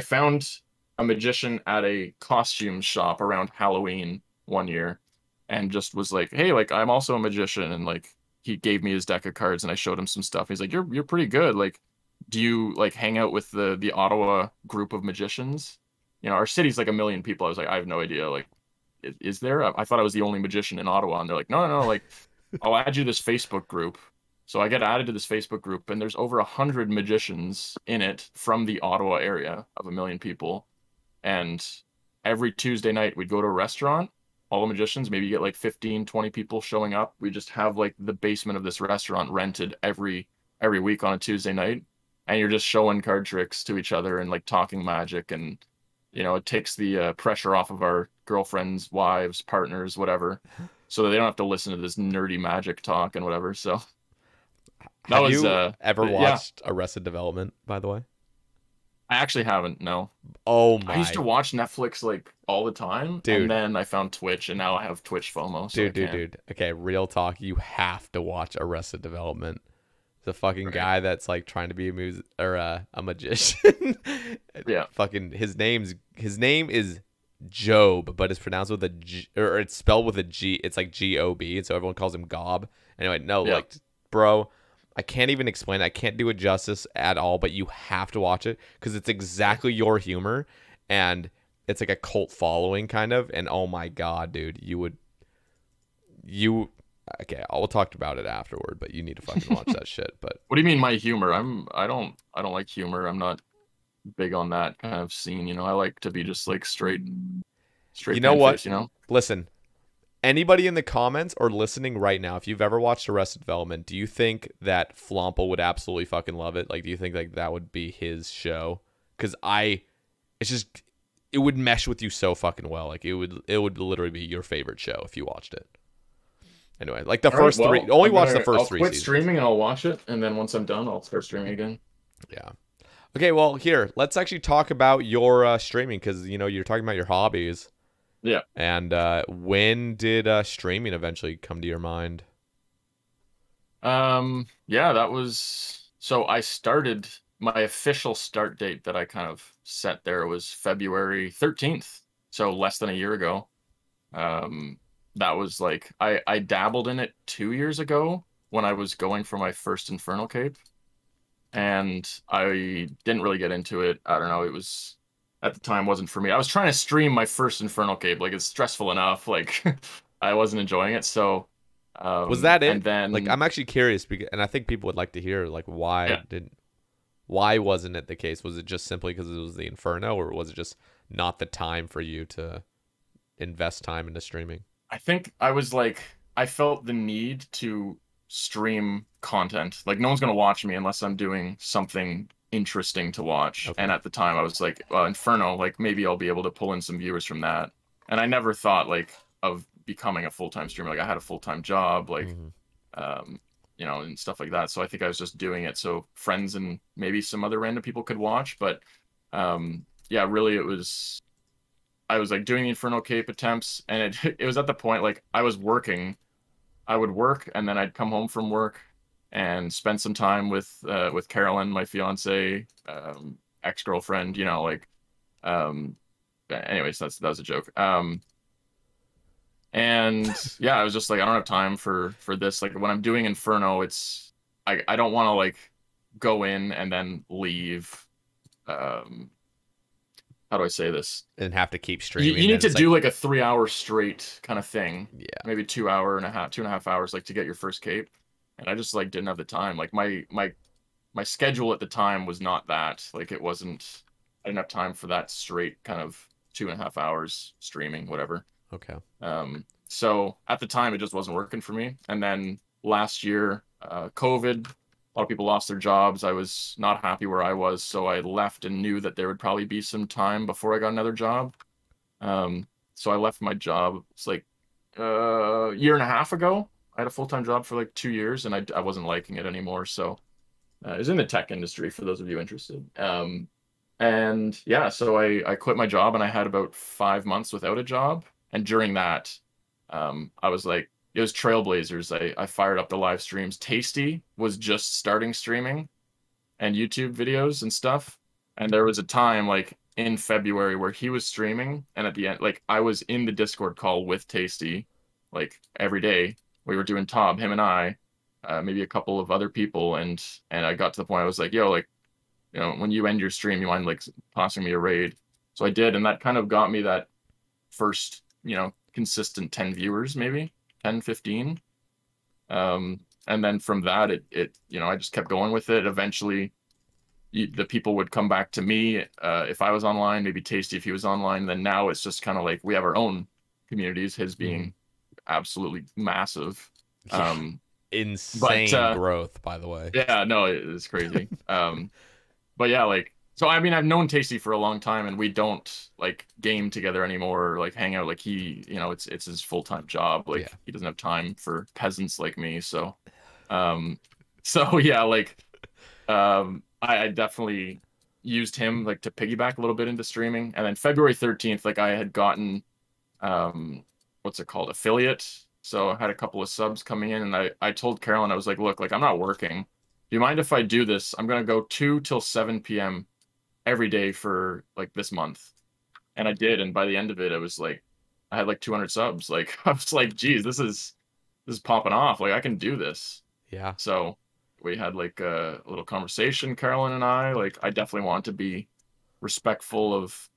found a magician at a costume shop around Halloween one year, and just was like, hey, like I'm also a magician, and like he gave me his deck of cards and I showed him some stuff. He's like, you're pretty good. Like, do you like hang out with the Ottawa group of magicians? you know, our city's like 1 million people. I was like, I have no idea. Like, is there? I thought I was the only magician in Ottawa, and they're like, no, like, I'll add you to this Facebook group. So I get added to this Facebook group, and there's over 100 magicians in it from the Ottawa area of 1 million people. And every Tuesday night, we'd go to a restaurant, all the magicians, maybe you get like 15, 20 people showing up. We just have like the basement of this restaurant rented every week on a Tuesday night. And you're just showing card tricks to each other and like talking magic. And, you know, it takes the pressure off of our girlfriends, wives, partners, whatever, so that they don't have to listen to this nerdy magic talk and whatever. So have you ever watched Arrested Development, by the way? I actually haven't, no. Oh my. I used to watch Netflix like all the time, dude. And then I found Twitch, and now I have Twitch FOMO. So dude. Okay, real talk. You have to watch Arrested Development. The fucking guy that's like trying to be a magician. Yeah. Fucking his name is Job, but it's pronounced with a G, or it's spelled with a G. It's like G-O-B, and so everyone calls him Gob. Anyway, no, like, bro, I can't even explain it. I can't do it justice at all, but you have to watch it because it's exactly your humor, and it's like a cult following kind of. And oh my god, dude, okay, I'll talk about it afterward, but you need to fucking watch that shit. But what do you mean my humor? I don't like humor. I'm not big on that kind of scene. You know, I like to be just like straight. You know what? Face, you know, listen. Anybody in the comments or listening right now, if you've ever watched Arrested Development, do you think that Flomple would absolutely fucking love it? Like, do you think like that would be his show? Because it would mesh with you so fucking well. Like, it would literally be your favorite show if you watched it. Anyway, like the first three, only watch the first three seasons. I'll quit streaming and I'll watch it, and then once I'm done, I'll start streaming again. Yeah. Okay, well, here, let's actually talk about your streaming, because, you know, you're talking about your hobbies. Yeah. And when did streaming eventually come to your mind? Yeah, that was, so I started, my official start date that I kind of set there was February 13th, so less than a year ago. That was like, I dabbled in it 2 years ago when I was going for my first Infernal Cape, and I didn't really get into it. I don't know, it was, at the time, wasn't for me. I was trying to stream my first Infernal Cape, like, it's stressful enough, like, I wasn't enjoying it, so... was that it? And then, like, I'm actually curious, because, and I think people would like to hear, like, why wasn't it the case? Was it just simply because it was the Inferno, or was it just not the time for you to invest time into streaming? I think I was like, I felt the need to stream content. Like, no one's going to watch me unless I'm doing something interesting to watch. Okay. And at the time I was like, well, Inferno, like, maybe I'll be able to pull in some viewers from that. And I never thought like of becoming a full-time streamer. Like, I had a full-time job, like, you know, and stuff like that. So I think I was just doing it so friends and maybe some other random people could watch. But yeah, really, I was like doing the Infernal Cape attempts, and it was at the point, like, I was working. I would work, and then I'd come home from work and spend some time with Carolyn, my fiance, ex-girlfriend, you know, like, anyways, that was a joke. And yeah, I was just like, I don't have time for this. Like, when I'm doing Inferno, it's, I don't want to like go in and then leave. How do I say this? And have to keep streaming. You need to do like a 3 hour straight kind of thing. Yeah. Maybe 2.5 hours, like, to get your first cape. And I just like didn't have the time. Like, my schedule at the time was not that. Like, it wasn't, I didn't have time for that straight kind of 2.5 hours streaming, whatever. Okay. So at the time, it just wasn't working for me. And then last year, COVID, a lot of people lost their jobs. I was not happy where I was, so I left and knew that there would probably be some time before I got another job. So I left my job. It's like a year and a half ago. I had a full-time job for like 2 years, and I wasn't liking it anymore. So it was in the tech industry, for those of you interested. And yeah, so I quit my job, and I had about 5 months without a job. And during that, I was like, it was Trailblazers. I fired up the live streams. Tasty was just starting streaming and YouTube videos and stuff. And there was a time, like, in February where he was streaming, and at the end, like, I was in the Discord call with Tasty, like, every day. We were doing Tob, him and I, maybe a couple of other people, and I got to the point I was like, yo, like, you know, when you end your stream, you mind like tossing me a raid? So I did, and that kind of got me that first, consistent 10 viewers, maybe 10, 15. And then from that, I just kept going with it. Eventually, the people would come back to me if I was online, maybe Tasty if he was online. Then now it's just kind of like we have our own communities, his being absolutely massive. Yeah. Insane growth, by the way. Yeah, no, it's crazy. But yeah, like, so I mean, I've known Tasty for a long time, and we don't like game together anymore, or like hang out. Like it's his full-time job. Like he doesn't have time for peasants like me. So, so yeah, like, I definitely used him like to piggyback a little bit into streaming. And then February 13th, like I had gotten, what's it called? Affiliate. So I had a couple of subs coming in, and I told Carolyn, I was like, look, like I'm not working. Do you mind if I do this? I'm going to go 2 till 7 p.m. every day for like this month. And I did. And by the end of it, I was like, I had like 200 subs. Like, I was like, geez, this is popping off. Like I can do this. Yeah. So we had like a little conversation, Carolyn and I. Like, I definitely want to be respectful of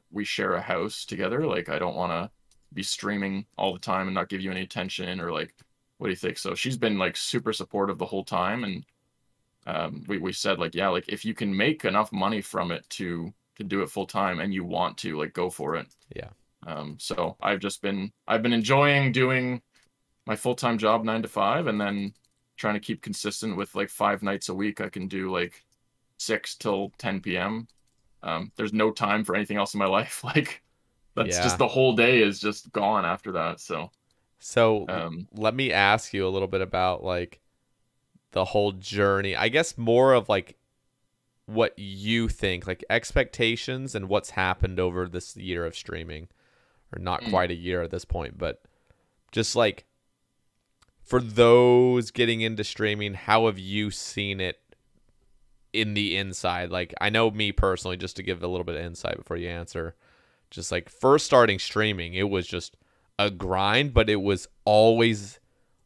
we share a house together. Like, I don't want to be streaming all the time and not give you any attention, or like, what do you think? So she's been like super supportive the whole time, and we said like, yeah, like if you can make enough money from it to do it full time and you want to, like, go for it. Yeah. So I've been enjoying doing my full-time job 9 to 5, and then trying to keep consistent with like 5 nights a week. I can do like 6 till 10 p.m. There's no time for anything else in my life. Like, that's just the whole day is just gone after that. So let me ask you a little bit about like the whole journey. I guess more of like what you think, like expectations and what's happened over this year of streaming, or not quite a year at this point, but just like for those getting into streaming, how have you seen it in the inside? Like, I know me personally, just to give a little bit of insight before you answer, just like first starting streaming, it was just a grind, but it was always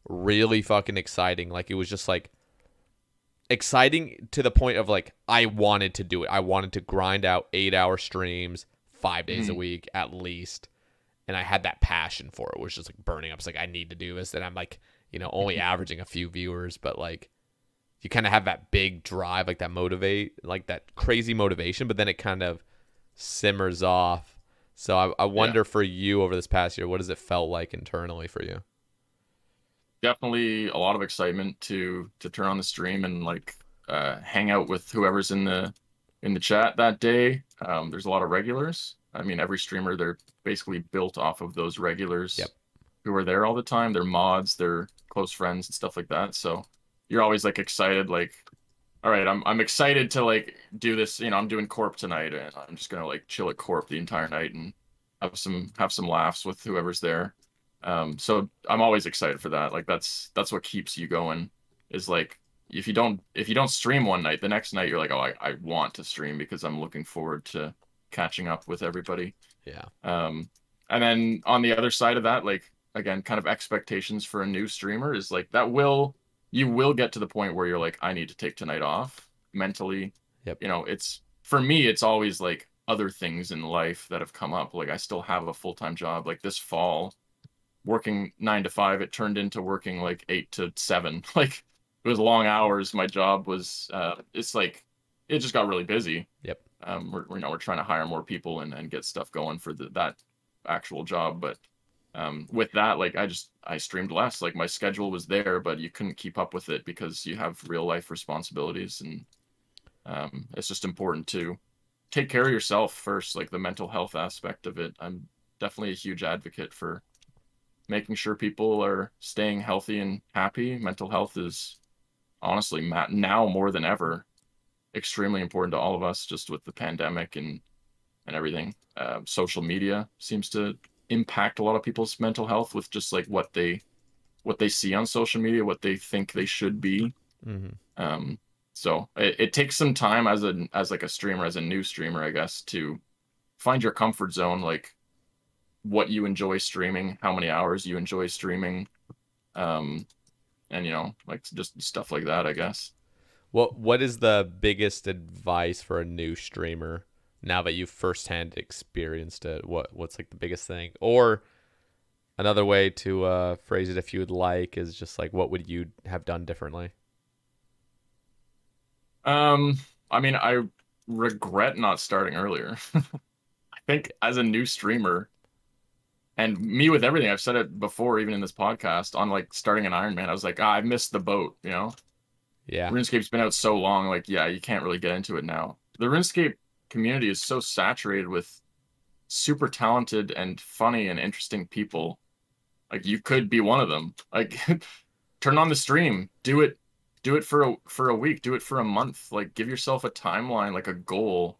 really fucking exciting. Like, it was just like exciting to the point of like, I wanted to do it. I wanted to grind out 8-hour streams 5 days a week at least. And I had that passion for it, which was like burning up. It's like, I need to do this. And I'm like, only averaging a few viewers, but like you kind of have that big drive, like that like that crazy motivation, but then it kind of simmers off. So I wonder for you over this past year, what has it felt like internally for you? Definitely a lot of excitement to turn on the stream and like hang out with whoever's in the chat that day. There's a lot of regulars. I mean, every streamer, they're basically built off of those regulars who are there all the time. They're mods, they're close friends and stuff like that. So you're always like excited, like, all right, I'm excited to like do this. I'm doing Corp tonight, and I'm just gonna like chill at Corp the entire night and have some laughs with whoever's there. So I'm always excited for that. Like that's what keeps you going. Is like if you don't stream one night, the next night you're like, oh, I want to stream because I'm looking forward to catching up with everybody. Yeah. And then on the other side of that, like again, kind of expectations for a new streamer is like you will get to the point where you're like, I need to take tonight off mentally. Yep. It's for me, it's always like other things in life that have come up. Like I still have a full-time job. Like this fall, working 9 to 5, it turned into working like 8 to 7. Like it was long hours. My job was it's like it just got really busy. Yep. We're trying to hire more people and get stuff going for that actual job. But with that, like I streamed less. Like my schedule was there, but you couldn't keep up with it because you have real life responsibilities, and it's just important to take care of yourself first, like the mental health aspect of it. I'm definitely a huge advocate for making sure people are staying healthy and happy. Mental health is honestly now more than ever extremely important to all of us, just with the pandemic and everything. Social media seems to impact a lot of people's mental health with just like what they see on social media, what they think they should be. So it takes some time as like a streamer, as a new streamer, I guess, to find your comfort zone, like what you enjoy streaming, how many hours you enjoy streaming, and like just stuff like that, I guess. What is the biggest advice for a new streamer now that you've firsthand experienced it? What's like the biggest thing? Or another way to phrase it, if you would like, is just like, what would you have done differently? I mean, I regret not starting earlier. I think as a new streamer, and me with everything, I've said it before, even in this podcast, on like starting an Iron Man, I was like, I missed the boat, you know? Yeah. RuneScape's been out so long, like, yeah, you can't really get into it now. The RuneScape community is so saturated with super talented and funny and interesting people. Like, you could be one of them. Like, turn on the stream, do it for a week, do it for a month. Like, give yourself a timeline, like a goal,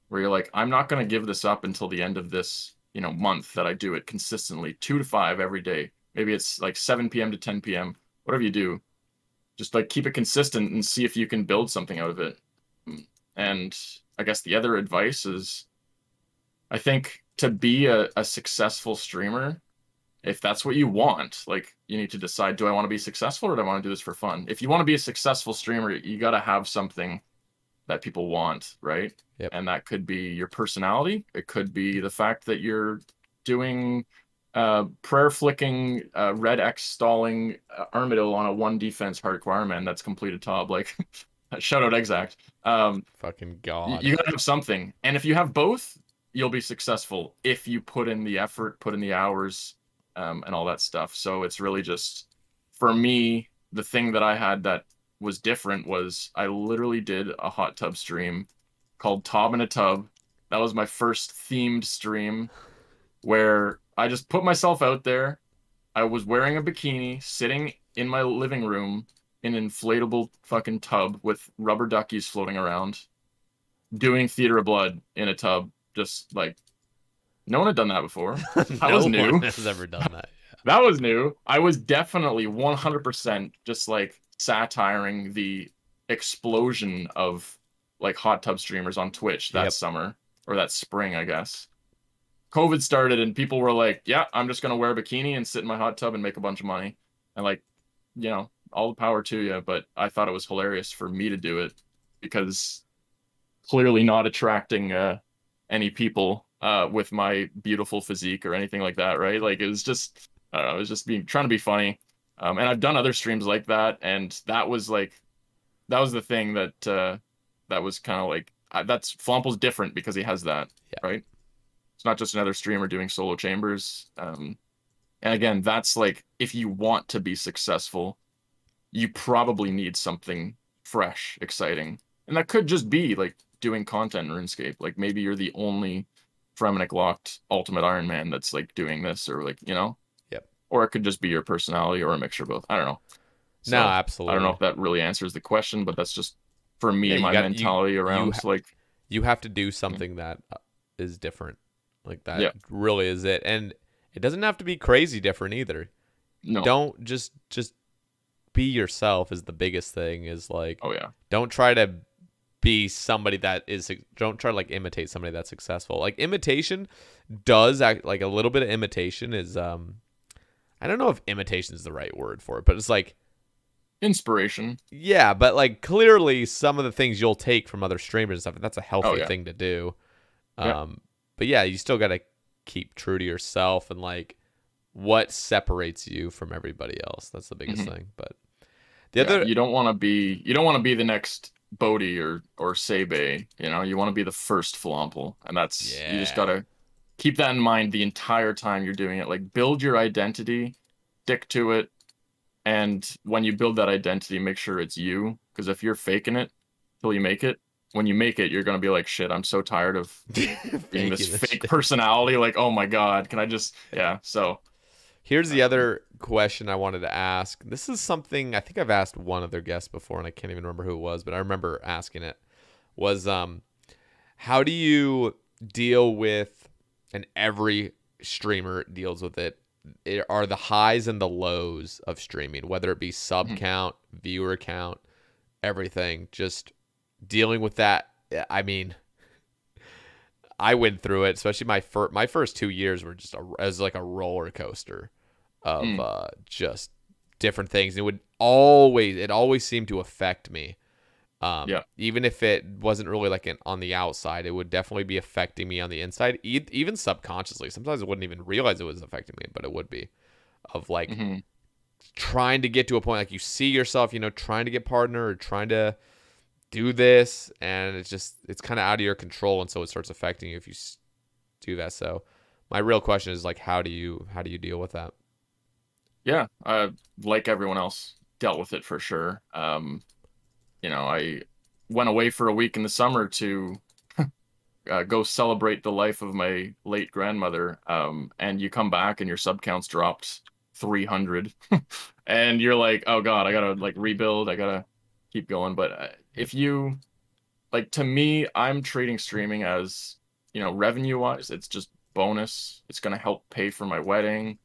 where you're like, I'm not going to give this up until the end of this, you know, month that I do it consistently, 2 to 5 every day. Maybe it's like 7 p.m. to 10 p.m. Whatever you do, just like keep it consistent and see if you can build something out of it. And I guess the other advice is, I think to be a successful streamer, if that's what you want, like, you need to decide, do I want to be successful or do I want to do this for fun? If you want to be a successful streamer, you got to have something that people want, right? Yep. And that could be your personality. It could be the fact that you're doing prayer flicking, red X stalling Armadillo on a 1 defense hardcore Iron Man that's completed top. Like, shout out Exact. Fucking God. You gotta have something. And if you have both, you'll be successful if you put in the effort, put in the hours, and all that stuff. So it's really just, for me, the thing that I had that was different was I literally did a hot tub stream called Tob in a Tub. That was my first themed stream where I just put myself out there. I was wearing a bikini, sitting in my living room in an inflatable fucking tub with rubber duckies floating around, doing Theater of Blood in a tub. Just like, no one had done that before. That was new. No one has ever done that. Yeah. That was new. I was definitely 100% just like satiring the explosion of like hot tub streamers on Twitch that summer, or that spring, I guess. COVID started and people were like, yeah, I'm just going to wear a bikini and sit in my hot tub and make a bunch of money. And like, you know, all the power to you. But I thought it was hilarious for me to do it because clearly not attracting any people with my beautiful physique or anything like that, right? Like, it was just, I don't know, it was just trying to be funny. And I've done other streams like that, and that was the thing that that was kind of like, that's Flomple's different because he has that, right? It's not just another streamer doing solo chambers. And again, that's like, if you want to be successful, you probably need something fresh, exciting. And that could just be like doing content in RuneScape. Like, maybe you're the only Fremenic locked Ultimate Iron Man that's like doing this, or like, you know? Yep. Or it could just be your personality, or a mixture of both. I don't know. So, no, absolutely. I don't know if that really answers the question, but that's just, for me, my mentality around like, you have to do something that is different. Like, that really is it. And it doesn't have to be crazy different either. No. Don't just be yourself is the biggest thing, is like, oh yeah. Don't try to be somebody that is, don't try to like imitate somebody that's successful. Like, imitation does act like, a little bit of imitation is, I don't know if imitation is the right word for it, but it's like inspiration. Yeah, but like, clearly some of the things you'll take from other streamers and stuff, and that's a healthy thing to do. But yeah, you still got to keep true to yourself and like what separates you from everybody else. That's the biggest thing. But the other, you don't want to be the next Bodhi or Sae Bae, you know. You want to be the first Flomple, and that's, you just got to keep that in mind the entire time you're doing it. Like, build your identity, stick to it, and when you build that identity, make sure it's you, because if you're faking it till you make it, when you make it, you're going to be like, shit, I'm so tired of being this fake personality. Like, oh my God, can I just, so. Here's the other question I wanted to ask. This is something I think I've asked one other guest before, and I can't even remember who it was, but I remember asking it, was how do you deal with, and every streamer deals with it, are the highs and the lows of streaming, whether it be sub count, viewer count, everything, just dealing with that. I mean, I went through it, especially my first 2 years were just as like a roller coaster of just different things. It always seemed to affect me. Yeah. Even if it wasn't really like on the outside, it would definitely be affecting me on the inside, even subconsciously. Sometimes I wouldn't even realize it was affecting me, but it would be, of like trying to get to a point, like you see yourself, trying to get partner or trying to do this, and it's kind of out of your control, and so it starts affecting you if you do that. So my real question is like, how do you deal with that? Yeah, like everyone else, dealt with it for sure. I went away for a week in the summer to go celebrate the life of my late grandmother. And you come back and your sub counts dropped 300, and you're like, oh God, I gotta like rebuild. I gotta keep going. But if you like, to me, I'm treating streaming as, revenue wise, it's just bonus. It's gonna help pay for my wedding.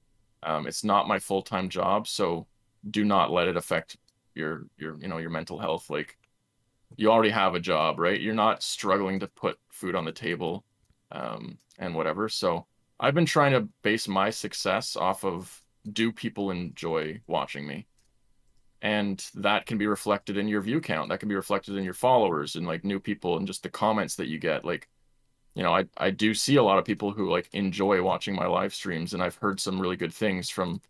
It's not my full-time job, so do not let it affect your mental health. Like, you already have a job, right? You're not struggling to put food on the table, and whatever. So I've been trying to base my success off of, do people enjoy watching me? And that can be reflected in your view count. That can be reflected in your followers and like new people and just the comments that you get. Like, I do see a lot of people who like enjoy watching my live streams, and I've heard some really good things from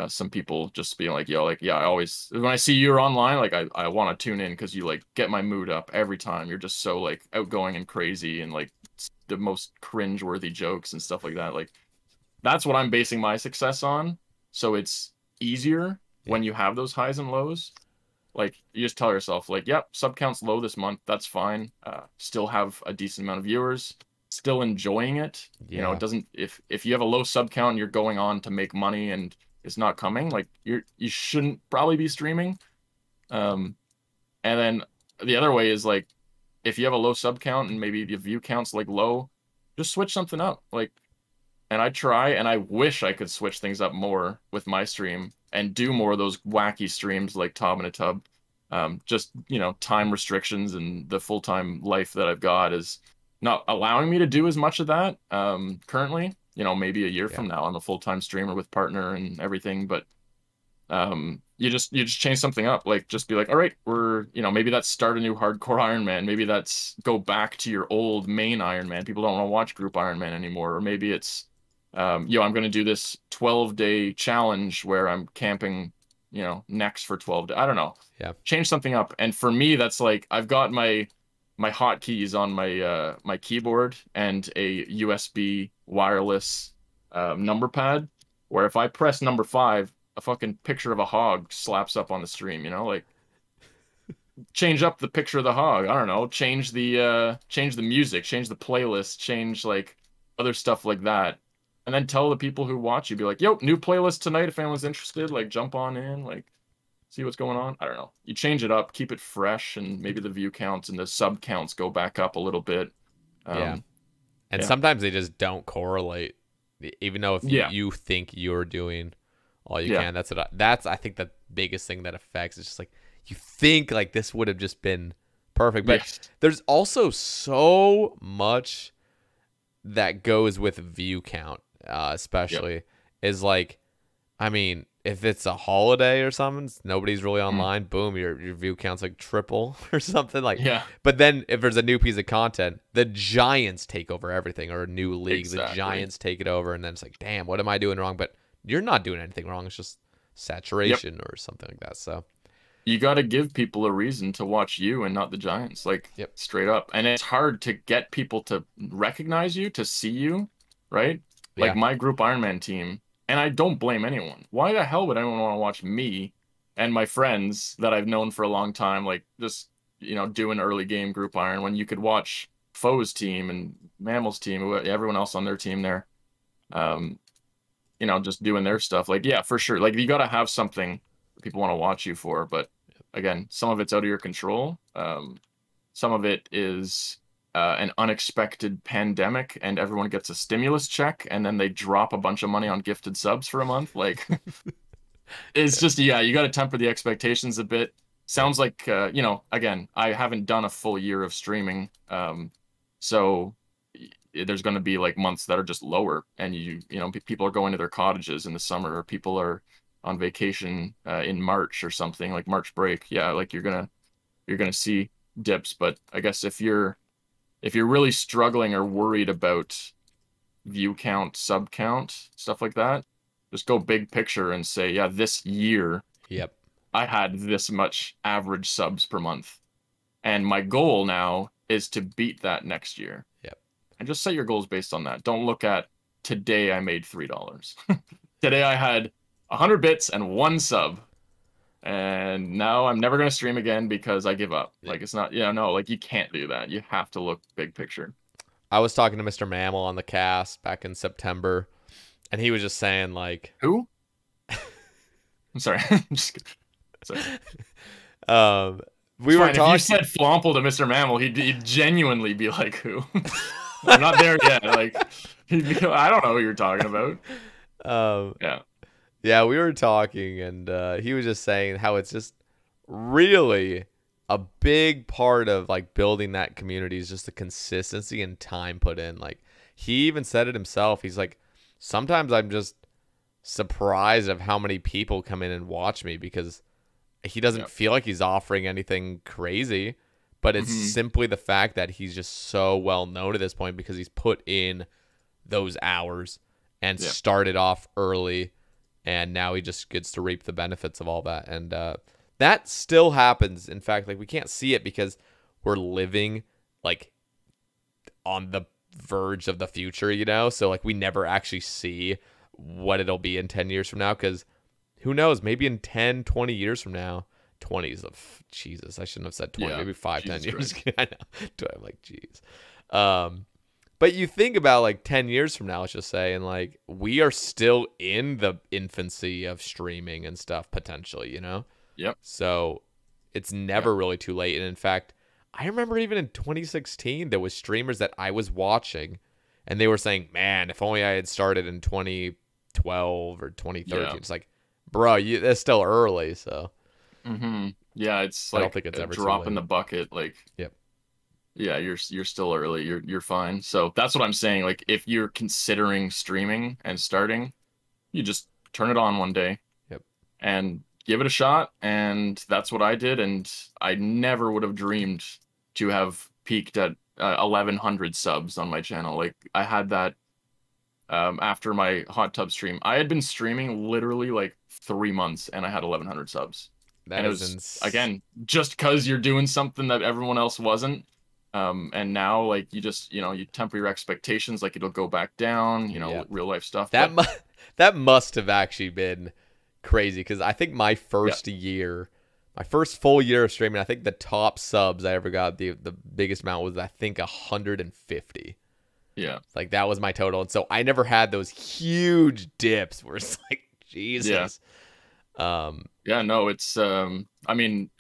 some people just being like, yo, like, yeah, I always, when I see you're online, like I want to tune in because you like get my mood up every time. You're just so like outgoing and crazy and like the most cringe-worthy jokes and stuff like that. Like, that's what I'm basing my success on. So it's easier when you have those highs and lows. Like, you just tell yourself, like, yep, sub count's low this month. That's fine. Still have a decent amount of viewers. Still enjoying it. Yeah. It doesn't. If you have a low sub count and you're going on to make money and it's not coming, like, you shouldn't probably be streaming. And then the other way is like, if you have a low sub count and maybe the view count's like low, just switch something up. Like, and I try, and I wish I could switch things up more with my stream and do more of those wacky streams like Tob in a Tub. Just, time restrictions and the full-time life that I've got is not allowing me to do as much of that currently. Maybe a year from now, I'm a full-time streamer with partner and everything, but you just change something up. Like, just be like, all right, we're, maybe that's start a new hardcore Iron Man. Maybe that's go back to your old main Iron Man. People don't want to watch group Iron Man anymore. Or maybe it's, I'm going to do this 12-day challenge where I'm camping, next for 12 days. I don't know. Yeah. Change something up. And for me, that's like, I've got my hotkeys on my my keyboard and a USB wireless number pad, where if I press number 5, a fucking picture of a hog slaps up on the stream. Like, change up the picture of the hog. I don't know. Change the music, change the playlist, change like other stuff like that. And then tell the people who watch you, be like, yo, new playlist tonight. If anyone's interested, like, jump on in, like, see what's going on. I don't know. You change it up, keep it fresh, and maybe the view counts and the sub counts go back up a little bit. And sometimes they just don't correlate, even though if you think you're doing all you can. That's I think the biggest thing that affects. It's just like, you think like this would have just been perfect, but there's also so much that goes with view count, especially is like, I mean, if it's a holiday or something, nobody's really online, boom, your view count's like triple or something like. Yeah. But then if there's a new piece of content, the Giants take over everything, or a new league, the Giants take it over, and then it's like, damn, what am I doing wrong? But you're not doing anything wrong. It's just saturation or something like that. So you got to give people a reason to watch you and not the Giants, like, straight up. And it's hard to get people to recognize you, to see you, right? Like my group Iron Man team. And I don't blame anyone. Why the hell would anyone want to watch me and my friends that I've known for a long time, like, just, doing early game group Iron, when you could watch Foe's team and Mammal's team, everyone else on their team there, just doing their stuff. Like, yeah, for sure. Like, you got to have something people want to watch you for. But again, some of it's out of your control. Some of it is an unexpected pandemic and everyone gets a stimulus check and then they drop a bunch of money on gifted subs for a month. Like, it's just, you got to temper the expectations a bit. Sounds like, again, I haven't done a full year of streaming. So there's going to be like months that are just lower, and people are going to their cottages in the summer, or people are on vacation in March or something, like March break. Yeah, like, you're gonna you're going to see dips. But I guess if you're really struggling or worried about view count, sub count, stuff like that, just go big picture and say, yeah, this year Yep. I had this much average subs per month. And my goal now is to beat that next year. Yep. And just set your goals based on that. Don't look at today I made $3. Today I had 100 bits and 1 sub. And now I'm never going to stream again because I give up. Like, it's not, no, like, you can't do that. You have to look big picture. I was talking to Mr. Mammal on the cast back in September, and he was just saying, like... Who? I'm sorry. I'm just kidding. Sorry. We were talking... If you said Flomple to Mr. Mammal, he'd genuinely be like, who? I'm not there yet. Like, I don't know who you're talking about. Yeah, we were talking, and he was just saying how it's just really a big part of like building that community is just the consistency and time put in. Like, he even said it himself. He's like, sometimes I'm just surprised of how many people come in and watch me, because he doesn't feel like he's offering anything crazy, but it's simply the fact that he's just so well known at this point because he's put in those hours and started off early, and now he just gets to reap the benefits of all that. And that still happens. In fact, like, we can't see it because we're living like on the verge of the future, you know? So like, we never actually see what it'll be in 10 years from now, because who knows, maybe in 10, 20 years from now, 20 is of Jesus. I shouldn't have said 20, maybe 5, Jesus 10 years. I know. I'm like, geez. But you think about like 10 years from now, let's just say, and like, we are still in the infancy of streaming and stuff potentially, you know? Yep. So it's never really too late. And in fact, I remember even in 2016, there was streamers that I was watching and they were saying, man, if only I had started in 2012 or 2013. Yeah. It's like, bro, that's still early. So yeah, it's I like don't think it's a ever drop too in late. the bucket. Like, Yep. Yeah, you're still early. You're fine. So that's what I'm saying. Like, if you're considering streaming and starting, you just turn it on one day. Yep. And give it a shot. And that's what I did. And I never would have dreamed to have peaked at 1,100 subs on my channel. Like, I had that after my hot tub stream. I had been streaming literally like 3 months and I had 1,100 subs. And it was, again, just because you're doing something that everyone else wasn't. And now, like, you just, you temper your expectations, like, it'll go back down, real life stuff. That must have actually been crazy, because I think my first my first full year of streaming, I think the top subs I ever got, the biggest amount was, I think, 150. Yeah. Like, that was my total. And so I never had those huge dips where it's like, Jesus. Yeah, no, it's, I mean,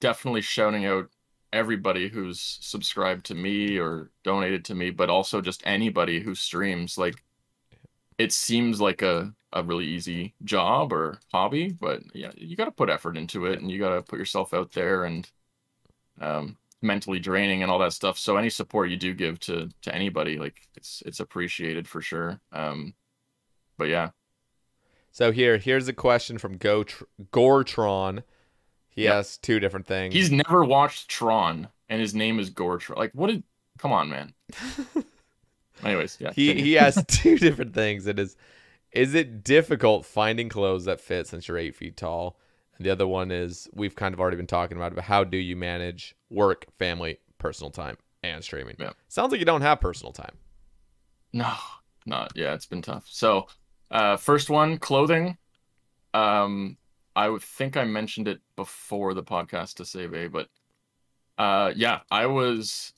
definitely shouting out everybody who's subscribed to me or donated to me, but also just anybody who streams. Like, it seems like a really easy job or hobby, but yeah, you got to put effort into it and you got to put yourself out there, and mentally draining and all that stuff. So any support you do give to anybody, like, it's appreciated for sure. But yeah. So here's a question from Gortron. He has 2 different things. He's never watched Tron, and his name is Gortron. Like, come on, man. Anyways, yeah. He has 2 different things. It is it difficult finding clothes that fit since you're 8 feet tall? And the other one is, we've kind of already been talking about how do you manage work, family, personal time, and streaming? Yeah. Sounds like you don't have personal time. No, not. Yeah, it's been tough. So, first one, clothing. I would think I mentioned it before the podcast to Sae Bae, but yeah, I was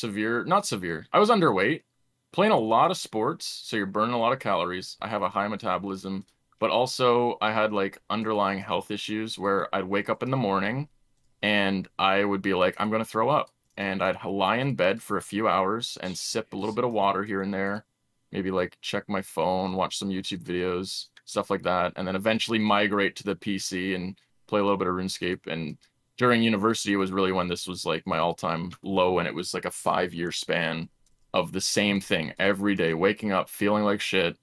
not severe. I was underweight, playing a lot of sports, so you're burning a lot of calories. I have a high metabolism, but also I had like underlying health issues where I'd wake up in the morning and I would be like, I'm going to throw up. And I'd lie in bed for a few hours and sip a little bit of water here and there, maybe like check my phone, watch some YouTube videos, stuff like that, and then eventually migrate to the PC and play a little bit of RuneScape. And during university was really when this was like my all-time low, and it was like a 5-year span of the same thing every day, waking up feeling like shit.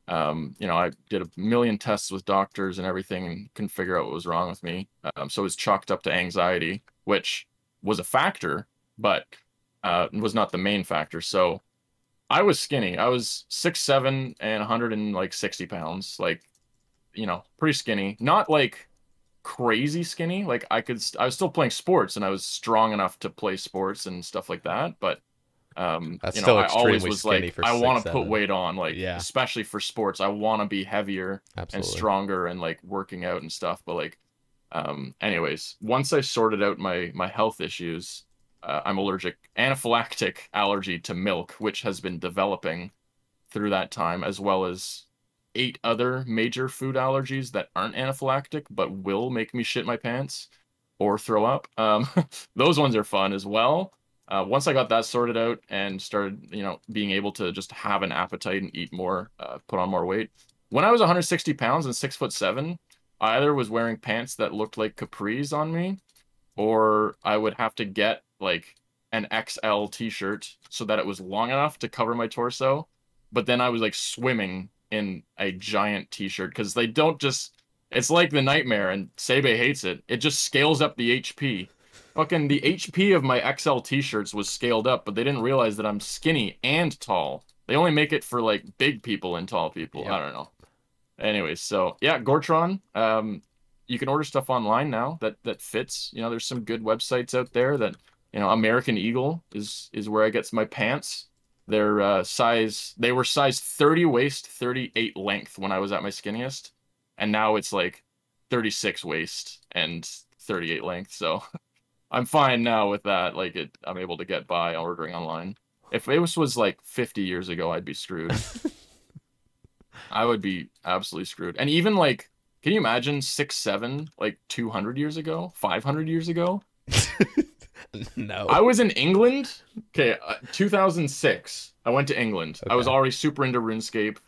I did a million tests with doctors and everything and couldn't figure out what was wrong with me. So it was chalked up to anxiety. which was a factor, but was not the main factor. So I was skinny. I was 6'7" and 160 pounds, like, pretty skinny. Not like crazy skinny. Like I was still playing sports and I was strong enough to play sports and stuff like that. But That's still I always extremely was skinny like, for I want to 6'7". put weight on, like, Yeah. especially for sports. I want to be heavier and Absolutely. stronger and like working out and stuff. But like, anyways, once I sorted out my health issues, I'm anaphylactic allergy to milk, which has been developing through that time, as well as 8 other major food allergies that aren't anaphylactic but will make me shit my pants or throw up. Those ones are fun as well. Once I got that sorted out and started, being able to just have an appetite and eat more, put on more weight. When I was 160 pounds and 6'7", I either was wearing pants that looked like capris on me, or I would have to get like an XL t-shirt so that it was long enough to cover my torso. But then I was like swimming in a giant t-shirt because they don't just, it's like the nightmare, and Sae Bae hates it. It just scales up the HP. Fucking the HP of my XL t-shirts was scaled up, but they didn't realize that I'm skinny and tall. They only make it for like big people and tall people. Yep. I don't know. Anyways, so yeah, Gortron. You can order stuff online now that fits. There's some good websites out there that, American Eagle is where I get my pants. They're they were size 30 waist, 38 length when I was at my skinniest, and now it's like 36 waist and 38 length. So I'm fine now with that. Like I'm able to get by ordering online. If it was like 50 years ago, I'd be screwed. I would be absolutely screwed. And even like, can you imagine 6'7", like 200 years ago, 500 years ago? No. I was in England. Okay, 2006. I went to England. Okay. I was already super into RuneScape.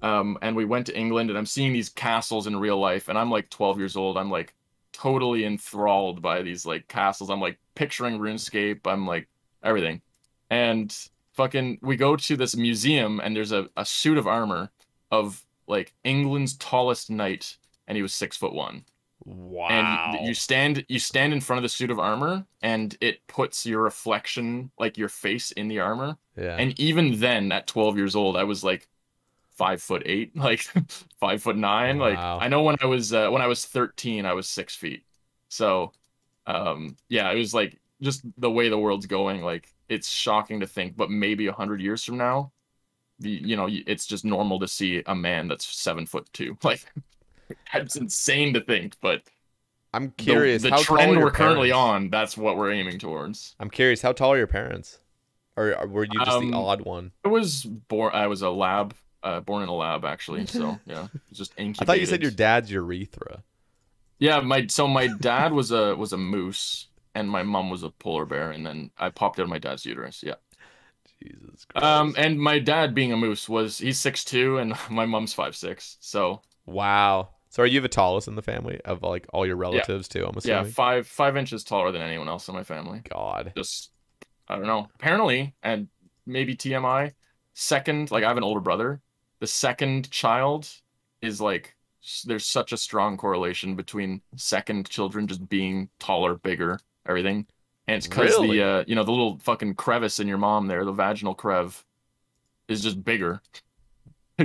And we went to England, and I'm seeing these castles in real life, and I'm like 12 years old. I'm like totally enthralled by these like castles. I'm like picturing RuneScape. I'm like everything. And fucking, we go to this museum, and there's a suit of armor of like England's tallest knight, and he was 6'1". Wow. And you stand in front of the suit of armor, and it puts your reflection, like your face, in the armor. Yeah. And even then, at 12 years old, I was like 5'8", like 5'9". Wow. Like I know when I was 13, I was 6 feet. So, yeah, it was like just the way the world's going. Like it's shocking to think, but maybe 100 years from now, it's just normal to see a man that's 7'2". Like that's insane to think, but I'm curious. The how trend tall are your we're currently parents? on, that's what we're aiming towards. I'm curious. How tall are your parents? Or were you just the odd one? I was a lab, born in a lab actually. So yeah, just incubated. I thought you said your dad's urethra. Yeah, my dad was a moose, and my mom was a polar bear, and then I popped out of my dad's uterus. Yeah. Jesus Christ. And my dad, being a moose, he's 6'2", and my mom's 5'6". So wow. So are you the tallest in the family of like all your relatives too? I'm assuming. yeah, 5 inches taller than anyone else in my family. God. Just, I don't know. Apparently, and maybe TMI, second, like I have an older brother. The second child is like, there's such a strong correlation between second children just being taller, bigger, everything. And it's because Really? the little fucking crevice in your mom there, the vaginal crev, is just bigger.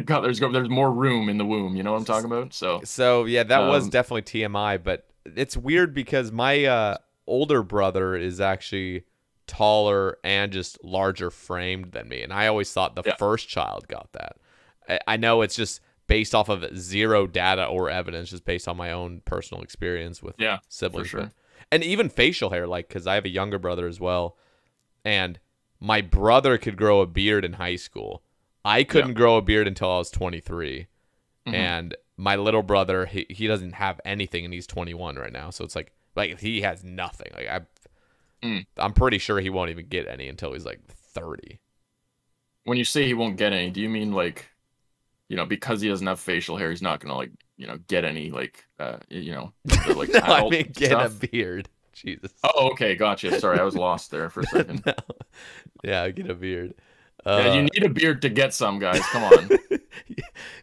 God, there's more room in the womb. You know what I'm talking about? So yeah, that was definitely TMI, but it's weird because my older brother is actually taller and just larger framed than me, and I always thought the first child got that. I know it's just based off of zero data or evidence, just based on my own personal experience with siblings. For sure. And even facial hair, like, because I have a younger brother as well, and my brother could grow a beard in high school. I couldn't grow a beard until I was 23. Mm-hmm. And my little brother, he doesn't have anything, and he's 21 right now. So it's like he has nothing. Like I'm pretty sure he won't even get any until he's like 30. When you say he won't get any, do you mean like, because he doesn't have facial hair, he's not gonna like, get any like, like No, adult I mean get stuff? a beard. Jesus. Oh, okay, gotcha. Sorry, I was lost there for a second. No. Yeah, get a beard. Yeah, you need a beard to get some, guys. Come on.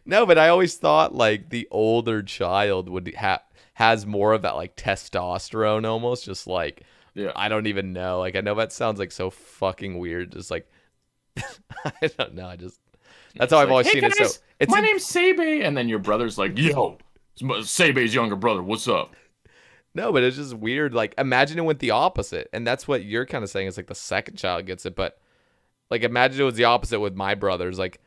No, but I always thought like the older child would have. has more of that like testosterone almost, just like Yeah. I don't even know. Like I know that sounds like so fucking weird. Just like I don't know. That's how I've always hey seen guys, it. So it's my name's Sae Bae, and then your brother's like, yo, it's Sae Bae's younger brother. What's up? no, but it's just weird. Like imagine it went the opposite, and that's what you're kind of saying is like the second child gets it, but like imagine it was the opposite with my brothers. Like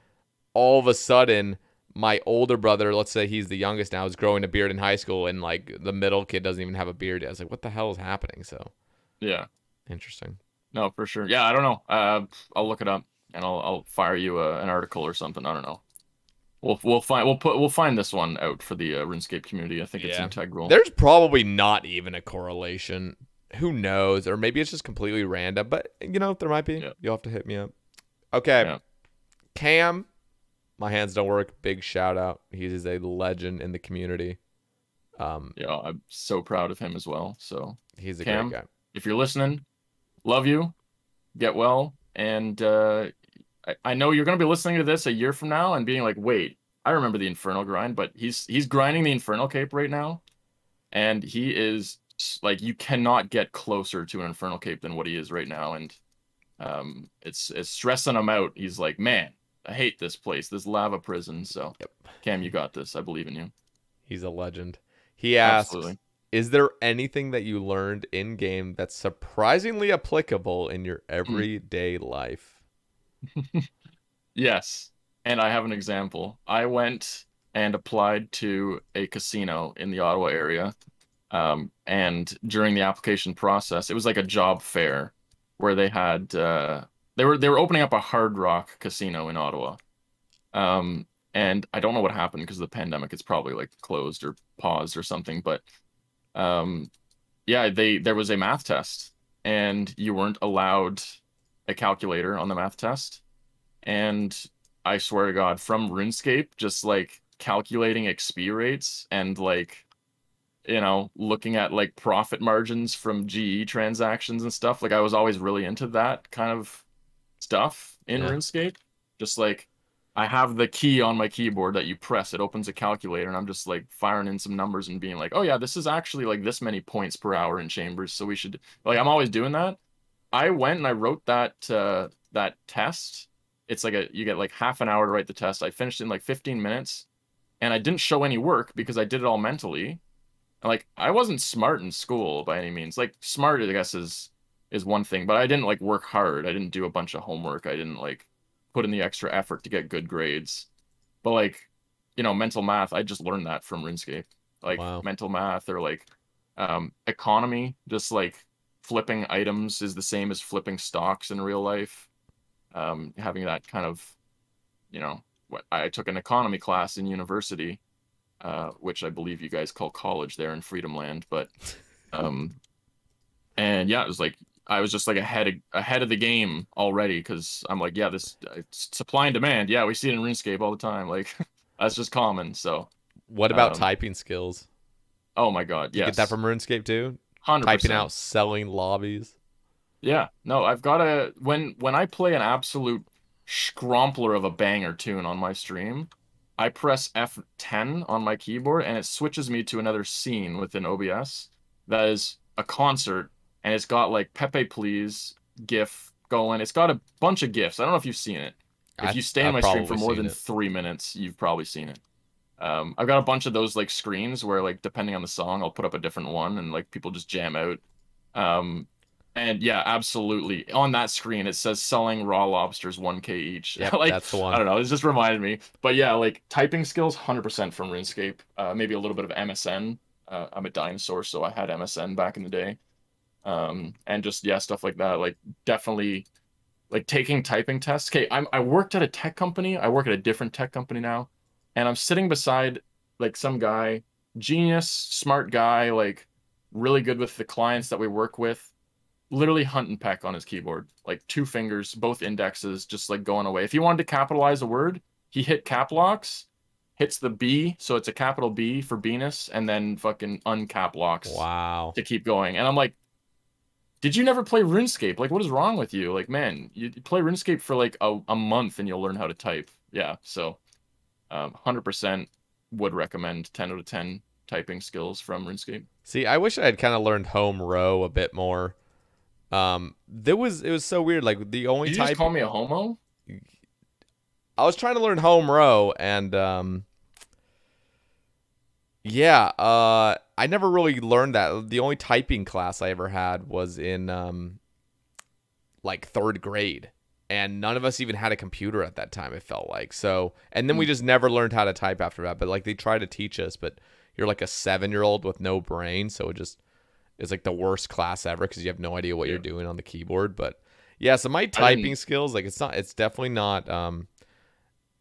all of a sudden, my older brother, let's say he's the youngest now, is growing a beard in high school, and like the middle kid doesn't even have a beard yet. It's like, what the hell is happening? So Yeah. interesting. No, for sure. Yeah, I don't know. I'll look it up and I'll fire you an article or something. I don't know. We'll find this one out for the RuneScape community. I think it's integral. There's probably not even a correlation. Who knows? Or maybe it's just completely random. But you know, there might be. Yeah. You'll have to hit me up. Okay. Yeah. Cam, my hands don't work. Big shout out. He is a legend in the community. Yeah, I'm so proud of him as well. So He's a Cam, great guy. if you're listening, love you. Get well. And I know you're gonna be listening to this a year from now and being like, wait, I remember the Infernal grind, but he's grinding the Infernal Cape right now, and he is like, you cannot get closer to an Infernal Cape than what he is right now, and it's stressing him out. He's like, man, I hate this place, this lava prison. So Cam, you got this. I believe in you. He's a legend. He asks, Absolutely. is there anything that you learned in game that's surprisingly applicable in your everyday life? Yes. And I have an example. I went and applied to a casino in the Ottawa area. And during the application process, it was like a job fair where they had they were opening up a Hard Rock casino in Ottawa. And I don't know what happened because of the pandemic. It's probably like closed or paused or something. But yeah, there was a math test, and you weren't allowed a calculator on the math test. And I swear to God, from RuneScape, just like calculating XP rates and like, you know, looking at like profit margins from GE transactions and stuff. Like I was always really into that kind of stuff in RuneScape. Just like I have the key on my keyboard that you press, it opens a calculator, and I'm just like firing in some numbers and being like, oh yeah, this is actually like this many points per hour in chambers. So we should, like, I'm always doing that. I went and I wrote that that test. It's like you get like half an hour to write the test. I finished in like 15 minutes, and I didn't show any work because I did it all mentally. And like I wasn't smart in school by any means. Like smart, I guess, is one thing, but I didn't like work hard. I didn't do a bunch of homework. I didn't like put in the extra effort to get good grades. But like, you know, mental math, I just learned that from RuneScape. Like mental math or like economy, just like flipping items is the same as flipping stocks in real life. Having that kind of, you know, I took an economy class in university, which I believe you guys call college there in Freedom Land, but and yeah, it was like I was just like ahead of the game already, because I'm like, yeah, this supply and demand, yeah, we see it in RuneScape all the time, like that's just common. So what about typing skills? Oh my God, You get that from RuneScape too? 100%. Typing out selling lobbies. Yeah, no, I've got a when I play an absolute scrompler of a banger tune on my stream, I press F10 on my keyboard and it switches me to another scene within OBS that is a concert, and it's got like Pepe Please GIF going. It's got a bunch of GIFs. I don't know if you've seen it. If you stay on my stream for more than 3 minutes, you've probably seen it. I've got a bunch of those like screens where like depending on the song, I'll put up a different one and like people just jam out. And yeah, absolutely. On that screen, it says selling raw lobsters 1K each. Yep, like, that's the one. I don't know. It just reminded me. But yeah, like typing skills, 100% from RuneScape. Maybe a little bit of MSN. I'm a dinosaur, so I had MSN back in the day. And just, yeah, stuff like that. Like definitely like taking typing tests. Okay, I worked at a tech company. I work at a different tech company now. And I'm sitting beside like some guy, genius, smart guy, like really good with the clients that we work with. Literally hunt and peck on his keyboard, like 2 fingers, both indexes, just like going away. If he wanted to capitalize a word, he hit cap locks, hits the B, so it's a capital B for Venus, and then fucking uncap locks. Wow. To keep going. And I'm like, did you never play RuneScape? Like, what is wrong with you? Like, man, you play RuneScape for like a month and you'll learn how to type. Yeah, so 100% would recommend 10 out of 10 typing skills from RuneScape. See, I wish I had kind of learned home row a bit more. It was so weird. Like the only Did you type just call me a homo? I was trying to learn home row, and yeah, I never really learned that. The only typing class I ever had was in like 3rd grade, and none of us even had a computer at that time, it felt like. So, and then we just never learned how to type after that. But like they try to teach us, but you're like a 7-year-old with no brain, so it's like the worst class ever because you have no idea what you're doing on the keyboard. But yeah, so my typing skills, like it's definitely not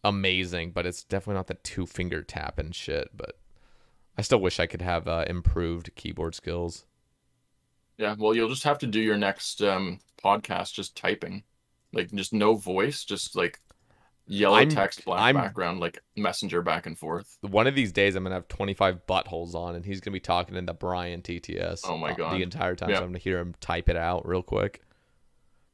amazing, but it's definitely not the 2-finger tap and shit. But I still wish I could have improved keyboard skills. Yeah, well, you'll just have to do your next podcast just typing, like just no voice, just like yellow text, black background, like messenger back and forth. One of these days, I'm gonna have 25 buttholes on, and he's gonna be talking in the Brian TTS. Oh my god, the entire time. So I'm gonna hear him type it out real quick.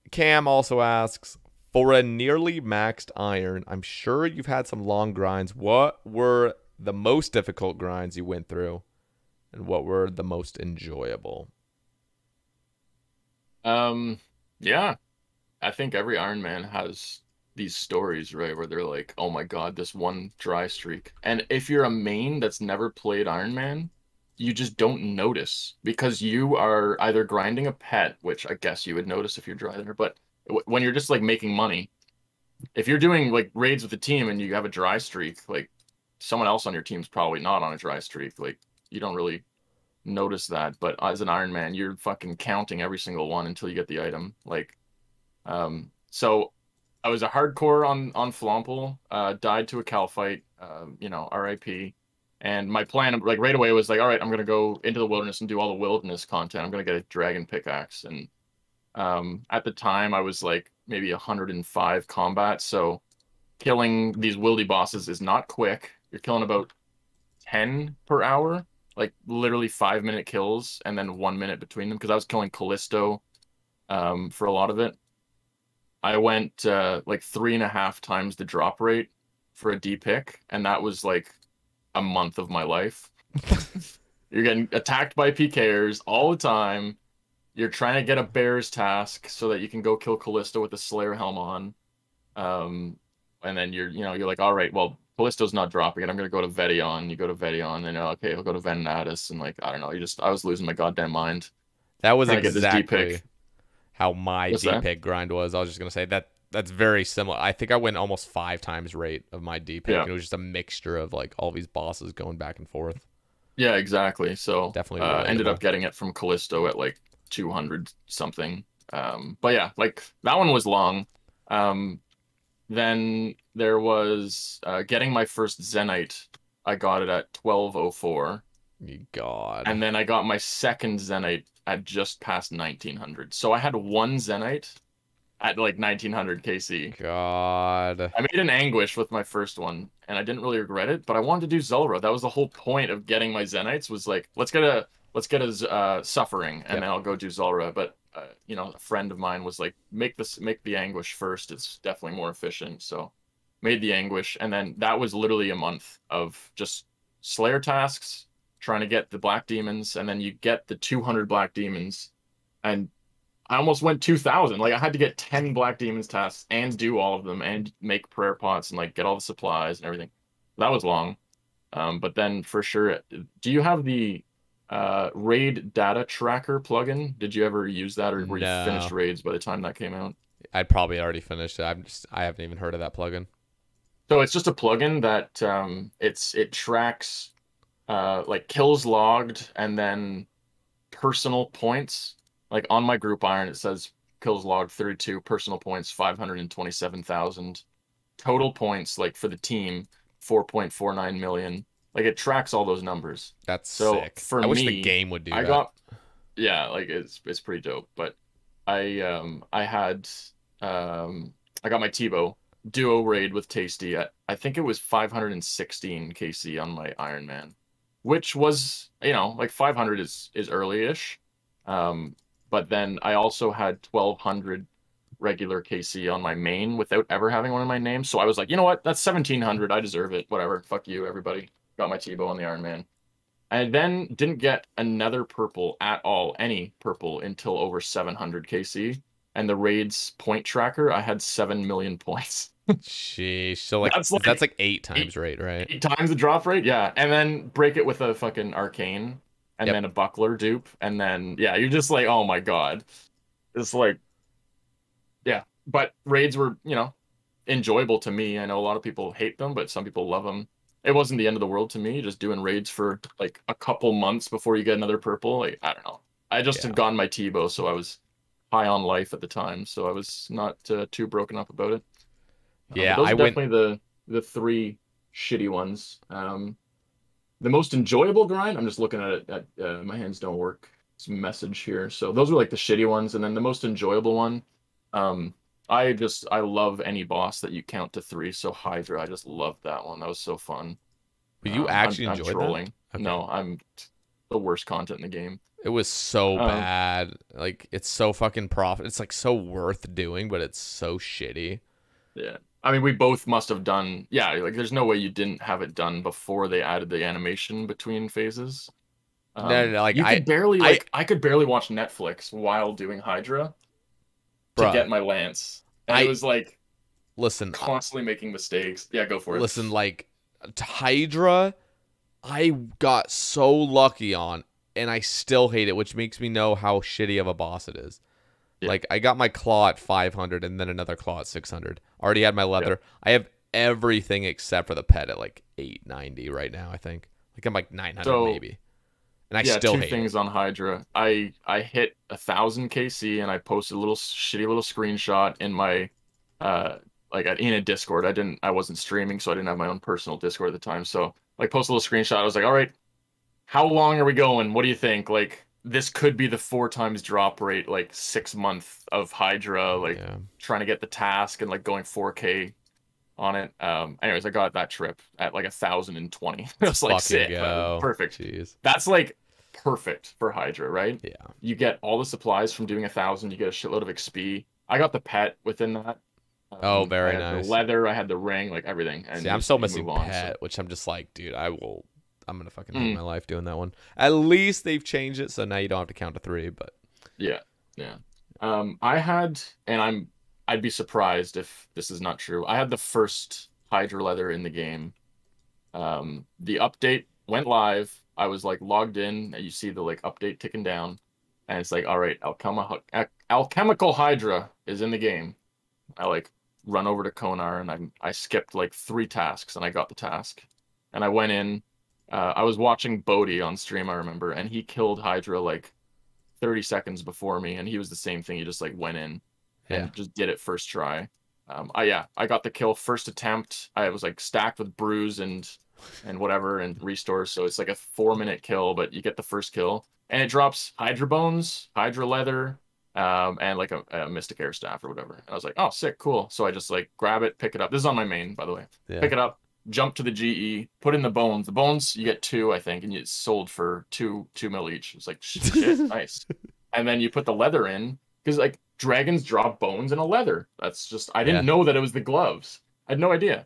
Cam also asks, for a nearly maxed iron, I'm sure you've had some long grinds. What were the most difficult grinds you went through, and what were the most enjoyable? Yeah, I think every Iron Man has these stories, right, where they're like, oh my god, this one dry streak. And if you're a main that's never played Iron Man, you just don't notice because you are either grinding a pet, which I guess you would notice if you're dry there, but when you're just like making money, if you're doing like raids with the team and you have a dry streak, like someone else on your team's probably not on a dry streak. Like you don't really notice that, but as an Iron Man, you're fucking counting every single one until you get the item. Like, so I was a hardcore on Flomple, died to a Cal fight, RIP. And my plan, like right away, was like, all right, I'm gonna go into the wilderness and do all the wilderness content. I'm gonna get a dragon pickaxe. And at the time, I was like maybe 105 combat, so killing these wildy bosses is not quick. You're killing about 10 per hour, like literally 5-minute kills, and then 1 minute between them. Because I was killing Callisto for a lot of it. I went like 3.5 times the drop rate for a D pick, and that was like a month of my life. You're getting attacked by PKers all the time. You're trying to get a bear's task so that you can go kill Callisto with the Slayer helm on. And then you're like, all right, well, Callisto's not dropping it. I'm gonna go to Vedion. You go to Vedion, and okay, I'll go to Venatus, and like I don't know. I was losing my goddamn mind. That was exactly how my D-pick grind was. I was just gonna say that's very similar. I think I went almost 5 times rate of my D-pick. Yeah. It was just a mixture of like all these bosses going back and forth. Yeah, exactly. So definitely ended up getting it from Callisto at like 200 something. But yeah, like that one was long. Then there was getting my first Zenite. I got it at 1204. God. And then I got my second Zenite at just past 1900. So I had one Zenite at like 1900 KC. God. I made an Anguish with my first one, and I didn't really regret it, but I wanted to do Zulrah. That was the whole point of getting my Zenites, was like, let's get a Suffering, and then I'll go do Zulrah. But a friend of mine was like, make the Anguish first. It's definitely more efficient. So made the Anguish, and then that was literally a month of just Slayer tasks, trying to get the Black Demons, and then you get the 200 Black Demons, and I almost went 2,000. Like I had to get 10 Black Demons tasks and do all of them and make prayer pots and like get all the supplies and everything. That was long. But then for sure, do you have the raid data tracker plugin? Did you ever use that, or were you finished raids by the time that came out? I'd probably already finished it. I haven't even heard of that plugin. So it's just a plugin that it tracks like kills logged and then personal points. Like on my group iron, it says kills logged 32, personal points 527,000, total points like for the team 4.49 million. Like it tracks all those numbers. That's so sick. For I wish me, the game would do that. Like it's pretty dope. But I got my Tebow duo raid with Tasty at, I think it was 516 KC on my Iron Man, which was like 500 is early-ish. But then I also had 1,200 regular KC on my main without ever having one in my name. So I was like, you know what? That's 1,700. I deserve it. Whatever. Fuck you, everybody. Got my Tebow on the Iron Man. I then didn't get another purple at all, any purple, until over 700 KC. And the raid's point tracker, I had 7 million points. Sheesh. So like That's that's like 8 eight, times rate, right? 8 times the drop rate, yeah. And then break it with a fucking arcane, and Yep. then a buckler dupe, and then yeah, you're just like, oh my god. It's like, yeah. But raids were, enjoyable to me. I know a lot of people hate them, but some people love them. It wasn't the end of the world to me. Just doing raids for like a couple months before you get another purple. Like, I don't know. I just had gotten my Tebow, so I was high on life at the time, so I was not too broken up about it. Yeah, those I are went. definitely the 3 shitty ones. The most enjoyable grind, I'm just looking at it. My hands don't work. It's a message here. So those were like the shitty ones, and then the most enjoyable one. I love any boss that you count to 3. So Hydra, I just loved that one. That was so fun. But you actually I'm enjoyed trolling. that? Okay. No, I'm the worst content in the game. It was so bad. Like, it's so fucking profit. It's like so worth doing, but it's so shitty. Yeah. I mean, we both must have done. Yeah, like there's no way you didn't have it done before they added the animation between phases. No, like you could barely I could barely watch Netflix while doing Hydra to get my lance. And it was like, listen, constantly making mistakes. Yeah, go for it. Listen, like Hydra, I got so lucky on, and I still hate it, which makes me know how shitty of a boss it is. Yeah. Like, I got my claw at 500 and then another claw at 600. Already had my leather. Yeah. I have everything except for the pet at like 890 right now, I think. Like, I'm like 900 maybe. And I still hate it. 2 things on Hydra. I hit 1,000 KC and I posted a shitty little screenshot in my in a Discord. I wasn't streaming, so I didn't have my own personal Discord at the time. So like post a little screenshot. I was like, all right, how long are we going? What do you think? Like, this could be the 4 times drop rate, like 6 month of Hydra, like trying to get the task and like going 4K on it. Anyways, I got that trip at like 1,020. It was like sick, perfect. Jeez. That's like perfect for Hydra, right? Yeah. You get all the supplies from doing 1,000. You get a shitload of XP. I got the pet within that. Very I had nice. The leather, I had the ring, like everything. And I'm still missing pet, which I'm just like, dude, I'm gonna fucking hate my life doing that one. At least they've changed it, so now you don't have to count to 3. But yeah. I had, and I'd be surprised if this is not true. I had the first Hydra leather in the game. The update went live. I was like logged in, and you see the like update ticking down, and it's like, all right, alchemical Hydra is in the game. I like run over to Konar, and I skipped like 3 tasks, and I got the task, and I went in. I was watching Bodhi on stream, I remember, and he killed Hydra like 30 seconds before me, and he was the same thing. He just like went in and just did it first try. I got the kill first attempt. I was like stacked with bruise and whatever and restores, so it's like a 4-minute kill, but you get the first kill, and it drops Hydra bones, Hydra leather, and like a Mystic Air Staff or whatever. And I was like, oh, sick, cool. So I just like grab it, pick it up. This is on my main, by the way. Pick it up, jump to the GE, put in the bones. The bones, you get 2, I think, and it's sold for 2 mil each. It's like, shit, nice. And then you put the leather in, because like dragons drop bones in a leather. That's just, I didn't know that it was the gloves. I had no idea.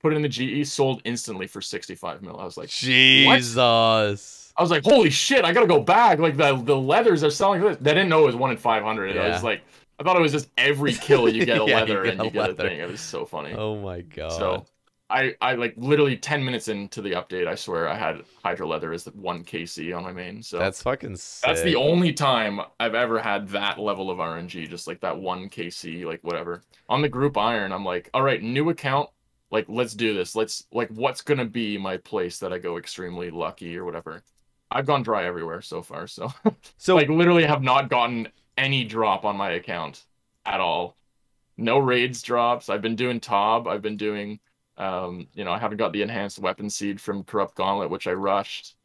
Put it in the GE, sold instantly for 65 mil. I was like, Jesus. What? I was like, holy shit, I gotta go back. Like the leathers are selling this. They didn't know it was 1 in 500. I was like, I thought it was just every kill you get a leather and you get a thing. It was so funny. Oh my god. So I like literally 10 minutes into the update, I swear I had Hydra leather as 1 KC on my main. So that's fucking sick. That's the only time I've ever had that level of RNG, just like that 1 KC, like whatever. On the group iron, I'm like, all right, new account. Like, let's do this. Let's like, what's gonna be my place that I go extremely lucky or whatever? I've gone dry everywhere so far, so like literally have not gotten any drop on my account at all. No raids drops. I've been doing Tob. I've been doing, I haven't got the enhanced weapon seed from Corrupt Gauntlet, which I rushed.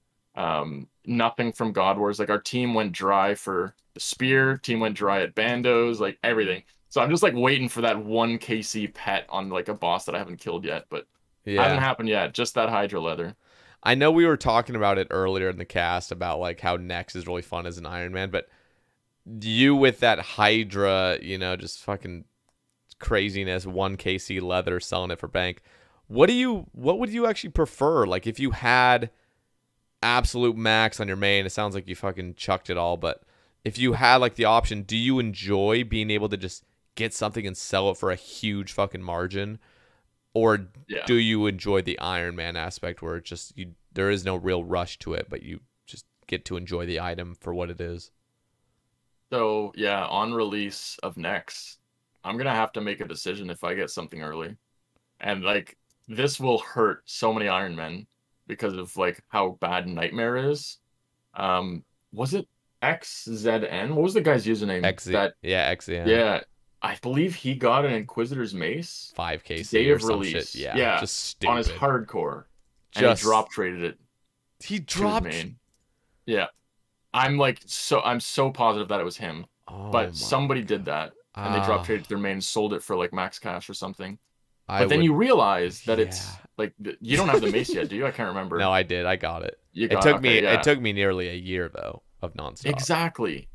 Nothing from God Wars. Like our team went dry for the spear. Team went dry at Bandos. Like everything. So I'm just like waiting for that 1 KC pet on like a boss that I haven't killed yet, but hasn't happened yet. Just that Hydra leather. I know we were talking about it earlier in the cast about like how Nex is really fun as an Iron Man, but you with that Hydra, just fucking craziness, 1 KC leather, selling it for bank. What would you actually prefer? Like if you had absolute max on your main. It sounds like you fucking chucked it all, but if you had like the option, do you enjoy being able to just get something and sell it for a huge fucking margin? Or do you enjoy the Iron Man aspect where it just there is no real rush to it, but you just get to enjoy the item for what it is? So yeah, on release of next, I'm gonna have to make a decision if I get something early. And like this will hurt so many Iron Men because of like how bad Nightmare is. Was it XZN? What was the guy's username? XZN. Yeah. I believe he got an Inquisitor's Mace 5KC day or of some release. shit. Yeah, just stupid. On his hardcore. And he drop traded it. He dropped main. Yeah. I'm so positive that it was him. But somebody did that. And they drop traded their main and sold it for like max cash or something. But then you realize that it's like you don't have the mace yet, do you? I can't remember. No, I did. I got it. It took me nearly a year though of nonstop. Exactly.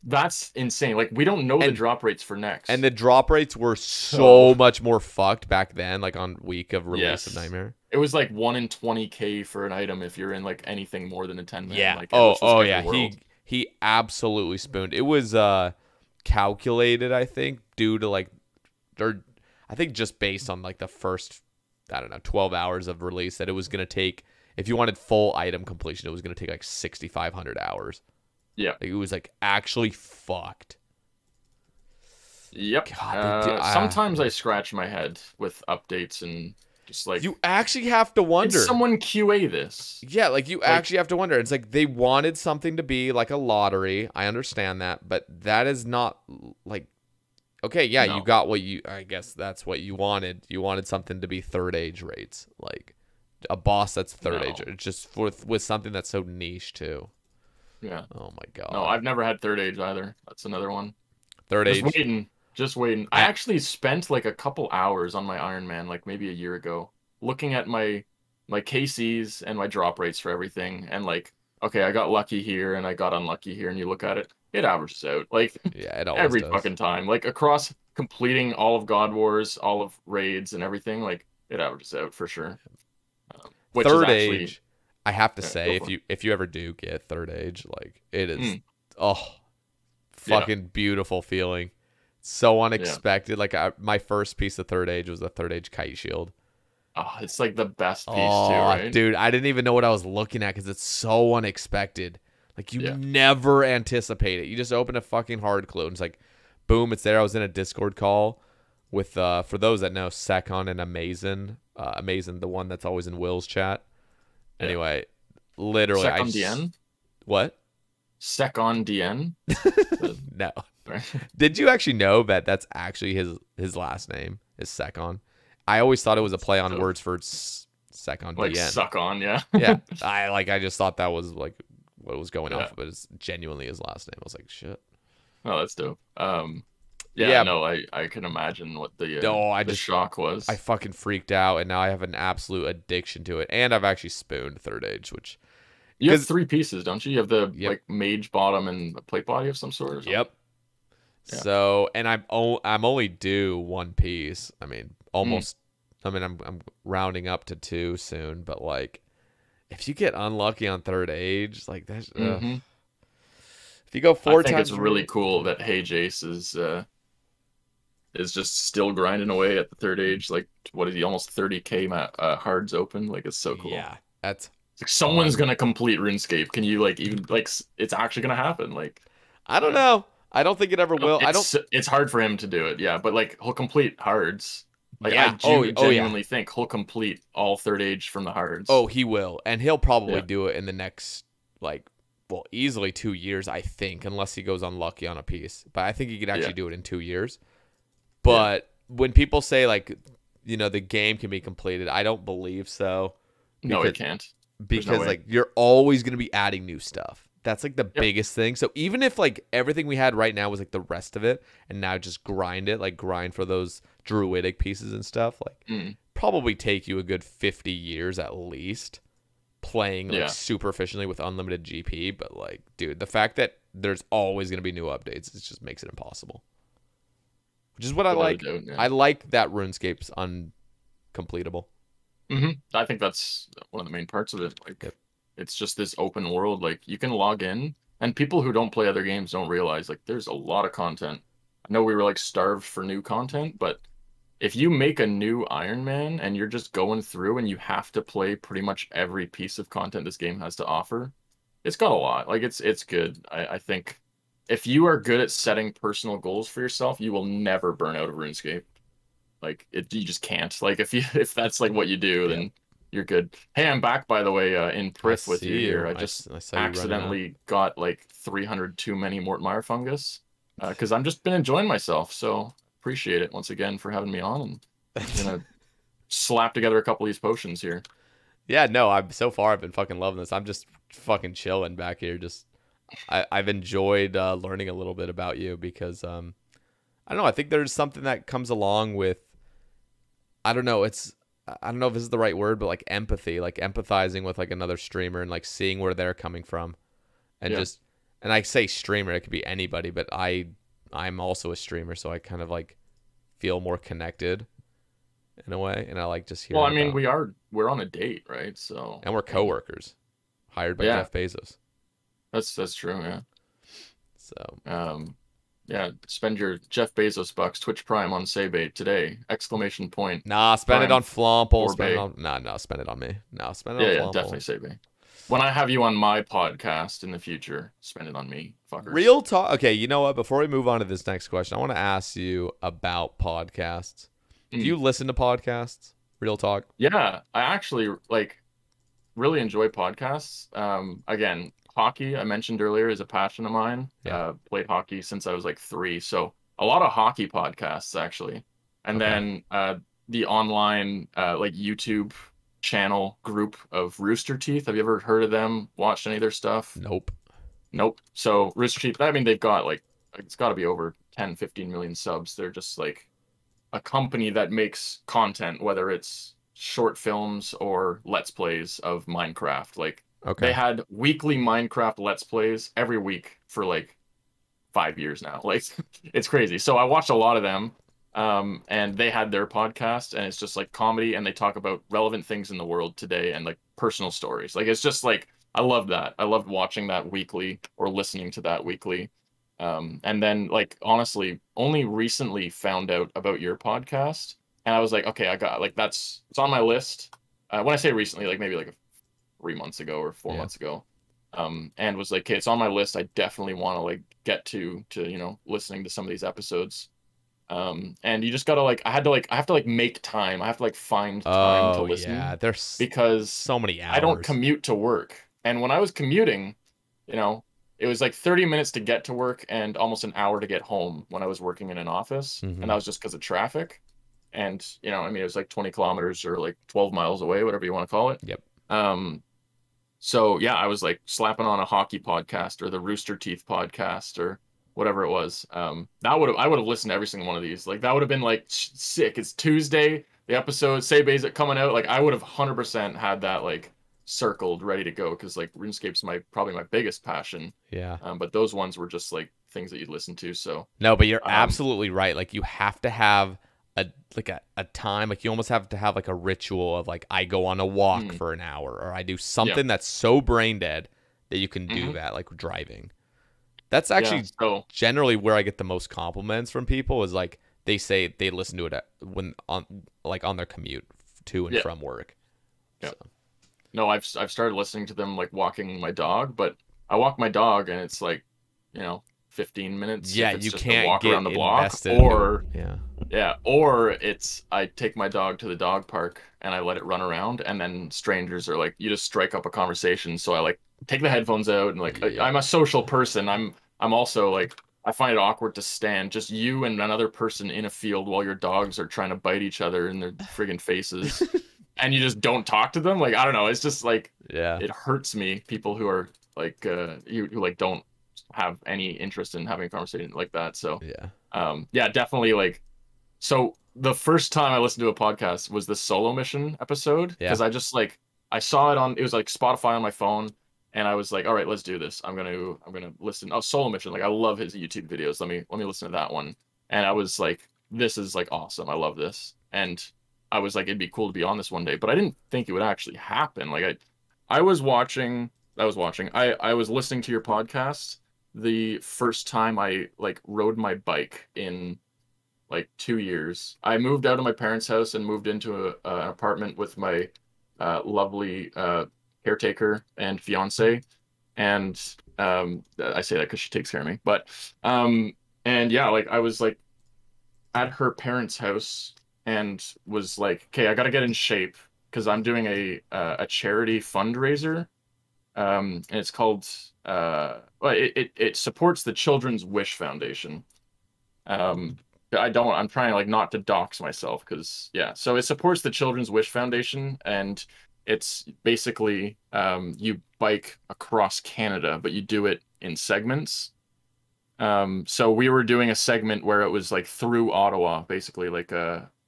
That's insane. Like we don't know the drop rates for next. And the drop rates were so much more fucked back then, like on week of release of Nightmare. It was like 1 in 20K for an item if you're in like anything more than a 10-man. Yeah. Like, He absolutely spooned. It was calculated, I think, due to like I think just based on like the first 12 hours of release that it was gonna take, if you wanted full item completion, it was gonna take like 6,500 hours. Yeah. Like, it was like actually fucked. Yep. Sometimes I scratch my head with updates and just like you actually have to wonder. Did someone QA this? Yeah, like you actually have to wonder. It's like they wanted something to be like a lottery. I understand that, but that is not like okay, yeah, you got what I guess that's what you wanted. You wanted something to be third age rates. Like a boss that's third age. It's just with something that's so niche too. Yeah. Oh my god. No, I've never had third age either. That's another one. Third age. Just waiting. I actually spent like a couple hours on my Iron Man, like maybe a year ago, looking at my KCs and my drop rates for everything, and like, okay, I got lucky here and I got unlucky here, and you look at it, it averages out. Like it always every does. fucking time. Like across completing all of God Wars, all of raids and everything, like it averages out for sure. Which third is actually, age. I have to say, if you ever do get third age, like it is, fucking beautiful feeling. So unexpected. Like my first piece of third age was the third age kite shield. Oh, it's like the best piece too, right? Dude, I didn't even know what I was looking at because it's so unexpected. Like you never anticipate it. You just open a fucking hard clue and it's like, boom, it's there. I was in a Discord call with for those that know Secon and Amazin, the one that's always in Will's chat. Anyway, literally, Secon DN? What? Secon DN? No. Did you actually know that that's actually his last name is Secon? I always thought it was a play on words for Secon like DN. Suck on, yeah. Yeah. I just thought that was like what was going off, but it's genuinely his last name. I was like, shit. Oh, that's dope. No, I can imagine what the shock was. I fucking freaked out, and now I have an absolute addiction to it. And I've actually spooned third age, which you have 3 pieces, don't you? You have the like mage bottom and the plate body of some sort. Or something? Yep. Yeah. So, and I'm only due 1 piece. I mean, almost. I mean, I'm rounding up to 2 soon, but like, if you get unlucky on third age, like that's. If you go 4 times, I think it's really cool that Hey Jace is just still grinding away at the third age. Like, what is he? Almost 30K hards open. Like, it's so cool. Yeah, that's like someone's gonna complete RuneScape. Can you like even like it's actually gonna happen? Like, I don't know. I don't think it ever will. It's hard for him to do it. Yeah, but like he'll complete hards. Like I genuinely think he'll complete all third age from the hards. Oh, he will, and he'll probably do it in the next easily 2 years, I think, unless he goes unlucky on a piece. But I think he could actually do it in 2 years. But when people say like, the game can be completed, I don't believe so. No, it can't. Because like you're always going to be adding new stuff. That's like the biggest thing. So even if like everything we had right now was like the rest of it, and now just grind for those druidic pieces and stuff, like probably take you a good 50 years at least playing like super efficiently with unlimited GP. But like, dude, the fact that there's always going to be new updates, it just makes it impossible. Which is what I like. I like that RuneScape's uncompletable. I think that's one of the main parts of it. Like, it's just this open world. Like you can log in, and people who don't play other games don't realize like there's a lot of content. I know we were like starved for new content, but if you make a new Iron Man and you're just going through and you have to play pretty much every piece of content this game has to offer, it's got a lot. Like it's good. I think if you are good at setting personal goals for yourself, you will never burn out of RuneScape. Like you just can't. Like if that's like what you do, then you're good. Hey, I'm back by the way in Prith with you here. I just accidentally got like 300 too many Mortmire fungus because I'm just been enjoying myself. So appreciate it once again for having me on, and I'm gonna slap together a couple of these potions here. Yeah, no, I've been fucking loving this. I'm just fucking chilling back here. Just I've enjoyed learning a little bit about you because I don't know. I think there's something that comes along with I don't know if this is the right word, but like empathy, like empathizing with like another streamer and like seeing where they're coming from, and and I say streamer, it could be anybody, but I'm also a streamer, so I kind of like feel more connected in a way, and I like just hearing. Well, I mean, we're on a date, right? So and we're coworkers, hired by Jeff Bezos. That's true, yeah. So yeah, spend your Jeff Bezos bucks Twitch Prime on Sae Bae today! ! Nah, spend Prime it on Flomple. Spend It on me. No, spend it on Flomple. Yeah, definitely Sae Bae. When I have you on my podcast in the future, spend it on me, fuckers. Real talk. Okay, you know what? Before we move on to this next question, I want to ask you about podcasts. Do you listen to podcasts? Real talk. Yeah, I actually like really enjoy podcasts. Again, hockey I mentioned earlier is a passion of mine. Played hockey since I was like 3, so a lot of hockey podcasts actually. And then the online like YouTube channel group of Rooster Teeth. Have you ever heard of them? Watched any of their stuff? Nope. So Rooster Teeth, I mean, they've got like, it's got to be over 10, 15 million subs. They're just like a company that makes content, whether it's short films or Let's Plays of Minecraft. Like they had weekly Minecraft Let's Plays every week for like 5 years now. Like it's crazy. So I watched a lot of them. And they had their podcast, and it's just like comedy, and they talk about relevant things in the world today and like personal stories. Like it's just like I love that. I loved watching that weekly or listening to that weekly. And then like honestly, only recently found out about your podcast, and I was like, okay, I got like it's on my list. When I say recently, like maybe like 3 months ago or 4 months ago. And was like, okay, it's on my list. I definitely want to like get to listening to some of these episodes. And you just gotta like I have to like make time. I have to like find time to listen. Yeah, there's because so many hours. I don't commute to work. And when I was commuting, it was like 30 minutes to get to work and almost an hour to get home when I was working in an office. And that was just because of traffic. And I mean it was like 20 kilometers or like 12 miles away, whatever you want to call it. Yep. So yeah, I was like slapping on a hockey podcast or the Rooster Teeth podcast or whatever it was. I would have listened to every single one of these. Like that would have been like sick. It's Tuesday, the episode Sae Bae's coming out. Like I would have 100% had that like circled, ready to go, because like RuneScape's probably my biggest passion. Yeah. But those ones were just like things that you'd listen to. So no, but you're absolutely right. Like you have to have a time. Like you almost have to have like a ritual of like I go on a walk for an hour, or I do something that's so brain dead that you can do that, like driving. That's actually generally where I get the most compliments from people is like they say they listen to it when on their commute to and from work. Yeah. So. No, I've started listening to them like walking my dog, but I walk my dog and it's like 15 minutes. Yeah, it's you just can't walk get around the block, or it's I take my dog to the dog park and I let it run around, and then strangers are like, you just strike up a conversation. So I like take the headphones out and like I'm a social person. I'm also like I find it awkward to stand just you and another person in a field while your dogs are trying to bite each other in their friggin' faces, and you just don't talk to them. Like I don't know, it's just like it hurts me. People who are like who like don't have any interest in having a conversation like that. So definitely like. So the first time I listened to a podcast was the solo mission episode, because I just like I saw it was like Spotify on my phone. And I was like, all right, let's do this. I'm gonna listen. Oh, Solo Mission. Like I love his YouTube videos. Let me listen to that one. And I was like, this is like awesome. I love this. And I was like, it'd be cool to be on this one day. But I didn't think it would actually happen. Like I was watching. I was listening to your podcast the first time I like rode my bike in like 2 years. I moved out of my parents' house and moved into an apartment with my lovely caretaker and fiance. And I say that because she takes care of me. But and yeah, like I was like at her parents' house and was like, okay, I got to get in shape because I'm doing a charity fundraiser. And it's called well, it supports the Children's Wish Foundation. Um, I'm trying like not to dox myself because yeah, so it supports the Children's Wish Foundation, and it's basically you bike across Canada, but you do it in segments. So we were doing a segment where it was like through Ottawa, basically like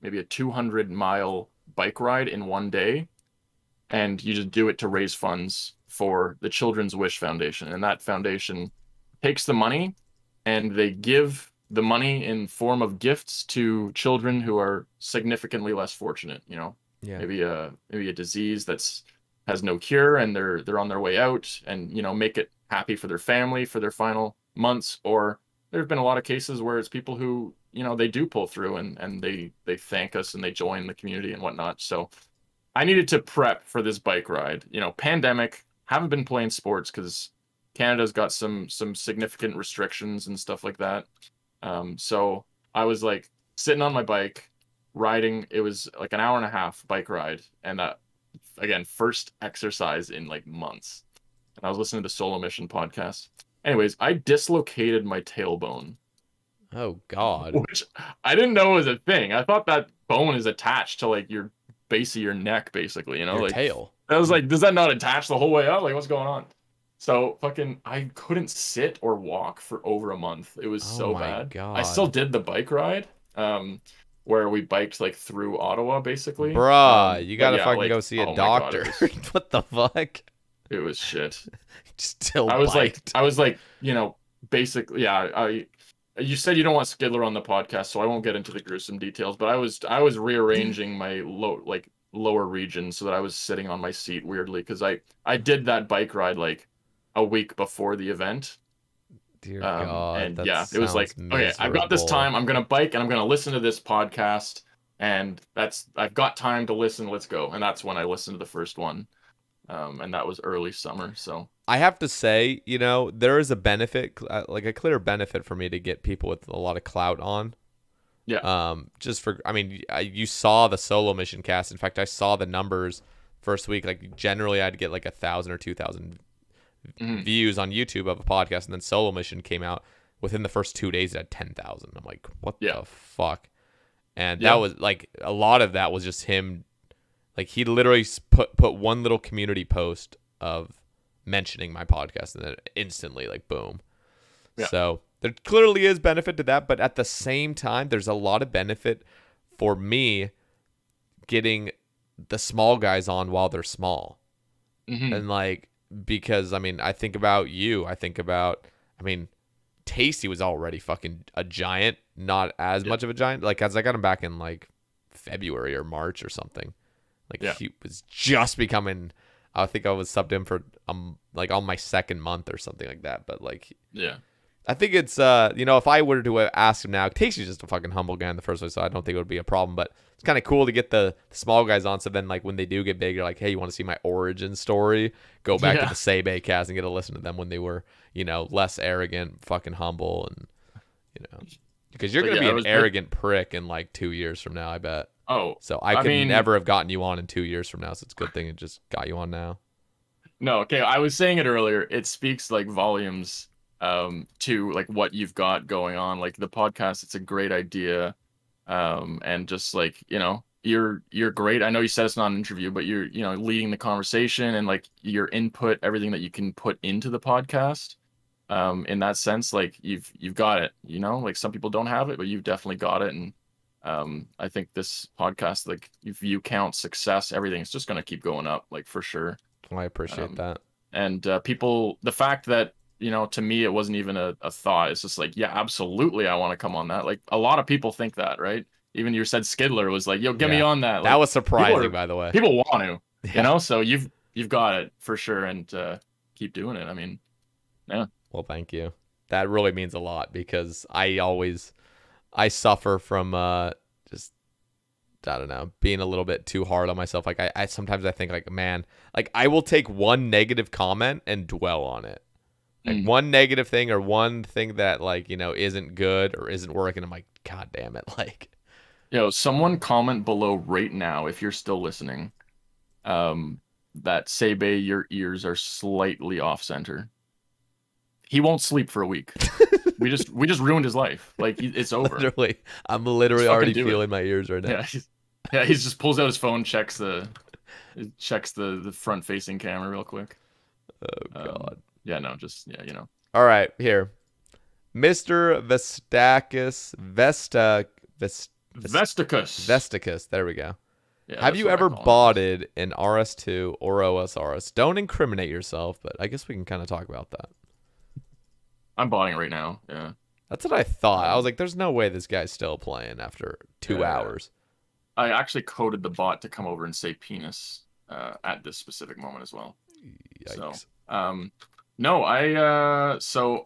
maybe a 200-mile bike ride in one day, and you just do it to raise funds for the Children's Wish Foundation, and that foundation takes the money and they give the money in form of gifts to children who are significantly less fortunate, you know. Yeah. Maybe a disease that's has no cure and they're on their way out, and you know, make it happy for their family for their final months. Or there have been a lot of cases where it's people who, you know, they do pull through and they thank us and they join the community and whatnot. So I needed to prep for this bike ride. You know, pandemic, haven't been playing sports because Canada's got some significant restrictions and stuff like that. So I was like sitting on my bike, riding. It was like an hour and a half bike ride, and again, first exercise in like months. And I was listening to the Solo Mission podcast. Anyways, I dislocated my tailbone. Oh God. Which I didn't know was a thing. I thought that bone is attached to like your base of your neck, basically, you know, Your like tail. I was like, does that not attach the whole way up? Like, what's going on? So fucking, I couldn't sit or walk for over a month. It was so my bad. God. I still did the bike ride, where we biked like through Ottawa, basically. Bruh, you gotta yeah, fucking like, go see oh a my God, doctor. What the fuck? it was shit. Still I was biked. like, you know, basically, yeah. You said you don't want Skidler on the podcast, so I won't get into the gruesome details. But I was rearranging my lower region so that I was sitting on my seat weirdly, because I did that bike ride like a week before the event. Dear God. And that yeah, it was like, okay, I've got this miserable. time. I'm gonna bike and I'm gonna listen to this podcast, and I've got time to listen. Let's go. And that's when I listened to the first one, and that was early summer. So I have to say, you know, there is a benefit, like a clear benefit for me to get people with a lot of clout on. yeah, Just for, I mean, you saw the Solo Mission cast. In fact, I saw the numbers first week. Like generally, I'd get like 1,000 or 2,000 views on YouTube of a podcast, and then Solo Mission came out within the first 2 days. It had 10,000. I'm like, what the fuck? And that was like a lot of that was just him. Like he literally put one little community post of mentioning my podcast, and then instantly, like, boom. Yeah. So there clearly is benefit to that, but at the same time, there's a lot of benefit for me getting the small guys on while they're small. And like, because I mean, I think about you. I mean, Tasty was already fucking a giant, not as much of a giant. Like, as I got him back in like February or March or something. Like he was just becoming. I think I was subbed in for like on my second month or something like that. But like, yeah, I think it's you know, if I were to ask him now, Tasty's just a fucking humble guy in the first place, so I don't think it would be a problem. But it's kind of cool to get the small guys on, so then like when they do get big, you're like, hey, you want to see my origin story? Go back to the Sae Bae cast and get to listen to them when they were, you know, less arrogant, fucking humble, and you know, because you're gonna be an arrogant prick in like 2 years from now, I bet. Oh, so I could never have gotten you on in 2 years from now, so it's a good thing it just got you on now. No, okay, I was saying it earlier. It speaks like volumes to like what you've got going on. Like the podcast, it's a great idea. And just like, you know, you're great. I know you said it's not an interview, but you're, you know, leading the conversation and like your input, everything that you can put into the podcast. In that sense, like you've got it, you know, like some people don't have it, but you've definitely got it. And I think this podcast, like view count, success, everything, it's just going to keep going up, like for sure. Well, I appreciate that. And people, the fact that, you know, to me, it wasn't even a thought. It's just like, yeah, absolutely, I want to come on that. Like a lot of people think that, right? Even you said Skidler was like, yo, get me on that. Like, that was surprising, by the way. People want to, you know, so you've you've got it for sure, and keep doing it. I mean, yeah. Well, thank you. That really means a lot because I suffer from just I don't know, being a little bit too hard on myself. Like I sometimes I think like, man, like I will take one negative comment and dwell on it. Like one negative thing or one thing that like, you know, isn't good or isn't working. I'm like, God damn it. Like, someone comment below right now if you're still listening. That Sae Bae, your ears are slightly off center. He won't sleep for a week. we just ruined his life. Like it's over. Literally, I'm literally already feeling my ears right now. Yeah, he just pulls out his phone, checks the front facing camera real quick. Oh God. Yeah, no, just you know. All right, here, Mr. Vesticus. There we go. Yeah, have you ever botted in RS2 or OSRS? Don't incriminate yourself, but I guess we can kind of talk about that. I'm botting right now. Yeah. That's what I thought. I was like, there's no way this guy's still playing after 2 hours. I actually coded the bot to come over and say penis at this specific moment as well. Yikes. So, no, so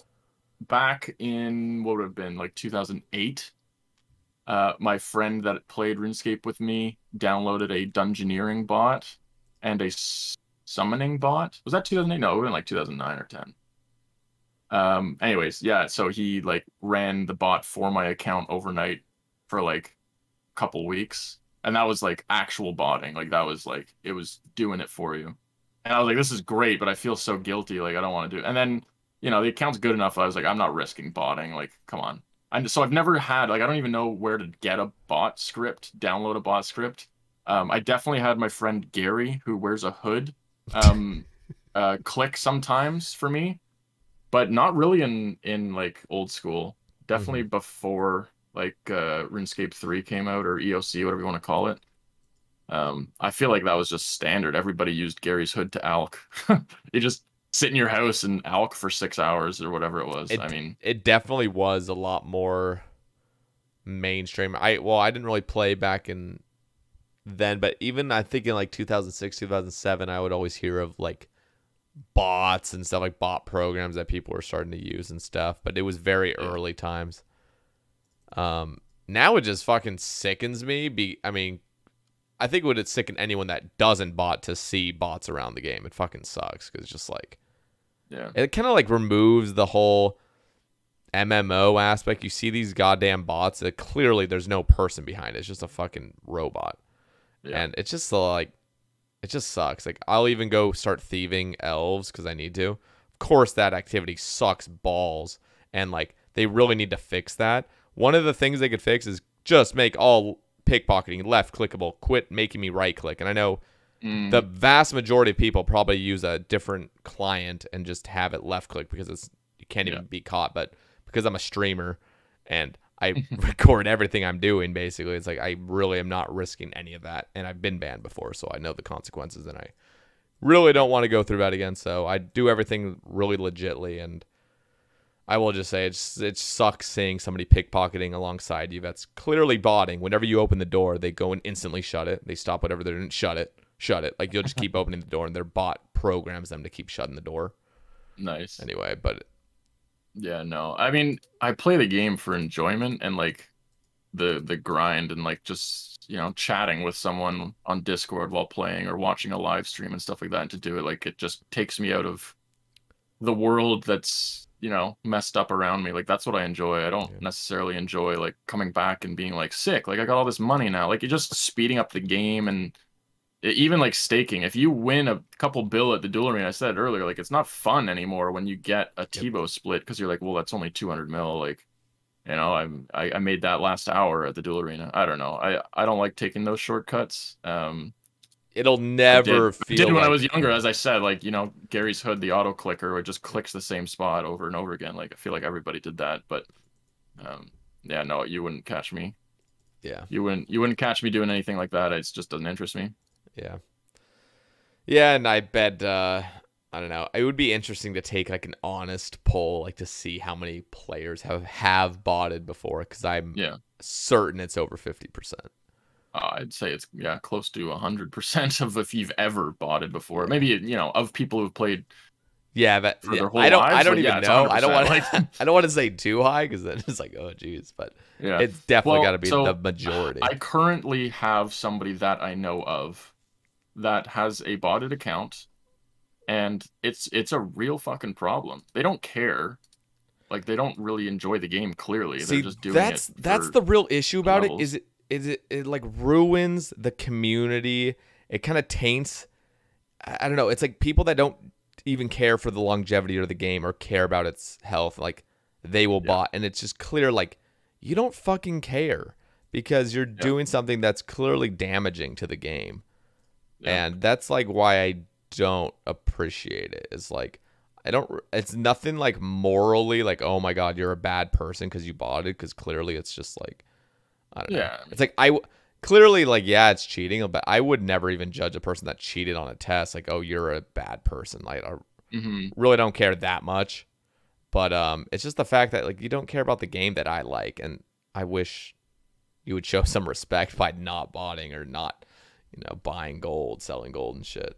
back in what would have been like 2008, my friend that played RuneScape with me downloaded a dungeoneering bot and a summoning bot. Was that 2008? No, it would have been like 2009 or 10. Anyways, yeah, so he like ran the bot for my account overnight for like a couple weeks. And that was like actual botting. Like that was like, it was doing it for you. And I was like, this is great, but I feel so guilty. Like I don't want to do it. And then, you know, the account's good enough. I was like, I'm not risking botting. Like, come on. So I've never had, like, I don't even know where to get a bot script, download a bot script. I definitely had my friend Gary, who wears a hood, click sometimes for me, but not really in like old school. Definitely before like RuneScape 3 came out, or EOC, whatever you want to call it. I feel like that was just standard. Everybody used Gary's hood to alk. You just sit in your house and alk for 6 hours or whatever it was. I mean, it definitely was a lot more mainstream. I didn't really play back in then, but even I think in like 2006, 2007, I would always hear of like bots and stuff, like bot programs that people were starting to use and stuff, but it was very early times. Now it just fucking sickens me. I mean, I think it would sicken anyone that doesn't bot to see bots around the game. It fucking sucks because it's just like, it kind of like removes the whole MMO aspect. You see these goddamn bots that clearly there's no person behind it. It's just a fucking robot. Yeah. And it's just like, it just sucks. Like I'll even go start thieving elves because I need to. Of course, that activity sucks balls. And like, they really need to fix that. One of the things they could fix is just make all pickpocketing left clickable. Quit making me right click. And I know the vast majority of people probably use a different client and just have it left click because you can't even be caught. But because I'm a streamer and I record everything I'm doing, basically, it's like I really am not risking any of that. And I've been banned before, so I know the consequences, and I really don't want to go through that again. So I do everything really legitly, and I will just say it sucks seeing somebody pickpocketing alongside you that's clearly botting. Whenever you open the door, they go and instantly shut it. They stop whatever they're doing, shut it. Like you'll just keep opening the door, and their bot programs them to keep shutting the door. Nice. Anyway, but yeah, no. I mean, I play the game for enjoyment and like the grind and like just, you know, chatting with someone on Discord while playing or watching a live stream and stuff like that. And to do it, like, it just takes me out of the world that's, you know, messed up around me. Like that's what I enjoy. I don't necessarily enjoy like coming back and being like sick. Like I got all this money now. Like you're just speeding up the game, and even like staking. If you win a couple bill at the duel arena, I said earlier, like it's not fun anymore when you get a Tebow split because you're like, well, that's only 200 mil. Like, you know, I made that last hour at the duel arena. I don't know. I don't like taking those shortcuts. It'll never feel. I did when I was younger, as I said, like, you know, Gary's hood, the auto clicker, it just clicks the same spot over and over again. Like I feel like everybody did that, but yeah, no, you wouldn't catch me. Yeah, you wouldn't catch me doing anything like that. It just doesn't interest me. Yeah, and I bet I don't know. It would be interesting to take like an honest poll, like to see how many players have botted before, because I'm certain it's over 50%. I'd say it's close to 100% of if you've ever botted before. Maybe, you know, of people who've played Yeah, but for their whole I lives. don't like, even it's know. I don't 100%. want Like, I don't want to say too high because then it's like, oh geez, but yeah, it's definitely Well, got to be so the majority. I currently have somebody that I know of that has a botted account, and it's a real fucking problem. They don't care. Like, they don't really enjoy the game. Clearly, See, they're just doing it. That's the real issue about it. levels. It like ruins the community. It kind of taints. I don't know. It's like people that don't even care for the longevity of the game or care about its health, like they will bot, and it's just clear like you don't fucking care because you're doing something that's clearly damaging to the game. And that's like why I don't appreciate it. It's like it's nothing like morally like, oh my god, you're a bad person because you bought it, because clearly it's just like, I don't know. It's like clearly like, yeah, it's cheating, but I would never even judge a person that cheated on a test like, oh, you're a bad person. Like, I really don't care that much. But it's just the fact that like you don't care about the game that I like, and I wish you would show some respect by not botting or not, you know, buying gold, selling gold and shit.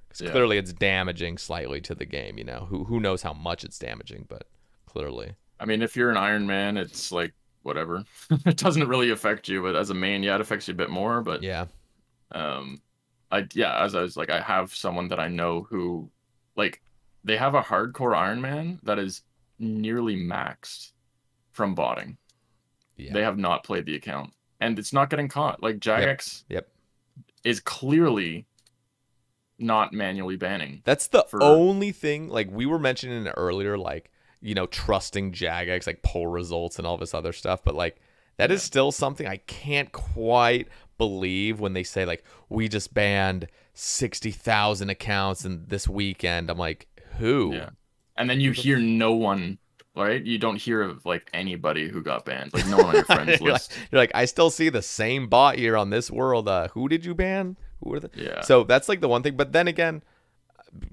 Because clearly it's damaging slightly to the game, you know. Who knows how much it's damaging, but clearly. I mean, if you're an Iron Man, it's like, whatever. It doesn't really affect you, but as a main, yeah, it affects you a bit more. But yeah, as I was like, I have someone that I know who, like, they have a hardcore Iron Man that is nearly maxed from botting. Yeah. They have not played the account, and it's not getting caught. Like, Jagex is clearly not manually banning. That's the only thing. Like, we were mentioning it earlier, like, you know, trusting Jagex, like poll results and all this other stuff, but like that is still something I can't quite believe when they say like, we just banned 60,000 accounts in this weekend. I'm like, who? Yeah. And then you hear no one, right? You don't hear of like anybody who got banned. Like, no one on your friends list. You're like, I still see the same bot here on this world. Who did you ban? Who are the? Yeah. So that's like the one thing. But then again,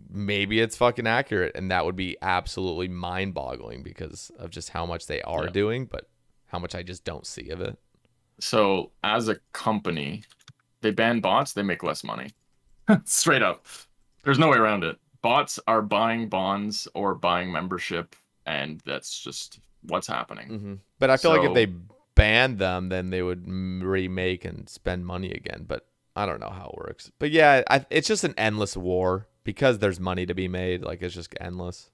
maybe it's fucking accurate, and that would be absolutely mind-boggling because of just how much they are doing, but how much I just don't see of it. So as a company, they ban bots, they make less money. Straight up. There's no way around it. Bots are buying bonds or buying membership, and that's just what's happening. But I feel like if they banned them, then they would remake and spend money again, but I don't know how it works. But yeah, it's just an endless war because there's money to be made. Like, it's just endless.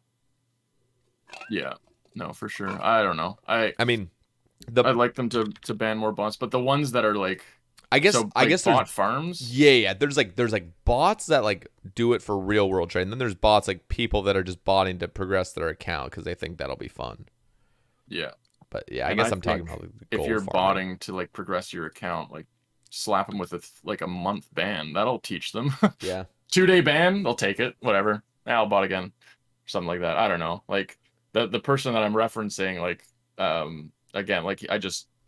Yeah, no, for sure. I don't know. I mean, I'd like them to ban more bots, but the ones that are like, I guess bot there's farms. Yeah. There's like bots that like do it for real world trade, and then there's bots like people that are just botting to progress their account because they think that'll be fun. Yeah, but yeah, I guess I'm talking about like, if you're farming. botting to like progress your account, like slap them with a month ban. That'll teach them. Yeah. 2-day ban, they'll take it. Whatever. I'll bot again. Something like that. I don't know. Like the person that I'm referencing, like again, like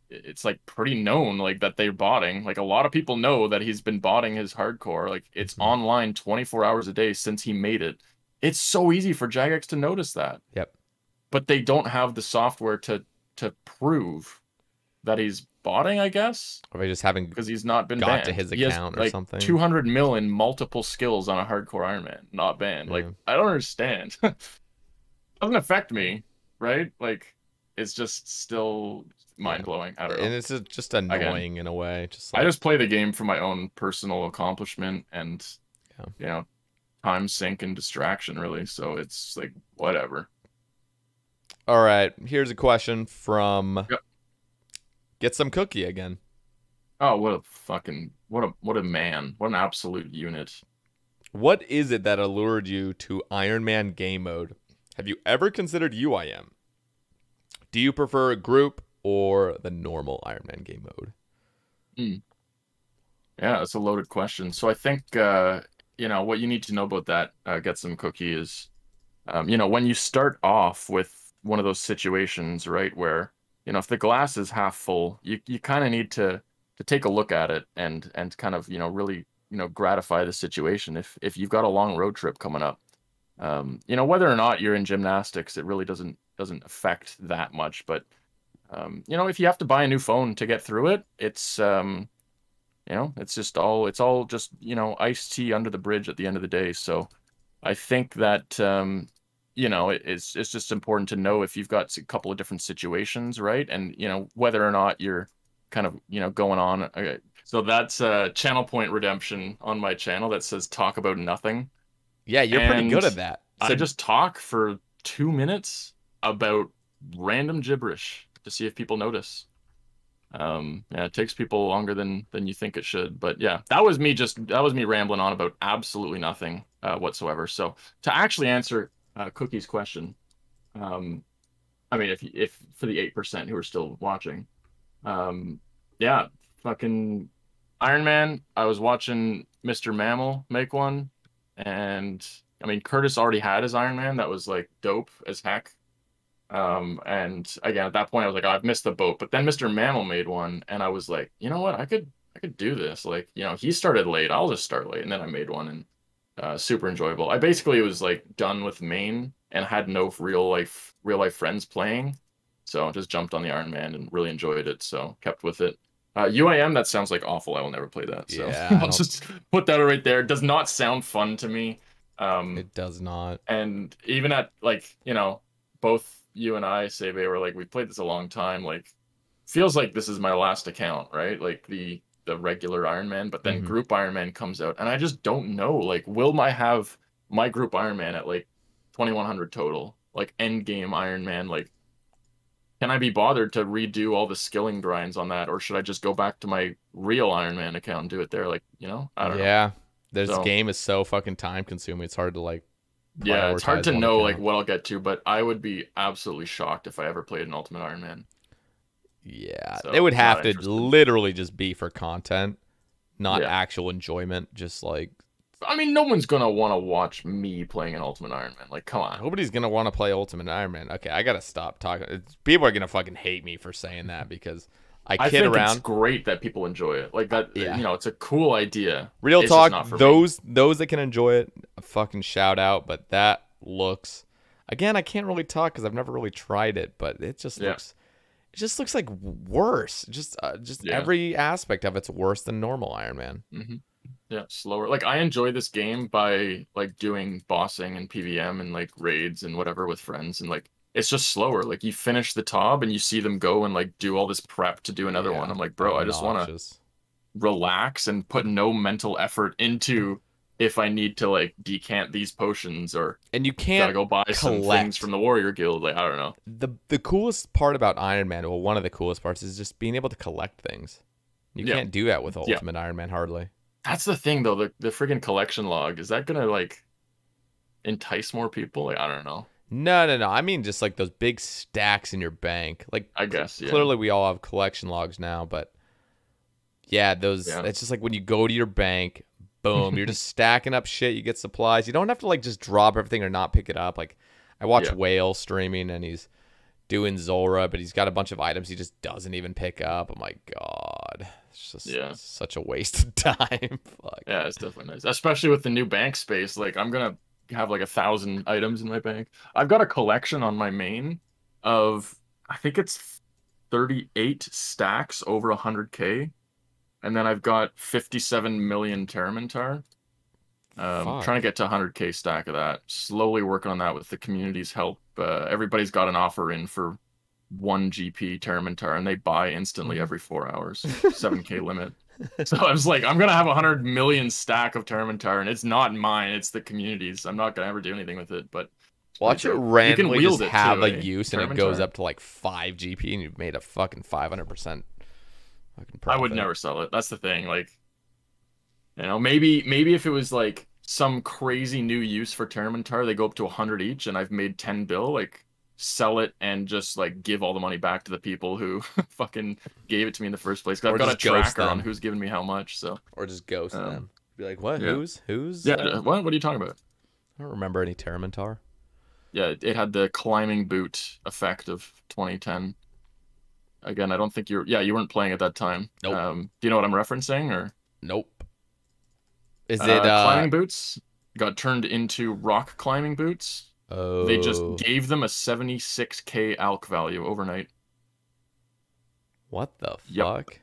it's like pretty known like that they're botting. Like, a lot of people know that he's been botting his hardcore. Like, it's online 24 hours a day since he made it. It's so easy for Jagex to notice that. Yep. But they don't have the software to prove that he's botting, I guess. Or they just haven't, because he's not been got banned. to his He has, account or like, something. 200 mil in multiple skills on a hardcore Iron Man, not banned. Like, I don't understand. Doesn't affect me, right? Like, it's just still mind-blowing. I don't know. And it's just annoying in a way. Just like, I just play the game for my own personal accomplishment and, you know, time sink and distraction, really. So it's like, whatever. All right, here's a question from Get Some Cookie again. Oh, what a man. What an absolute unit. What is it that allured you to Iron Man game mode? Have you ever considered UIM? Do you prefer group or the normal Iron Man game mode? Yeah, that's a loaded question. So I think, you know, what you need to know about that, Get Some Cookie, is, you know, when you start off with one of those situations, right, where, you know, if the glass is half full, you kind of need to take a look at it and kind of, you know, really, you know, gratify the situation. If you've got a long road trip coming up, you know, whether or not you're in gymnastics, it really doesn't affect that much. But, you know, if you have to buy a new phone to get through it, it's, You know, it's all just, you know, iced tea under the bridge at the end of the day. So I think that you know, it's just important to know if you've got a couple of different situations, right? And you know, whether or not you're kind of, you know, going on. Okay. So that's channel point redemption on my channel that says talk about nothing. Yeah, you're pretty And good at that. I just talk for 2 minutes about random gibberish to see if people notice. Yeah, it takes people longer than you think it should. But yeah, that was me rambling on about absolutely nothing whatsoever. So to actually answer Cookie's question, I mean, if for the 8% who are still watching, yeah, fucking Iron Man. I was watching Mr. Mammal make one, and I mean, Curtis already had his Iron Man. That was like dope as heck. And again, at that point, I was like, oh, I've missed the boat. But then Mr. Mammal made one, and I was like, you know what? I could do this. Like, you know, he started late. I'll just start late, and then I made one, and super enjoyable. I basically was like done with main and had no real life friends playing, so I just jumped on the Iron Man and really enjoyed it. So kept with it. UIM, that sounds like awful. I will never play that. So Yeah, I'll just put that right there. It does not sound fun to me. It does not. And even at like, you know, both you and I, Sae Bae, were like, we played this a long time. Like, feels like this is my last account, right? Like the regular Iron Man, but then Group Iron Man comes out, and I just don't know. Like, will I have my Group Iron Man at like 2100 total, like end game Iron Man? Like, can I be bothered to redo all the skilling grinds on that, or should I just go back to my real Iron Man account and do it there? Like, you know, I don't know. Yeah, this game is so fucking time consuming. It's hard to like. Yeah, it's hard to know like what I'll get to, but I would be absolutely shocked if I ever played an Ultimate Iron Man. Yeah, So, it would have not to interested. literally just be for content, not Yeah. actual enjoyment. Just like, I mean, no one's gonna want to watch me playing an Ultimate Iron Man. Like, come on. nobody's gonna want to play Ultimate Iron Man. Okay, I gotta stop talking. People are gonna fucking hate me for saying that because I kid think around. it's great that people enjoy it. Like that, Yeah. you know, it's a cool idea. Real It's just not talk, for me. those that can enjoy it, a fucking shout out. But that looks, again, I can't really talk because I've never really tried it. But it just looks like worse. Just Yeah. every aspect of it's worse than normal Iron Man. Mm-hmm. Yeah, slower. Like, I enjoy this game by like doing bossing and PVM and like raids and whatever with friends, and like it's just slower. Like, you finish the TOB and you see them go and like do all this prep to do another one. I'm like, bro, I just want to Obnoxious. relax and put no mental effort into if I need to like decant these potions or And you gotta can't go buy some things collect. from the Warrior Guild. Like, I don't know. The coolest part about Iron Man, well, one of the coolest parts is just being able to collect things. You Yeah. can't do that with Yeah. Ultimate Iron Man hardly. That's the thing though. The friggin' collection log, is that gonna like entice more people? Like, I don't know. No. I mean just like those big stacks in your bank. Like, I guess, yeah. clearly we all have collection logs now, but yeah, those. Yeah. It's just like when you go to your bank, boom, you're just stacking up shit. You get supplies. You don't have to like just drop everything or not pick it up. Like, I watch Whale streaming and he's doing Zora, but he's got a bunch of items he just doesn't even pick up. I'm like, God, it's just such a waste of time. Fuck. Yeah, it's definitely nice, especially with the new bank space. Like, I'm gonna have like 1,000 items in my bank. I've got a collection on my main of, I think it's 38 stacks over 100k, and then I've got 57 million Terramintar. Fuck. Trying to get to 100k stack of that. Slowly working on that with the community's help. Everybody's got an offer in for 1 GP Terramintar, and they buy instantly every 4 hours. 7k limit. So I was like, I'm gonna have 100 million stack of Terramintar, and it's not mine, it's the community's. I'm not gonna ever do anything with it, but Watch it dope. randomly wield just it have too, a eh? use and it goes Terramintar. up to like 5 GP and you've made a fucking 500% fucking profit. I would never sell it. That's the thing. Like, you know, maybe if it was like some crazy new use for Terramintar, they go up to 100 each, and I've made 10 bill. Like, sell it and just like give all the money back to the people who fucking gave it to me in the first place. 'Cause Or I've got a just ghost tracker on them. who's giving me how much. So Or just ghost them. Be like, what? yeah. Who's? yeah, what are you talking about? I don't remember any Terramintar. Yeah, it had the climbing boot effect of 2010. Again, I don't think you weren't playing at that time. Nope. Do you know what I'm referencing, or? Nope. Is it climbing boots got turned into rock climbing boots. Oh. They just gave them a 76k alc value overnight. What the Yep. fuck?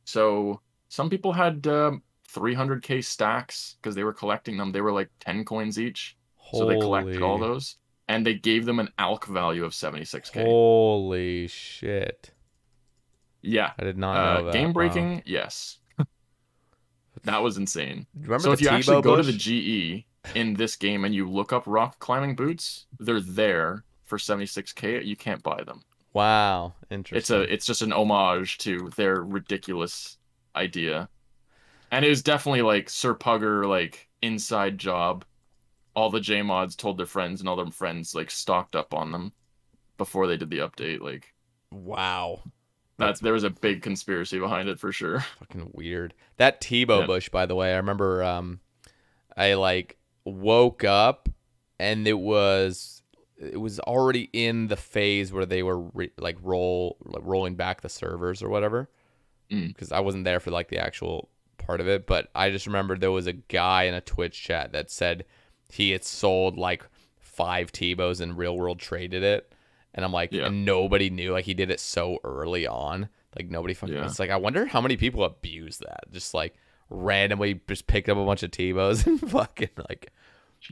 So Some people had 300k stacks because they were collecting them. They were like 10 coins each. So they collected all those. And they gave them an ALC value of 76k. Holy shit. Yeah. I did not know that. Game breaking, wow. yes. That was insane. Remember so if you Tebow actually go bush? to the GE in this game and you look up rock climbing boots, they're there for 76k. You can't buy them. Wow, interesting. It's just an homage to their ridiculous idea. And it was definitely like Sir Pugger, like inside job. All the J mods told their friends, and all their friends like stocked up on them before they did the update. Like, wow. There was a big conspiracy behind it for sure. Fucking weird. That Tebow bush, by the way, I remember I like woke up and it was already in the phase where they were rolling back the servers or whatever. Because I wasn't there for like the actual part of it, but I just remember there was a guy in a Twitch chat that said he had sold like 5 Tebows and real world traded it. And I'm like, and nobody knew. Like, he did it so early on. Like, nobody fucking... Yeah. It's like, I wonder how many people abuse that. Just, like, randomly just picked up a bunch of Tebows and fucking, like,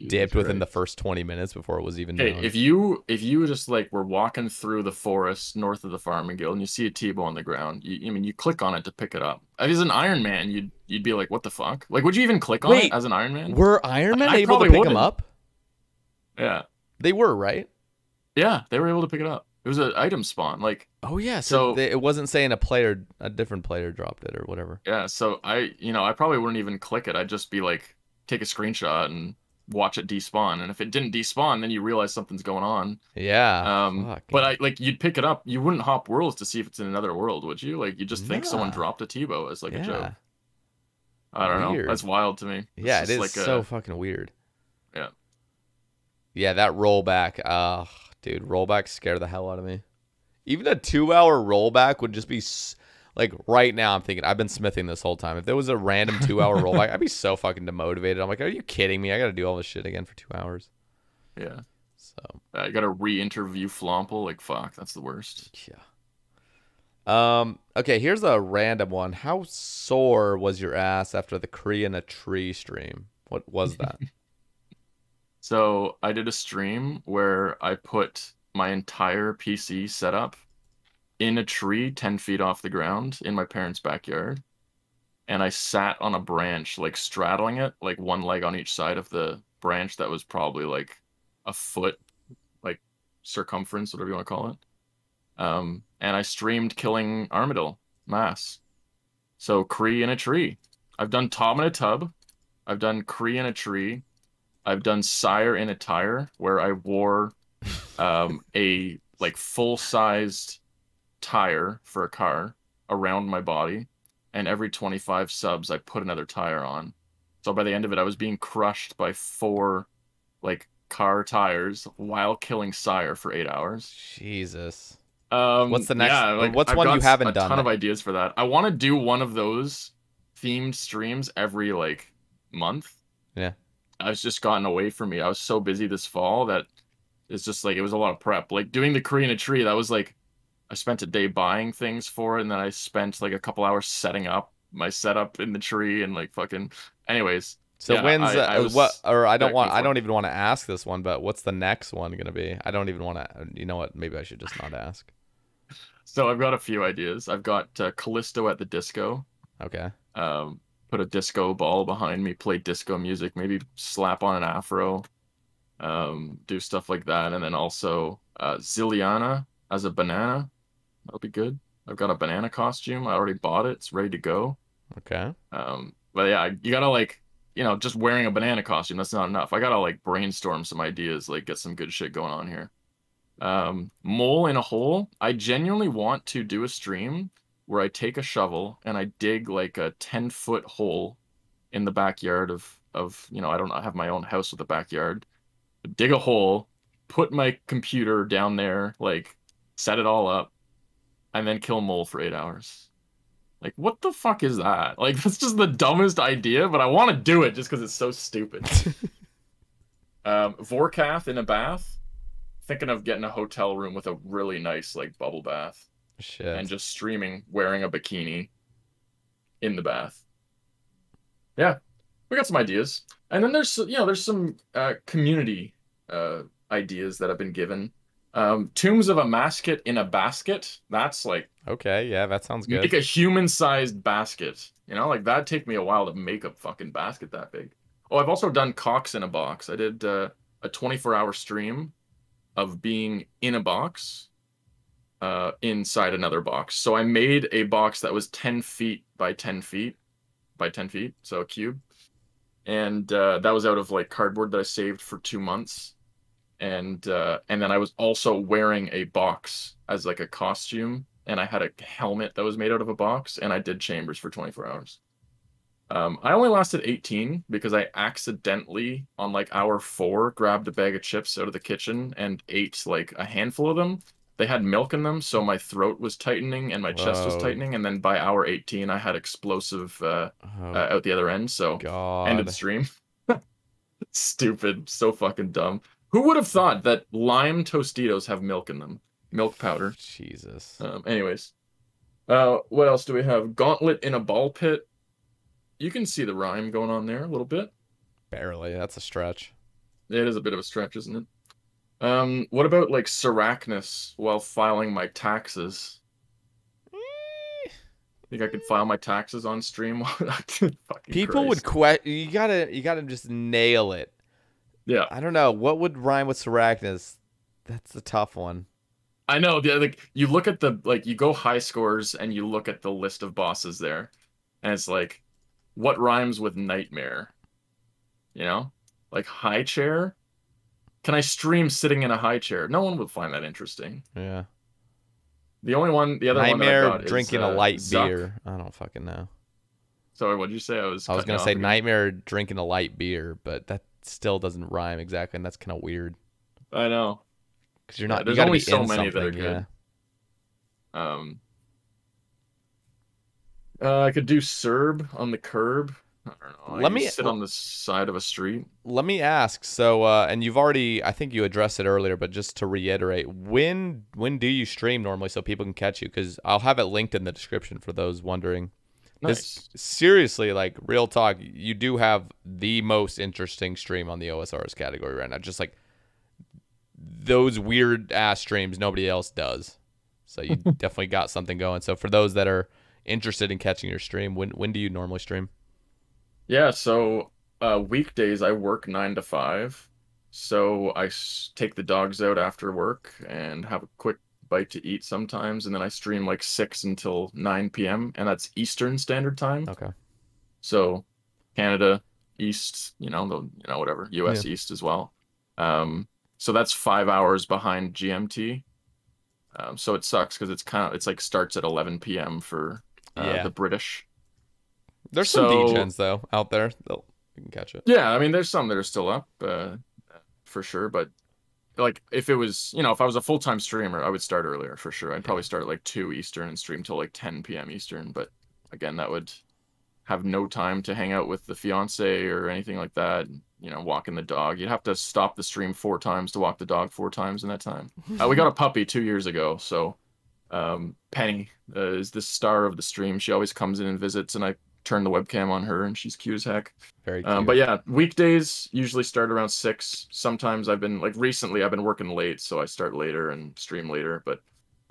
dipped within the first 20 minutes before it was even known. If you just, like, were walking through the forest north of the farming guild and you see a Tebow on the ground, you click on it to pick it up. If he's an Iron Man, you'd be like, what the fuck? Like, would you even click on it as an Iron Man? Were Iron Man able to pick them up? Yeah. They were, right? Yeah, they were able to pick it up. It was an item spawn, like. Oh yeah, so it wasn't saying a different player dropped it or whatever. Yeah, so I probably wouldn't even click it. I'd just be like, take a screenshot and watch it despawn. And if it didn't despawn, then you realize something's going on. Yeah. But you'd pick it up. You wouldn't hop worlds to see if it's in another world, would you? Like, you just think someone dropped a Tebow as like a joke. I don't know. That's wild to me. Yeah, it is like so fucking weird. Yeah. Yeah, that rollback. Dude, rollback scared the hell out of me. Even a 2-hour rollback would just be like right now. I'm thinking I've been smithing this whole time. If there was a random 2-hour rollback, I'd be so fucking demotivated. I'm like, are you kidding me? I got to do all this shit again for 2 hours. Yeah. So I got to re-interview Flomple. Like, fuck, that's the worst. Yeah. Okay, here's a random one. How sore was your ass after the Kree in a tree stream? What was that? So I did a stream where I put my entire PC setup in a tree 10 feet off the ground in my parents' backyard. And I sat on a branch, like straddling it, like one leg on each side of the branch that was probably like a foot, like circumference, whatever you want to call it. And I streamed killing Armadillo mass. So Kree in a tree. I've done Tom in a tub. I've done Kree in a tree. I've done Sire in a tire, where I wore a like full-sized tire for a car around my body, and every 25 subs I put another tire on. So by the end of it, I was being crushed by 4 like car tires while killing Sire for 8 hours. Jesus. What's the next? Yeah, like, what's one you haven't done? A ton of ideas for that. I want to do one of those themed streams every like month. Yeah. It's just gotten away from me. I was so busy this fall that it's just like, it was a lot of prep. Like doing the Kree in a tree, that was like, I spent a day buying things for it, and then I spent like a couple hours setting up my setup in the tree and like fucking. Anyways. So yeah, when's what? Or I don't even want to ask this one, but what's the next one gonna be? I don't even want to. You know what? Maybe I should just not ask. So I've got a few ideas. I've got Callisto at the disco. Okay. Put a disco ball behind me, play disco music, maybe slap on an afro, do stuff like that. And then also Zilliana as a banana. That'll be good. I've got a banana costume. I already bought it. It's ready to go. Okay. But yeah, you gotta like, just wearing a banana costume, that's not enough. I gotta like brainstorm some ideas, like get some good shit going on here. Mole in a hole. I genuinely want to do a stream where I take a shovel and I dig like a 10-foot hole in the backyard of I don't have my own house with a backyard. Dig a hole, put my computer down there, like set it all up, and then kill Mole for 8 hours. Like, what the fuck is that? Like, that's just the dumbest idea, but I want to do it just because it's so stupid. Vorkath in a bath. Thinking of getting a hotel room with a really nice like bubble bath. Shit. And just streaming wearing a bikini in the bath. Yeah, we got some ideas. And then there's some community ideas that have been given. Tombs of a Masket in a basket. That's like, Okay, yeah, that sounds good. make a human-sized basket. Like that'd take me a while to make a fucking basket that big. Oh, I've also done cocks in a box. I did a 24-hour stream of being in a box inside another box. So I made a box that was 10 feet by 10 feet by 10 feet, so a cube. And that was out of like cardboard that I saved for 2 months. And then I was also wearing a box as like a costume, and I had a helmet that was made out of a box, and I did chambers for 24 hours. I only lasted 18 because I accidentally, on like hour 4, grabbed a bag of chips out of the kitchen and ate like a handful of them. They had milk in them, so my throat was tightening and my chest was tightening. And then by hour 18, I had explosive out the other end. So ended the stream. Stupid, so fucking dumb. Who would have thought that lime Tostitos have milk in them? Milk powder. Jesus. Anyways, what else do we have? Gauntlet in a ball pit. You can see the rhyme going on there a little bit. Barely. That's a stretch. It is a bit of a stretch, isn't it? What about like Syrachnus while filing my taxes? Think I could file my taxes on stream? People would you gotta just nail it. Yeah. I don't know. What would rhyme with Syrachnus? That's a tough one. I know. Like you look at you go high scores and you look at the list of bosses there, and it's like, what rhymes with nightmare? Like high chair. Can I stream sitting in a high chair? No one would find that interesting. Yeah. The other one that I got drinking is, a light Zuck. beer. I don't fucking know. Sorry, what did you say? I was gonna say nightmare drinking a light beer, but that still doesn't rhyme exactly, and that's kind of weird. I know. Because you're not. There's you gotta only be so in many that are something, good. I could do Serb on the curb. I don't know. Let me sit on the side of a street. Let me ask. So, and you've already, I think you addressed it earlier, but just to reiterate, when do you stream normally so people can catch you? Because I'll have it linked in the description for those wondering. Nice. Seriously, like real talk, you do have the most interesting stream on the OSRS category right now. Just like those weird ass streams nobody else does. So you definitely got something going. So for those that are interested in catching your stream, when do you normally stream? Yeah, so weekdays I work 9 to 5. So I take the dogs out after work and have a quick bite to eat sometimes, and then I stream like 6 until 9 p.m. and that's Eastern Standard Time. Okay. So Canada East, whatever, US East as well. So that's 5 hours behind GMT. So it sucks because it's like starts at 11 p.m. for the British. There's some DGens though out there. You can catch it. Yeah, I mean, there's some that are still up for sure. But like, if it was, if I was a full-time streamer, I would start earlier for sure. I'd probably start at like 2 Eastern and stream till like 10 p.m. Eastern. But again, that would have no time to hang out with the fiance or anything like that. Walking the dog. You'd have to stop the stream 4 times to walk the dog 4 times in that time. We got a puppy 2 years ago, so Penny is the star of the stream. She always comes in and visits, and I turn the webcam on her, and she's cute as heck. Very cute. But yeah, weekdays usually start around 6. Sometimes recently I've been working late, so I start later and stream later. But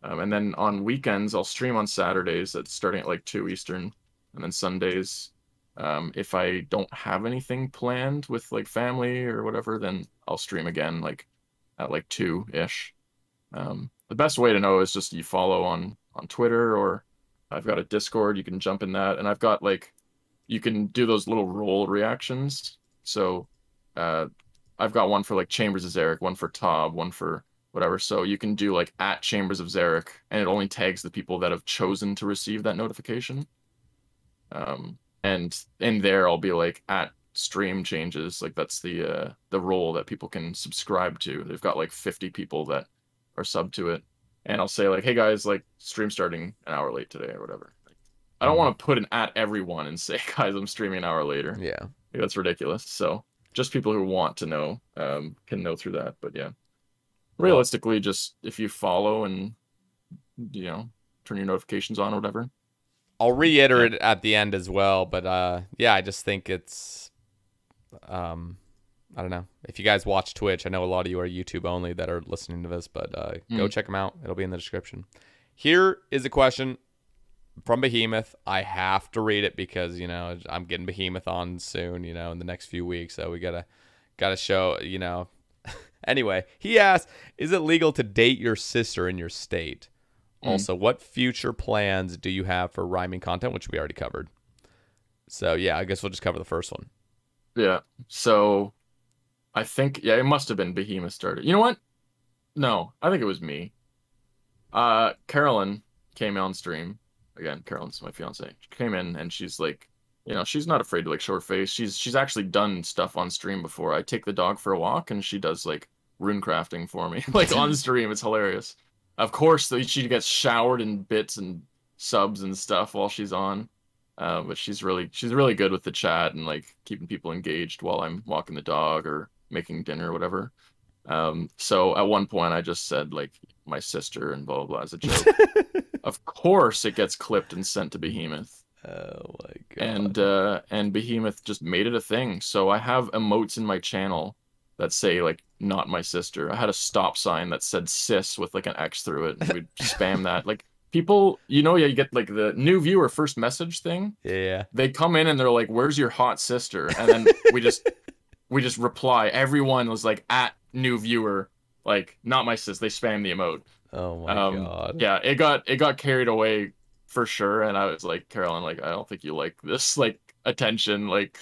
and then on weekends I'll stream on Saturdays. That's starting at like 2 Eastern, and then Sundays, if I don't have anything planned with like family or whatever, then I'll stream again like at like 2-ish. The best way to know is just you follow on Twitter, or I've got a Discord, you can jump in that, and I've got you can do those little roll reactions. So I've got one for like Chambers of Zarek, one for Tob, one for whatever. So you can do like at Chambers of Zarek, and it only tags the people that have chosen to receive that notification. And in there I'll be like at stream changes, like that's the role that people can subscribe to. They've got like 50 people that are sub to it. And I'll say like, hey guys, like stream starting an hour late today or whatever. I don't want to put an at everyone and say, guys, I'm streaming an hour later. Yeah. That's ridiculous. So just people who want to know can know through that. But yeah, realistically, just if you follow and, turn your notifications on or whatever, I'll reiterate it at the end as well, but yeah, I just think it's I don't know. If you guys watch Twitch, I know a lot of you are YouTube only that are listening to this, but go check them out. It'll be in the description. Here is a question from Behemoth. I have to read it because, you know, I'm getting Behemoth on soon, you know, in the next few weeks. So we gotta show, you know. Anyway, he asked, is it legal to date your sister in your state? Also, what future plans do you have for rhyming content, which we already covered? So yeah, I guess we'll just cover the first one. Yeah. So I think, yeah, it must have been Behemoth started. You know what? No, I think it was me. Carolyn came on stream. Again, Carolyn's my fiance. She came in and she's like, you know, she's not afraid to like show her face. She's actually done stuff on stream before. I take the dog for a walk and she does like rune crafting for me, like on stream. It's hilarious. Of course, she gets showered in bits and subs and stuff while she's on. But she's really good with the chat and like keeping people engaged while I'm walking the dog or making dinner or whatever. So at one point I just said like my sister and blah blah blah as a joke. Of course it gets clipped and sent to Behemoth. Oh my god. And Behemoth just made it a thing. So I have emotes in my channel that say like not my sister. I had a stop sign that said sis with like an X through it, and we'd spam that. Like people, you know, yeah, you get like the new viewer first message thing. Yeah. They come in and they're like, "Where's your hot sister?" And then we just reply. Everyone was like at new viewer, like not my sis. They spam the emote. Oh my god. Yeah, it got carried away for sure, and I was like, Carolyn, like I don't think you like this like attention, like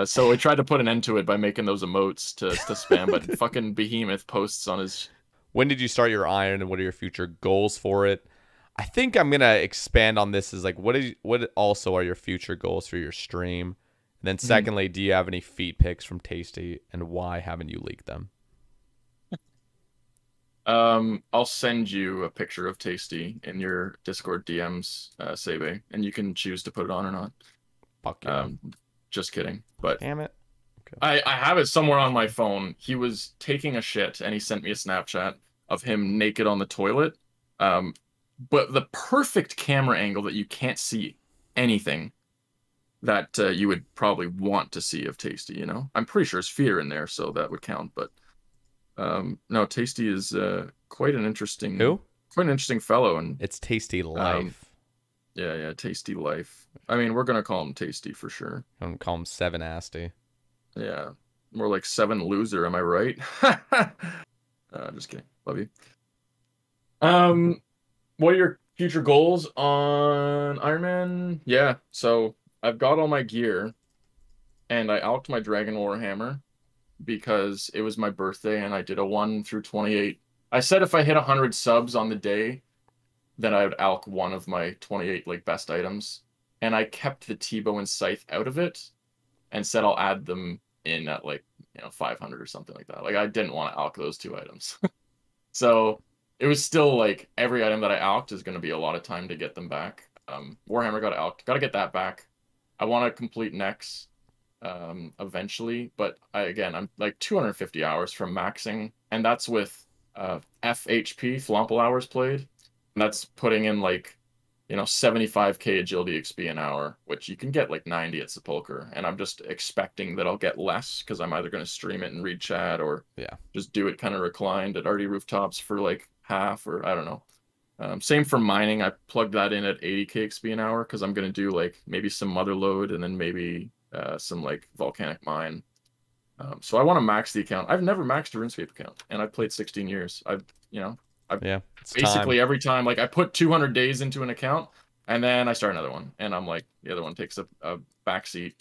so we tried to put an end to it by making those emotes to spam, but fucking Behemoth posts on his. When did you start your iron and what are your future goals for it? I think I'm gonna expand on this as like what also are your future goals for your stream? And then secondly, do you have any feet pics from Tasty and why haven't you leaked them? I'll send you a picture of Tasty in your Discord DMs, Sae Bae, and you can choose to put it on or not. Fuck yeah. Just kidding. But damn it. Okay. I have it somewhere on my phone. He was taking a shit and he sent me a Snapchat of him naked on the toilet. But the perfect camera angle that you can't see anything that you would probably want to see of Tasty, you know? I'm pretty sure his feet are in there, so that would count, but no, Tasty is quite an interesting fellow, and it's Tasty Life. Yeah, Tasty Life. I mean, we're gonna call him Tasty for sure. I'm gonna call him 7-asty. Yeah, more like 7 loser. Am I right? Just kidding. Love you. What are your future goals on Iron Man? Yeah, so I've got all my gear, and I alked my Dragon Warhammer because it was my birthday and I did a 1 through 28. I said if I hit 100 subs on the day, then I would alk one of my 28 like best items. And I kept the T-bow and scythe out of it and said I'll add them in at like, 500 or something like that. Like I didn't want to alk those 2 items. So it was still like every item that I alked is going to be a lot of time to get them back. Warhammer got alked. Got to get that back. I want to complete Nex eventually, but I'm like 250 hours from maxing, and that's with FHP Flomple hours played, and that's putting in like 75k agility XP an hour, which you can get like 90 at Sepulcher, and I'm just expecting that I'll get less because I'm either going to stream it and read chat or just do it kind of reclined at RD Rooftops for like half, or I don't know. Same for mining. I plugged that in at 80k XP an hour because I'm going to do like maybe some Mother Load and then maybe some like volcanic mine. So I want to max the account. I've never maxed a RuneScape account, and I've played 16 years. I've basically every time, like I put 200 days into an account, and then I start another one, and I'm like the other one takes a backseat.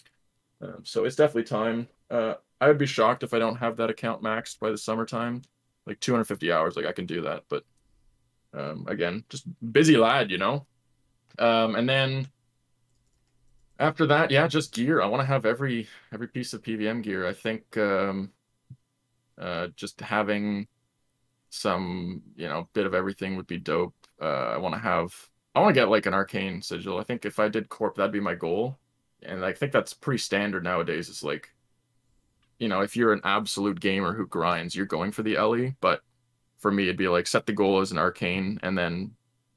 So it's definitely time. I would be shocked if I don't have that account maxed by the summertime. Like 250 hours, like I can do that, but again, just busy lad, and then. After that, yeah, just gear. I want to have every piece of PVM gear. I think just having some, bit of everything would be dope. I want to get like an arcane sigil. I think if I did corp, that'd be my goal. And I think that's pretty standard nowadays. It's like, if you're an absolute gamer who grinds, you're going for the LE. But for me, it'd be like set the goal as an arcane, and then,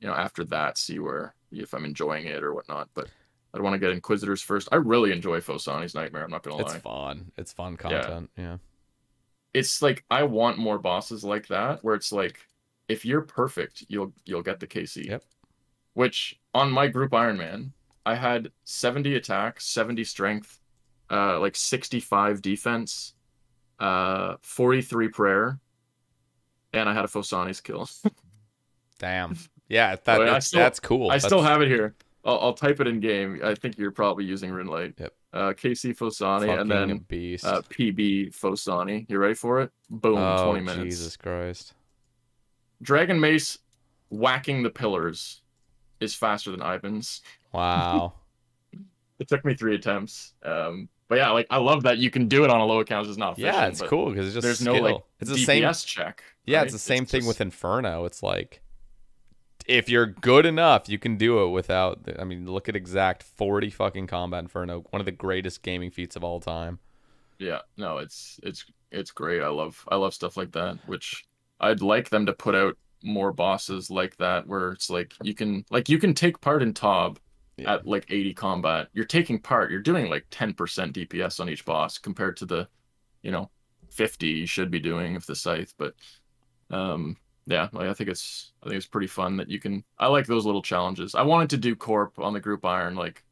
after that, see where if I'm enjoying it or whatnot. But I want to get Inquisitors first. I really enjoy Phosani's Nightmare. I'm not gonna lie. It's fun. It's fun content. Yeah. It's like I want more bosses like that, where it's like if you're perfect, you'll get the KC. Yep. Which on my group Iron Man, I had 70 attack, 70 strength, like 65 defense, 43 prayer, and I had a Phosani's kill. Damn. Yeah, that's cool. I still have it here. I'll type it in game. I think you're probably using Runelite. Yep. KC Phosani and then beast. PB Phosani. You ready for it? Boom, 20 minutes. Jesus Christ. Dragon Mace whacking the pillars is faster than Ivan's. Wow. It took me 3 attempts. But yeah, like I love that you can do it on a low account. It's not efficient. Yeah, it's cool because it's just there's skill. No like it's DPS the same check. Yeah, right? it's the same thing with Inferno. It's like if you're good enough, you can do it without. I mean, look at exact 40 fucking combat Inferno, one of the greatest gaming feats of all time. Yeah, no, it's great. I love stuff like that. Which I'd like them to put out more bosses like that, where it's like you can take part in Tob at like 80 combat. You're taking part. You're doing like 10% DPS on each boss compared to the, 50 you should be doing with the scythe. But yeah, like I think it's pretty fun that you can. I like those little challenges. I wanted to do Corp on the Group Iron like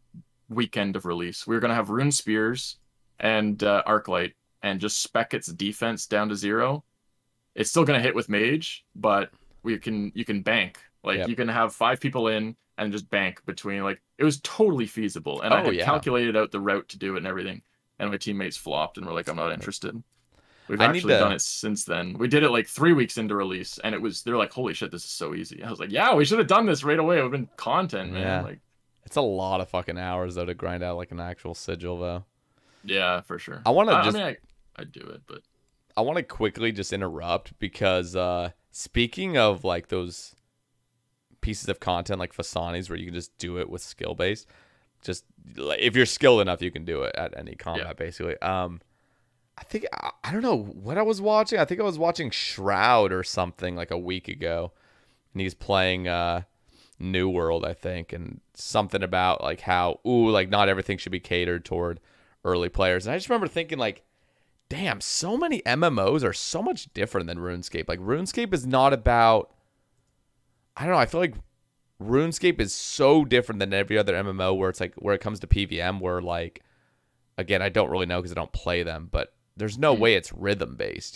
weekend of release. We were gonna have Rune Spears and Arclight and just spec its defense down to 0. It's still gonna hit with Mage, but you can bank. Like you can have 5 people in and just bank between. Like it was totally feasible, and I had calculated out the route to do it and everything. And my teammates flopped and were like, "I'm not interested." We've actually done it since then. We did it like 3 weeks into release, and they're like, "Holy shit, this is so easy." I was like, "Yeah, we should have done this right away. It would have been content, man." Yeah. Like, it's a lot of fucking hours though to grind out like an actual sigil though. Yeah, for sure. I want to I'd do it, but I want to quickly just interrupt because speaking of like those pieces of content like Phosani's where you can just do it with skill base, just like, if you're skilled enough, you can do it at any combat basically. I think I don't know what I was watching. I think I was watching Shroud or something like a week ago, and he's playing New World, I think, and something about like how like not everything should be catered toward early players. And I just remember thinking like, damn, so many MMOs are so much different than RuneScape. Like RuneScape is not about, I don't know. I feel like RuneScape is so different than every other MMO where it's like where it comes to PVM, where like, again, I don't really know because I don't play them, but there's no way it's rhythm based,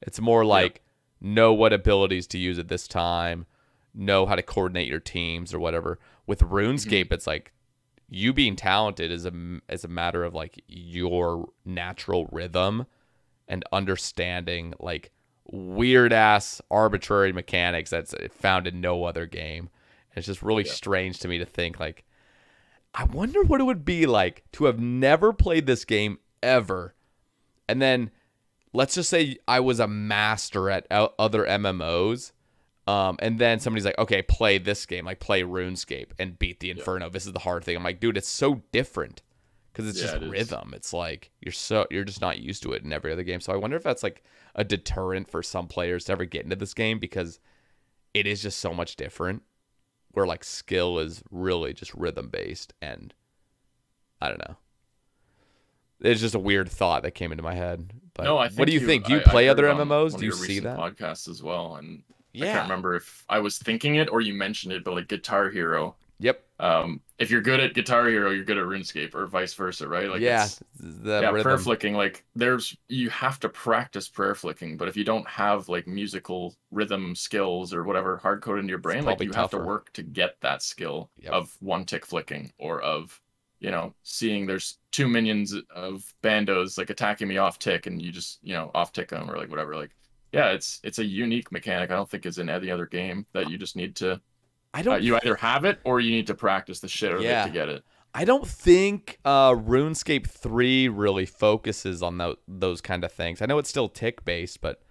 It's more like know what abilities to use at this time, know how to coordinate your teams or whatever. With RuneScape, it's like you being talented is a matter of like your natural rhythm and understanding like weird ass arbitrary mechanics that's found in no other game. And it's just really strange to me to think like, I wonder what it would be like to have never played this game ever. And then let's just say I was a master at other MMOs. And then somebody's like, okay, play this game, like play RuneScape and beat the Inferno. This is the hard thing. I'm like, dude, it's so different because it's just rhythm. It's like you're just not used to it in every other game. So I wonder if that's like a deterrent for some players to ever get into this game because it is just so much different. Where like skill is really just rhythm based, and I don't know. It's just a weird thought that came into my head. But no, I think what do you think? Do you play other MMOs? Do you see that podcasts as well? And I can't remember if I was thinking it or you mentioned it, but like Guitar Hero. Yep. If you're good at Guitar Hero, you're good at RuneScape, or vice versa, right? Like prayer flicking. Like you have to practice prayer flicking, but if you don't have like musical rhythm skills or whatever hard coded into your brain, like you have to work to get that skill of one tick flicking or of seeing there's 2 minions of bandos like attacking me off tick and you just off tick them or like whatever. Like it's a unique mechanic. I don't think it's in any other game that you just need to. You either have it or you need to practice the shit out of it to get it. I don't think RuneScape 3 really focuses on those kind of things. I know it's still tick based, but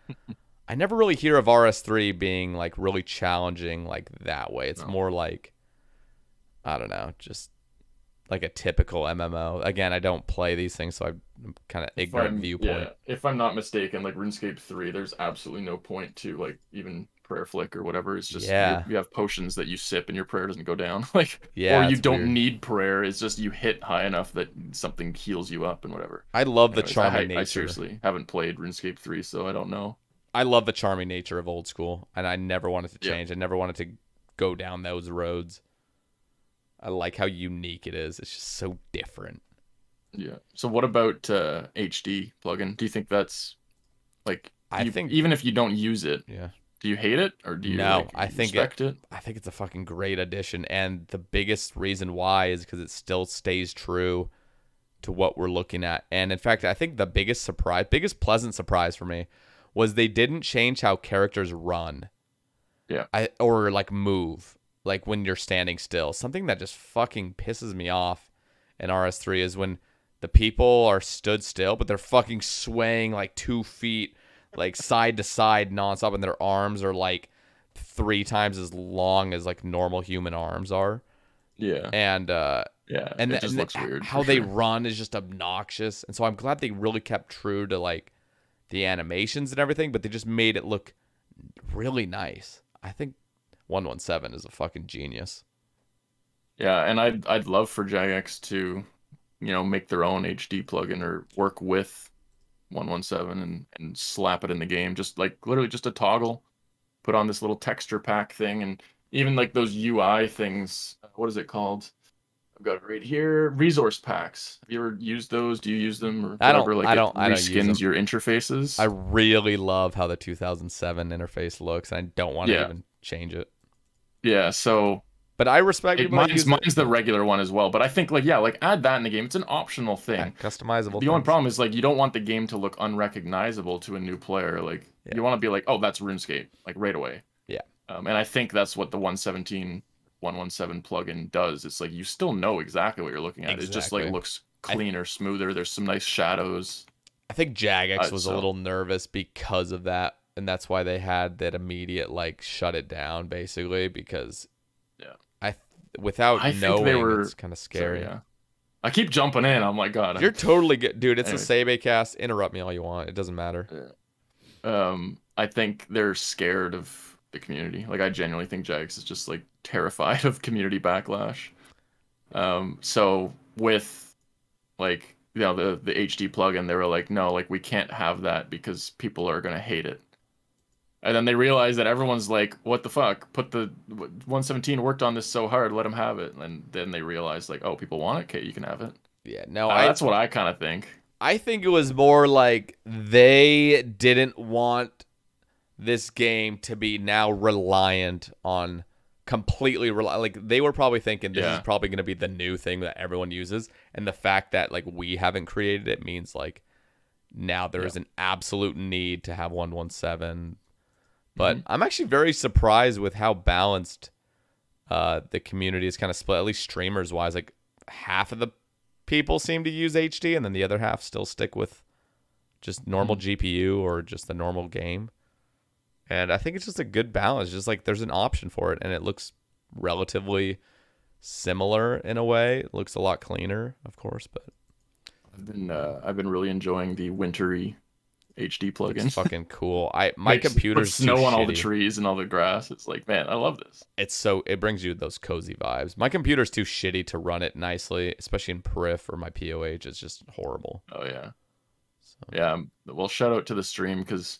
I never really hear of RS3 being like really challenging like that way. It's more like, I don't know, just like a typical MMO. Again, I don't play these things, so I'm kind of ignorant viewpoint. Yeah, if I'm not mistaken, like RuneScape 3, there's absolutely no point to like even prayer flick or whatever. It's just Yeah. you have potions that you sip and your prayer doesn't go down. Like, Yeah, or you it's don't weird. need prayer. It's just you hit high enough that something heals you up and whatever. I love the Anyways, charming nature. I seriously haven't played RuneScape 3, so I don't know. I love the charming nature of old school, and I never wanted to Yeah. change. I never wanted to go down those roads. I like how unique it is. It's just so different. Yeah. So what about HD plugin? Do you think that's like I think even if you don't use it, yeah. do you hate it or do you No, like, respect it? I think it's a fucking great addition, and the biggest reason why is because it still stays true to what we're looking at. And in fact, I think the biggest pleasant surprise for me was they didn't change how characters run. Yeah. Or like move, like when you're standing still. Something that just fucking pisses me off in RS3 is when the people are stood still, but they're fucking swaying like 2 feet, like side to side nonstop, and their arms are like 3 times as long as like normal human arms are. Yeah. And yeah, and it just looks weird. How they run is just obnoxious, and so I'm glad they really kept true to like the animations and everything, but they just made it look really nice. I think 117 is a fucking genius. Yeah, and I'd love for Jagex to, make their own HD plugin or work with 117 and slap it in the game. Just like literally just a toggle, put on this little texture pack thing, and even like those UI things. What is it called? I've got it right here. Resource packs. Have you ever used those? Do you use them or whatever? I don't use them. Reskins your interfaces. I really love how the 2007 interface looks. I don't want to even change it. Yeah, so but I respect people. Mine's the regular one as well. But I think like add that in the game. It's an optional thing. Yeah, customizable. The only problem is like you don't want the game to look unrecognizable to a new player. Like you want to be like, oh, that's RuneScape, like right away. Yeah. And I think that's what the 117 plugin does. It's like you still know exactly what you're looking at. It just like looks cleaner, smoother. There's some nice shadows. I think Jagex was a little nervous because of that, and that's why they had that immediate like shut it down basically because without knowing it's kind of scary. Sorry, yeah. I keep jumping in. I'm like, God. You're totally good, dude. It's a Sae Bae cast. Interrupt me all you want. It doesn't matter. I think they're scared of the community. Like I genuinely think Jagex is just like terrified of community backlash. So with like the HD plugin, they were like, no, like we can't have that because people are gonna hate it. And then they realized that everyone's like, what the fuck? 117 worked on this so hard, let them have it. And then they realized like, oh, people want it, okay, you can have it. Yeah, no, that's what I kind of think. I think it was more like they didn't want this game to be now reliant on like they were probably thinking this is probably going to be the new thing that everyone uses, and the fact that like we haven't created it means like now there is an absolute need to have 117. But I'm actually very surprised with how balanced the community is kind of split, at least streamers wise. Like half of the people seem to use HD, and then the other half still stick with just normal GPU or just the normal game. And I think it's just a good balance. Just like there's an option for it, and it looks relatively similar in a way. It looks a lot cleaner, of course, but I've been really enjoying the wintry HD plugin. It's fucking cool. My computer's snow on shitty. all the trees and all the grass. It's like, man, I love this. It brings you those cozy vibes. My computer's too shitty to run it nicely, especially in Perif or my POH. It's just horrible. Oh yeah. So. Yeah. Well, shout out to the stream because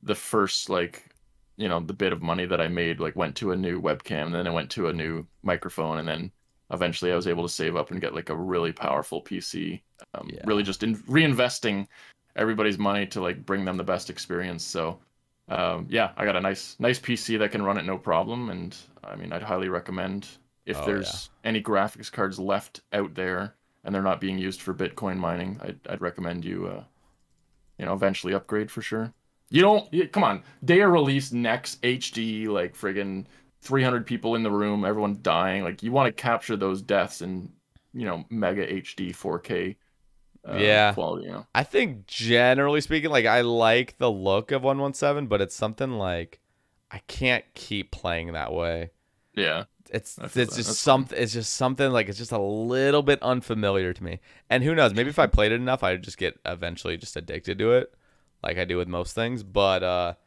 the first the bit of money that I made like went to a new webcam, and then it went to a new microphone, and then eventually I was able to save up and get like a really powerful PC. Really just reinvesting everybody's money to like bring them the best experience. So I got a nice PC that can run it no problem, and I mean I'd highly recommend if there's any graphics cards left out there and they're not being used for Bitcoin mining, I'd recommend you eventually upgrade for sure. Come on, day of release next HD, like friggin' 300 people in the room, everyone dying, like you want to capture those deaths in mega HD 4K quality. I think generally speaking, like I like the look of 117, but it's something like I can't keep playing that way. Yeah, it's just something like it's just a little bit unfamiliar to me. And who knows, maybe if I played it enough, I'd just get eventually just addicted to it, like I do with most things. But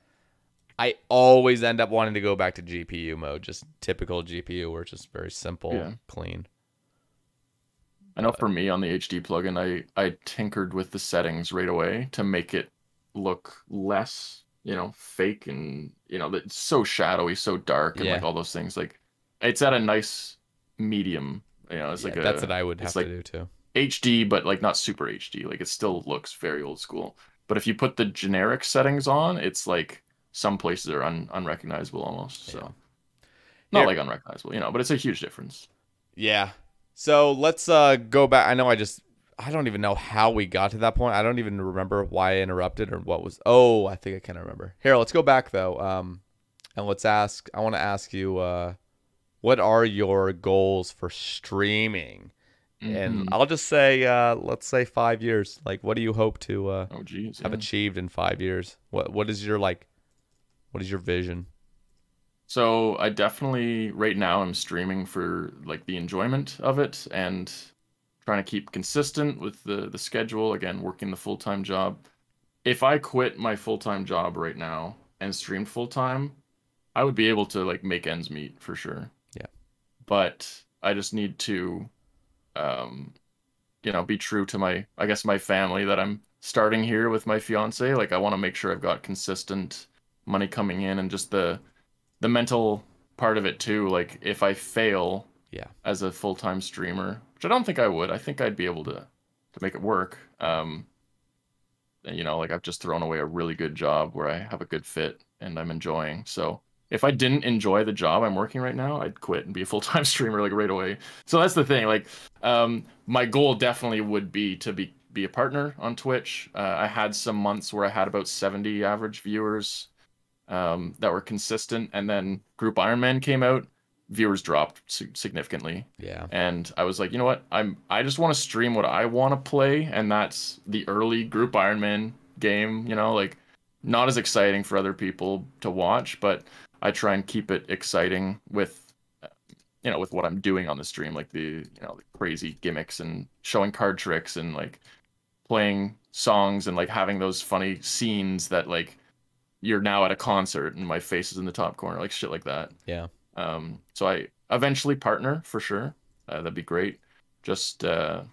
I always end up wanting to go back to GPU mode, just typical GPU, where it's just very simple, clean. I know for me on the HD plugin, I tinkered with the settings right away to make it look less, fake, and it's so shadowy, so dark, and like all those things. Like it's at a nice medium. It's like that's what I would have to do too. HD, but like not super HD. Like it still looks very old school. But if you put the generic settings on, it's like some places are unrecognizable almost. So not like unrecognizable, but it's a huge difference. Yeah. So let's go back. I know I don't even know how we got to that point. I don't even remember why I interrupted or what was. Oh, I think I can remember. Here, let's go back though. And I want to ask you, what are your goals for streaming? And I'll just say, let's say 5 years. Like, what do you hope to have achieved in 5 years? What is your vision? So I definitely right now I'm streaming for like the enjoyment of it and trying to keep consistent with the schedule. Again, working the full-time job. If I quit my full-time job right now and streamed full-time, I would be able to like make ends meet for sure. Yeah. But I just need to be true to my family that I'm starting here with my fiance. Like I want to make sure I've got consistent money coming in, and just the mental part of it too. Like if I fail as a full-time streamer, which I don't think I would, I think I'd be able to make it work. Like I've just thrown away a really good job where I have a good fit and I'm enjoying. So if I didn't enjoy the job I'm working right now, I'd quit and be a full-time streamer like right away. So that's the thing. Like my goal definitely would be to be a partner on Twitch. I had some months where I had about 70 average viewers that were consistent, and then Group Iron Man came out, viewers dropped significantly. Yeah. And I was like, you know what? I just want to stream what I want to play, and that's the early Group Iron Man game, like not as exciting for other people to watch, but I try and keep it exciting with with what I'm doing on the stream, like the the crazy gimmicks and showing card tricks and like playing songs and like having those funny scenes that like you're now at a concert and my face is in the top corner, like shit like that. Yeah. So I eventually partner for sure. That'd be great. Just I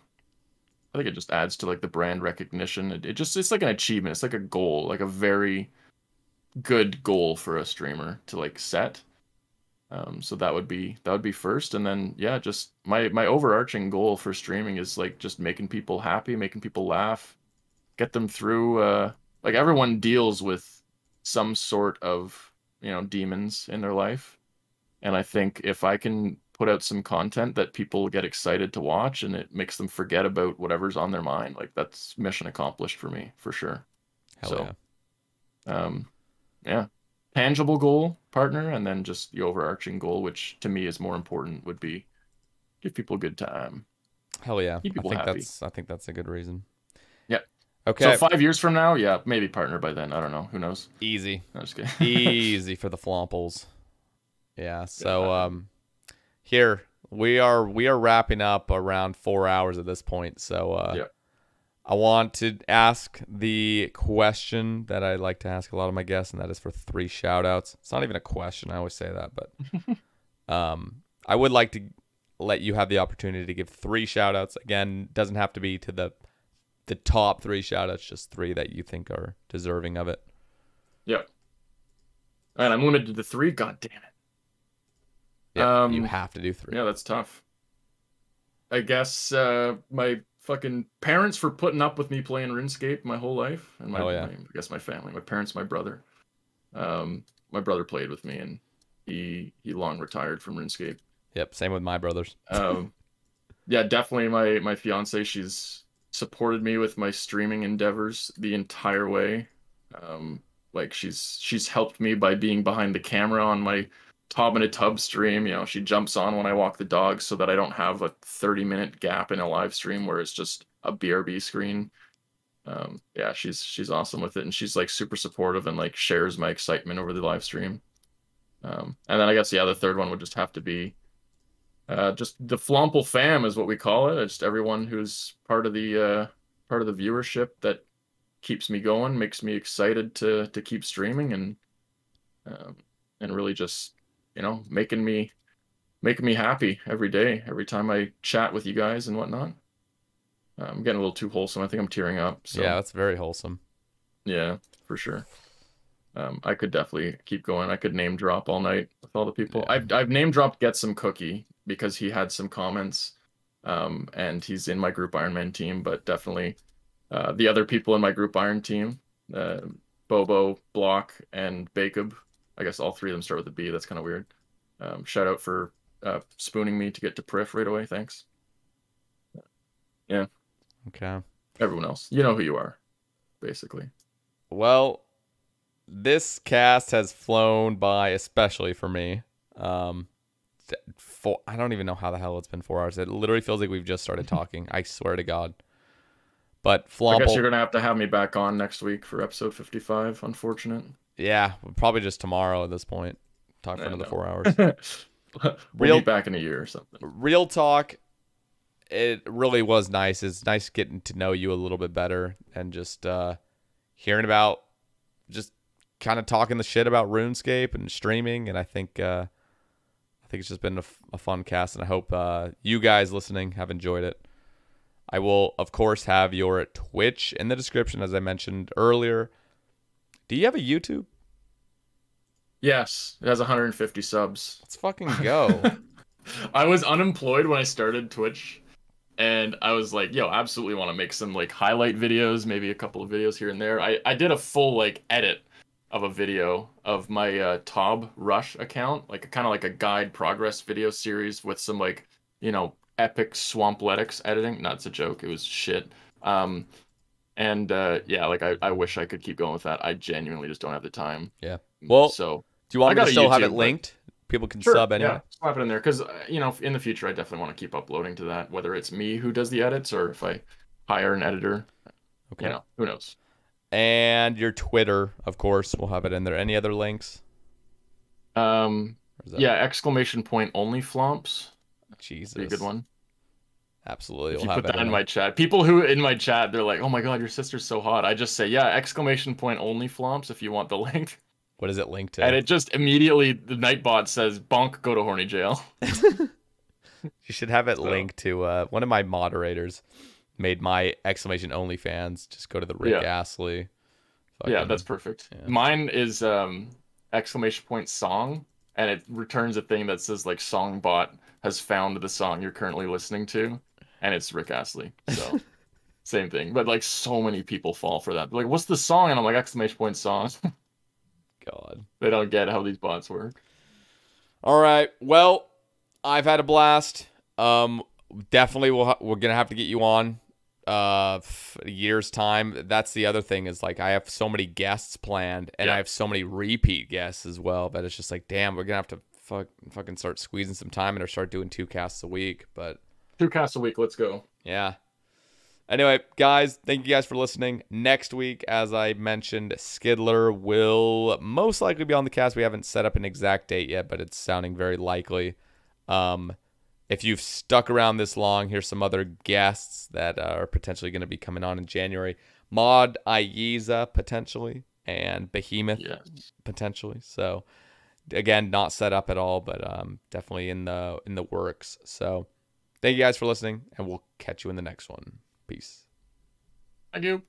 think it just adds to like the brand recognition. It's like an achievement. It's like a goal, like a very good goal for a streamer to like set. So that would be first, and then just my overarching goal for streaming is like just making people happy, making people laugh, get them through. Like everyone deals with some sort of demons in their life, and I think if I can put out some content that people get excited to watch and it makes them forget about whatever's on their mind, like that's mission accomplished for me for sure. Yeah. Tangible goal, partner, and then just the overarching goal, which to me is more important, would be give people a good time. Hell yeah. Keep people happy. I think that's a good reason. Yeah. Okay. So 5 years from now, maybe partner by then. I don't know. Who knows? Easy. No, just kidding. Easy for the Flomples. Yeah. So here we are wrapping up around 4 hours at this point. So I want to ask the question that I like to ask a lot of my guests, and that is for 3 shout-outs. It's not even a question. I always say that, but I would like to let you have the opportunity to give 3 shout-outs. Again, doesn't have to be to the top 3 shout-outs, just 3 that you think are deserving of it. Yep. And I'm limited to 3? God damn it. Yeah, you have to do 3. Yeah, that's tough. I guess my fucking parents for putting up with me playing RuneScape my whole life, and I guess my family, my parents, my brother. My brother played with me, and he long retired from RuneScape. Yep, same with my brothers. Yeah, definitely my fiance. She's supported me with my streaming endeavors the entire way. Like she's helped me by being behind the camera on my Tob in a Tub stream. She jumps on when I walk the dog so that I don't have a 30-minute gap in a live stream where it's just a BRB screen. Yeah, she's awesome with it, and she's like super supportive and like shares my excitement over the live stream. And then I guess the third one would just have to be just the Flomple fam is what we call it. It's just everyone who's part of the viewership that keeps me going, makes me excited to keep streaming, and and really just, making me happy every day, every time I chat with you guys and whatnot. I'm getting a little too wholesome. I think I'm tearing up. So Yeah, that's very wholesome. yeah, for sure. I could definitely keep going. I could name drop all night with all the people. Yeah. I've name dropped Get Some Cookie because he had some comments, and he's in my Group Iron Man team. But definitely, the other people in my Group Iron team, Bobo, Block, and Bacob. I guess all three of them start with a B. That's kind of weird. Shout out for spooning me to get to Priff right away. Thanks. Yeah. Okay. Everyone else, you know who you are, basically. Well, this cast has flown by, especially for me. I don't even know how the hell it's been 4 hours. It literally feels like we've just started talking. I swear to God. But Flomple, I guess you're gonna have me back on next week for episode 55. Unfortunate. yeah, probably just tomorrow at this point. Talk for another 4 hours. We'll be back in a year or something. Real talk. It really was nice. It's nice getting to know you a little bit better and just hearing about, just kind of talking the shit about RuneScape and streaming. And I think it's just been a fun cast, and I hope you guys listening have enjoyed it. I will, of course, have your Twitch in the description, as I mentioned earlier. Do you have a YouTube? Yes, it has 150 subs. Let's fucking go. I was unemployed when I started Twitch, and I was like, yo, absolutely want to make some like highlight videos, maybe a couple of videos here and there. I did a full like edit of a video of my Tob Rush account, like kind of like a guide progress video series with some like, epic Swampletics editing. No, it's a joke. It was shit. Yeah, like I wish I could keep going with that. I genuinely just don't have the time. Yeah. Well, so do you want me to still YouTube, have it linked? People can sure, sub anyway. Yeah, slap it in there because in the future I definitely want to keep uploading to that. Whether it's me who does the edits or if I hire an editor, Okay. Who knows. And your Twitter, of course, we'll have it in there. Any other links? Yeah, ! Only Flomps. Jesus. Be a good one. Absolutely. If you put that in my chat, people who in my chat, they're like, "Oh my god, your sister's so hot." I just say, "Yeah, ! Only Flomps." If you want the link. What is it linked to? And it just immediately the Nightbot says, "Bonk, go to horny jail." You should have it linked to one of my moderators made my ! OnlyFans. Just go to the Rick Astley. Yeah, that's perfect. Yeah. Mine is ! Song, and it returns a thing that says like Songbot has found the song you're currently listening to, and it's Rick Astley. So same thing, but like so many people fall for that. They're like, what's the song? And I'm like, ! Song. God, they don't get how these bots work. All right, well, I've had a blast. Definitely we're gonna have to get you on a year's time. That's the other thing, is like I have so many guests planned, and I have so many repeat guests as well, that it's just like, damn, we're gonna have to fucking start squeezing some time and start doing 2 casts a week. But 2 casts a week, let's go. Yeah. Anyway, guys, thank you guys for listening. Next week, as I mentioned, Skidler will most likely be on the cast. We haven't set up an exact date yet, but it's sounding very likely. If you've stuck around this long, here's some other guests that are potentially going to be coming on in January. Mod Aiza, potentially, and Behemoth, potentially. So, again, not set up at all, but definitely in the works. So, thank you guys for listening, and we'll catch you in the next one. Peace. Thank you.